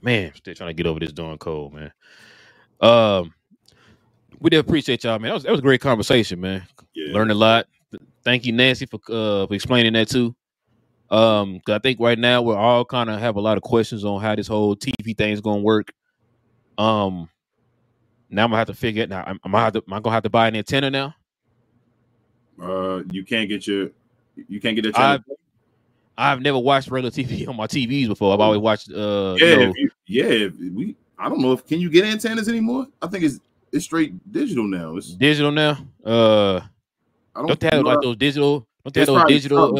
Man, still trying to get over this darn cold, man. We did appreciate y'all, man. That was a great conversation, man. Yeah. Learned a lot. Thank you, Nancy, for explaining that too. 'Cause I think right now we're all kind of have a lot of questions on how this whole TV thing is gonna work. Now I'm gonna have to figure it. Now am I gonna have to buy an antenna now? You can't get that channel. I've never watched regular TV on my TVs before. I've always watched. I don't know if can you get antennas anymore. I think it's straight digital now. It's digital now. Don't they have like those digital? Don't they have those digital?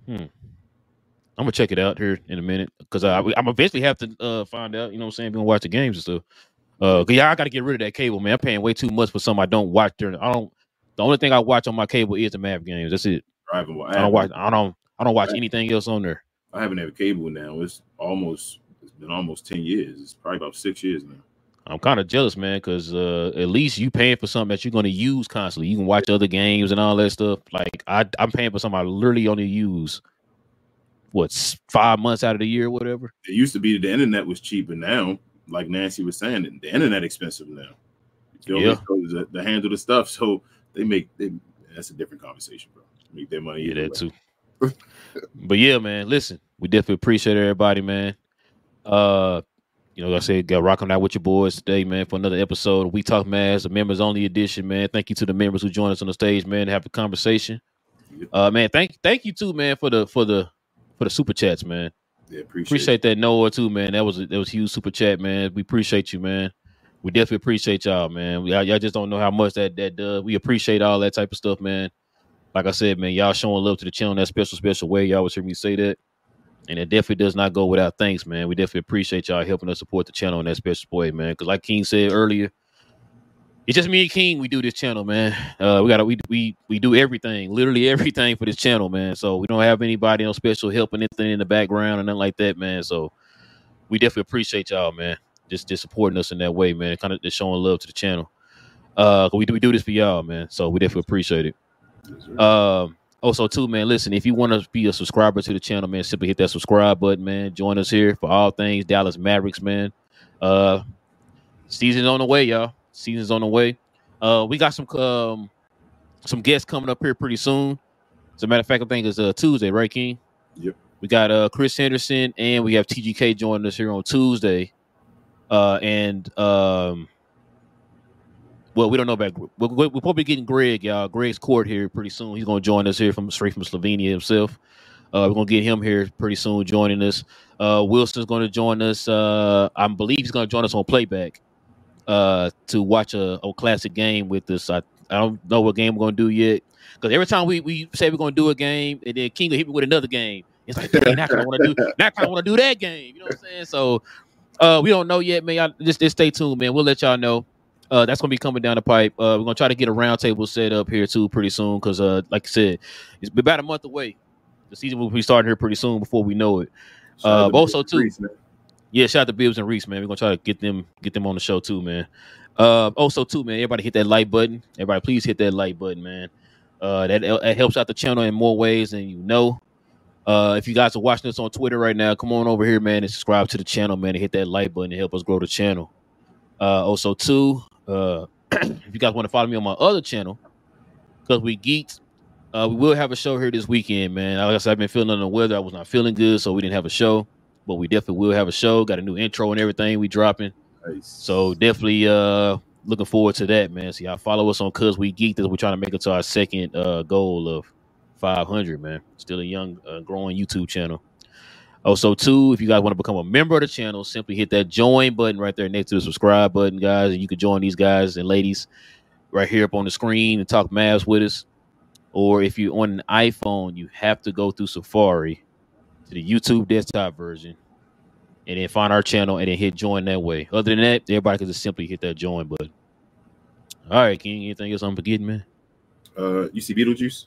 I'm gonna check it out here in a minute because I'm eventually have to find out. You know what I'm saying? Gonna watch the games and stuff. Yeah, I got to get rid of that cable, man. I'm paying way too much for something I don't watch during. The only thing I watch on my cable is the Mavs games. That's it. I don't watch anything else on there. I haven't had a cable now. It's been almost 10 years. It's probably about 6 years now. I'm kind of jealous, man, because at least you paying for something that you're going to use constantly. You can watch other games and all that stuff. Like I'm paying for something I literally only use 5 months out of the year, or whatever. It used to be the internet was cheap, and now, like Nancy was saying, the internet expensive now. To handle the stuff, so that's a different conversation, bro. Make their money. Yeah, that too. But yeah, man, listen, we definitely appreciate everybody, man. Like I said, got rocking out with your boys today, man, for another episode of We Talk Mavs, a members only edition, man. Thank you to the members who joined us on the stage, man, to have a conversation. Man, thank you too, man, for the super chats, man. Yeah, appreciate that Noah too, man. That was a huge super chat, man. We appreciate you, man. We definitely appreciate y'all, man. Y'all just don't know how much that does. We appreciate all that type of stuff, man. Like I said, man, y'all showing love to the channel in that special way. Y'all always hear me say that. And it definitely does not go without thanks, man. We definitely appreciate y'all helping us support the channel in that special way, man. Because like King said earlier, it's just me and King. We do this channel, man. We do everything, literally everything for this channel, man. So we don't have anybody on special help or anything in the background or nothing like that, man. So we definitely appreciate y'all, man. Just supporting us in that way, man. Kind of just showing love to the channel. We do this for y'all, man. So we definitely appreciate it. Also, too, man, listen, if you want to be a subscriber to the channel, man, simply hit that subscribe button, man. Join us here for all things Dallas Mavericks, man. Season's on the way, y'all. Season's on the way. We got some guests coming up here pretty soon. As a matter of fact, I think it's Tuesday, right, King? Yep. We got Chris Henderson and we have TGK joining us here on Tuesday. Well, we don't know about. We're probably getting Greg, y'all. Greg's court here pretty soon. He's going to join us here straight from Slovenia himself. We're going to get him here pretty soon, joining us. Wilson's going to join us. I believe he's going to join us on Playback to watch a classic game with us. I don't know what game we're going to do yet, because every time we say we're going to do a game, and then King will hit me with another game. It's like, dang, I kind of want to do that game. You know what I'm saying? So we don't know yet, man. Y'all just stay tuned, man. We'll let y'all know. That's gonna be coming down the pipe. We're gonna try to get a roundtable set up here too pretty soon, because like I said, it's about a month away. The season will be starting here pretty soon before we know it. Also too, Reese, shout out to Bibbs and Reese, man. We're gonna try to get them on the show too, man. Also too, man, everybody hit that like button. Everybody please hit that like button, man. That helps out the channel in more ways than you know. If you guys are watching us on Twitter right now, come on over here, man, and subscribe to the channel, man, and hit that like button to help us grow the channel. Also too, if you guys want to follow me on my other channel, because we geeked, we will have a show here this weekend, man. Like I said, I've been feeling under the weather. I was not feeling good, so we didn't have a show, but we definitely will have a show. Got a new intro and everything we dropping. Nice. So definitely looking forward to that, man. So y'all follow us on Cuz We Geeked as we're trying to make it to our second goal of 500, man. Still a young, growing YouTube channel. Also, too, if you guys want to become a member of the channel, simply hit that join button right there next to the subscribe button, guys. And you can join these guys and ladies right here up on the screen and talk Mavs with us. Or if you're on an iPhone, you have to go through Safari to the YouTube desktop version and then find our channel and then hit join that way. Other than that, everybody can just simply hit that join button. All right, King, anything else I'm forgetting, man? You see Beetlejuice?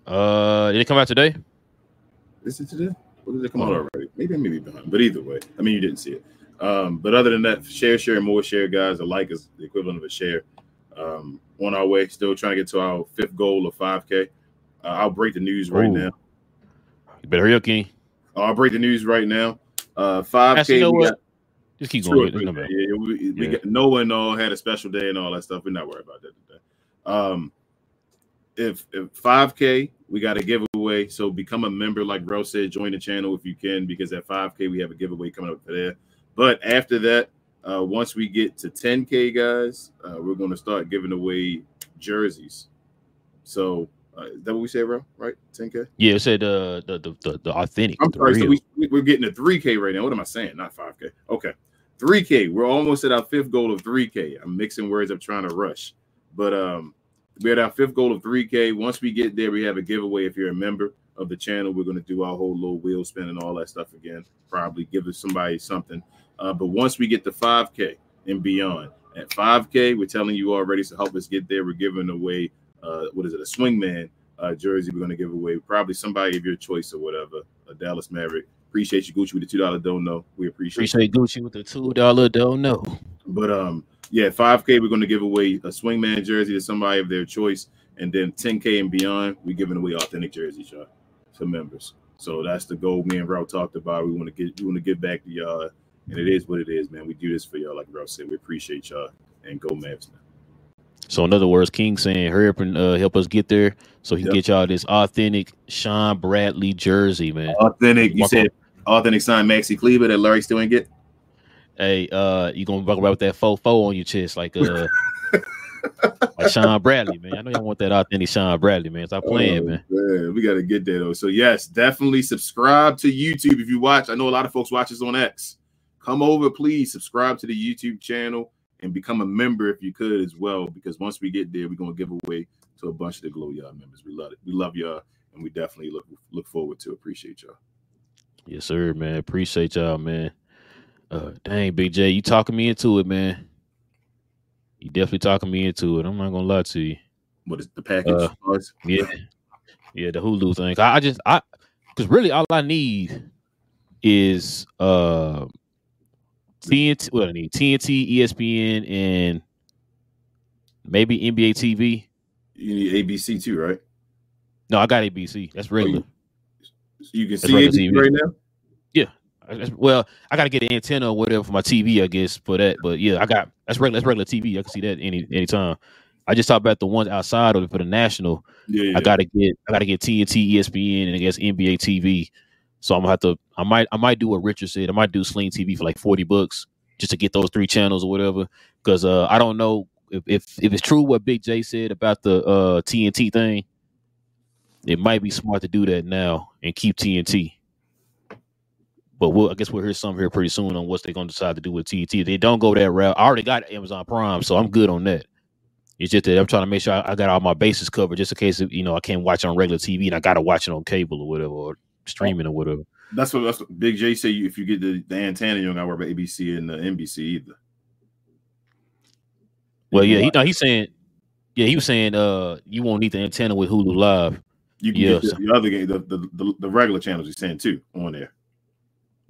Did it come out today? Is it today? Or did it come out already? Maybe behind. But either way, I mean, you didn't see it. But other than that, share, more share, guys. A like is the equivalent of a share. On our way, still trying to get to our 5th goal of 5K. I'll break the news right now. You better hurry up, King. I'll break the news right now. 5K. Actually, you know what? Just keep going. We got, no one had a special day and all that stuff. We're not worried about that today. If 5K, we got a giveaway. So become a member, like Bro said. Join the channel if you can, because at 5K we have a giveaway coming up for there. But after that, once we get to 10K, guys, we're going to start giving away jerseys. So is that what we said, bro? Right? 10K? Yeah, it said the authentic. I'm sorry. So we're getting a 3K right now. What am I saying? Not 5K. Okay. 3K. We're almost at our 5th goal of 3K. I'm mixing words. I'm trying to rush. But we're at our 5th goal of 3K. Once we get there, we have a giveaway. If you're a member of the channel, we're going to do our whole little wheel spin and all that stuff again. Probably give somebody something. But once we get to 5K and beyond, at 5K, we're telling you already, so help us get there. We're giving away, a swingman jersey. We're going to give away probably somebody of your choice or whatever, a Dallas Maverick. Appreciate you, Gucci, with the $2 don't know. We appreciate Gucci with the $2 don't know. But yeah, 5K, we're going to give away a swingman jersey to somebody of their choice. And then 10K and beyond, we're giving away authentic jerseys, y'all, to members. So that's the goal me and Rel talked about. We want to get back to y'all. And it is what it is, man. We do this for y'all, like Rel said. We appreciate y'all. And go Mavs, man. So in other words, King saying hurry up and help us get there so he can get y'all this authentic Sean Bradley jersey, man. Authentic. You said authentic signed Maxi Kleber that Larry still ain't get? Hey, you gonna walk around with that 4-4 on your chest like like Sean Bradley, man. I know y'all want that authentic Sean Bradley, man. Stop playing, man. We gotta get there though. So yes, definitely subscribe to YouTube if you watch. I know a lot of folks watch us on X. Come over, please subscribe to the YouTube channel and become a member if you could as well, because once we get there, we're gonna give away to a bunch of the Glow Y'all members. We love it. We love y'all, and we definitely look forward to appreciate y'all. Yes, sir, man. Appreciate y'all, man. Dang, Big J, you talking me into it, man. You definitely talking me into it. I'm not gonna lie to you. What is the package? Yeah, the Hulu thing. Because really all I need is TNT. What I need: TNT, ESPN, and maybe NBA TV. You need ABC too, right? No, I got ABC. That's regular. You can see ABC right now. Yeah. Well, I got to get an antenna or whatever for my TV, I guess, for that. But yeah, that's regular TV. I can see that anytime. I just talked about the ones outside of it for the national. Yeah. I gotta get TNT, ESPN, and I guess NBA TV. So I'm gonna have to. I might do what Richard said. I might do Sling TV for like $40 just to get those 3 channels or whatever. Because I don't know if it's true what Big J said about the TNT thing. It might be smart to do that now and keep TNT. But I guess we'll hear something here pretty soon on what they're going to decide to do with TNT. If they don't go that route, I already got Amazon Prime, so I'm good on that. It's just that I'm trying to make sure I got all my bases covered just in case, I can't watch it on regular TV and I got to watch it on cable or whatever, or streaming or whatever. That's what Big J say. If you get the antenna, you don't got to worry about ABC and NBC either. Well, yeah, he's saying, he was saying you won't need the antenna with Hulu Live. You can get the other game, the regular channels he's saying too on there.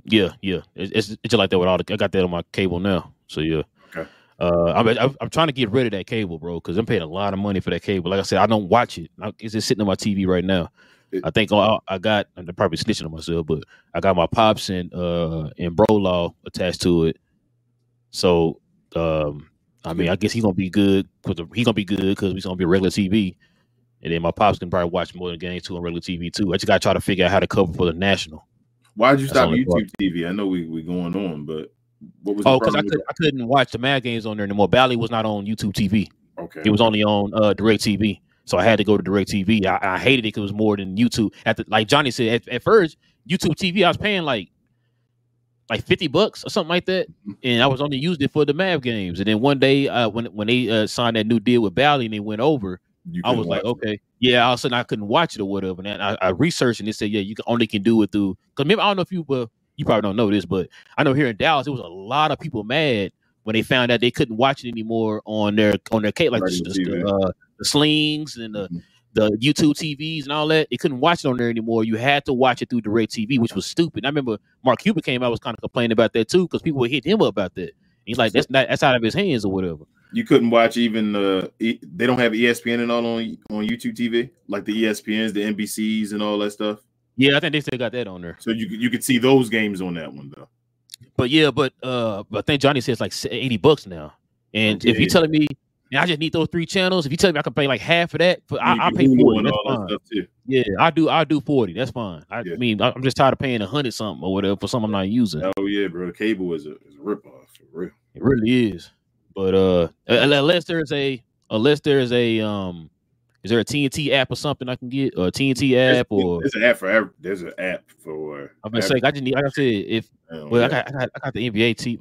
Yeah. It's just like that with all I got that on my cable now. So yeah. Okay. I'm trying to get rid of that cable, bro, because I'm paying a lot of money for that cable. Like I said, I don't watch it. It's just sitting on my TV right now. I think I'm probably snitching on myself, but I got my pops and Bro Law attached to it. So I guess he's gonna be good because he's gonna be regular TV. And then my pops can probably watch more of the games too on regular TV too. I just gotta try to figure out how to cover for the national. Why did you stop YouTube TV? I know we going on, but what was the because I couldn't watch the Mad games on there anymore. Bally was not on YouTube TV. Okay, it was only on Direct TV, so I had to go to Direct TV. I hated it because it was more than YouTube. Like Johnny said, at first YouTube TV I was paying like $50 or something like that, and I was only using it for the Mav games. And then one day when they signed that new deal with Bally and they went over. I was like, okay, yeah. All of a sudden, I couldn't watch it or whatever. And I researched and they said, yeah, you can do it through. Because maybe I don't know if you probably don't know this, but I know here in Dallas, there was a lot of people mad when they found out they couldn't watch it anymore on their cable, like the slings and the YouTube TVs and all that. They couldn't watch it on there anymore. You had to watch it through Direct TV, which was stupid. I remember Mark Cuban came out was kind of complaining about that too because people would hit him up about that. He's like, that's out of his hands or whatever. You couldn't watch even they don't have ESPN and all on YouTube TV, like the ESPNs, the NBCs, and all that stuff. Yeah, I think they still got that on there. So you could see those games on that one though. But I think Johnny says like $80 now. And if you're telling me, and I just need those 3 channels, if you tell me I can pay like half of that, I'll pay 40. That's fine. That too. Yeah, I do 40. That's fine. I mean, I'm just tired of paying 100 something or whatever for something I'm not using. Oh yeah, bro. Cable is a ripoff for real. It really is. But unless there's a is there a TNT app or something I can get, or a TNT app, or there's an app for there's an app for. I'm gonna say I just need. Like I said, if I got the NBA team.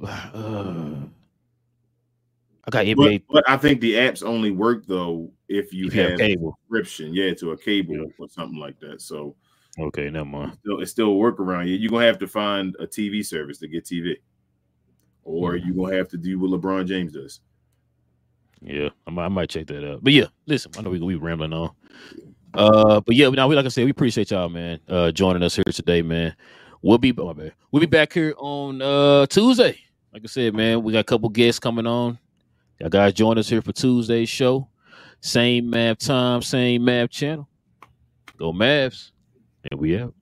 I got NBA, but I think the apps only work though if you have cable subscription, to a cable or something like that. So okay, never mind. It's still a workaround. You're gonna have to find a TV service to get TV, or you're gonna have to do what LeBron James does. Yeah, I might check that out. But yeah, listen, I know we rambling on. But yeah, now like I said, we appreciate y'all, man, joining us here today, man. We'll be back here on Tuesday. Like I said, man, we got a couple guests coming on. Y'all guys join us here for Tuesday's show. Same Mav time, same Mav channel. Go Mavs, and we out.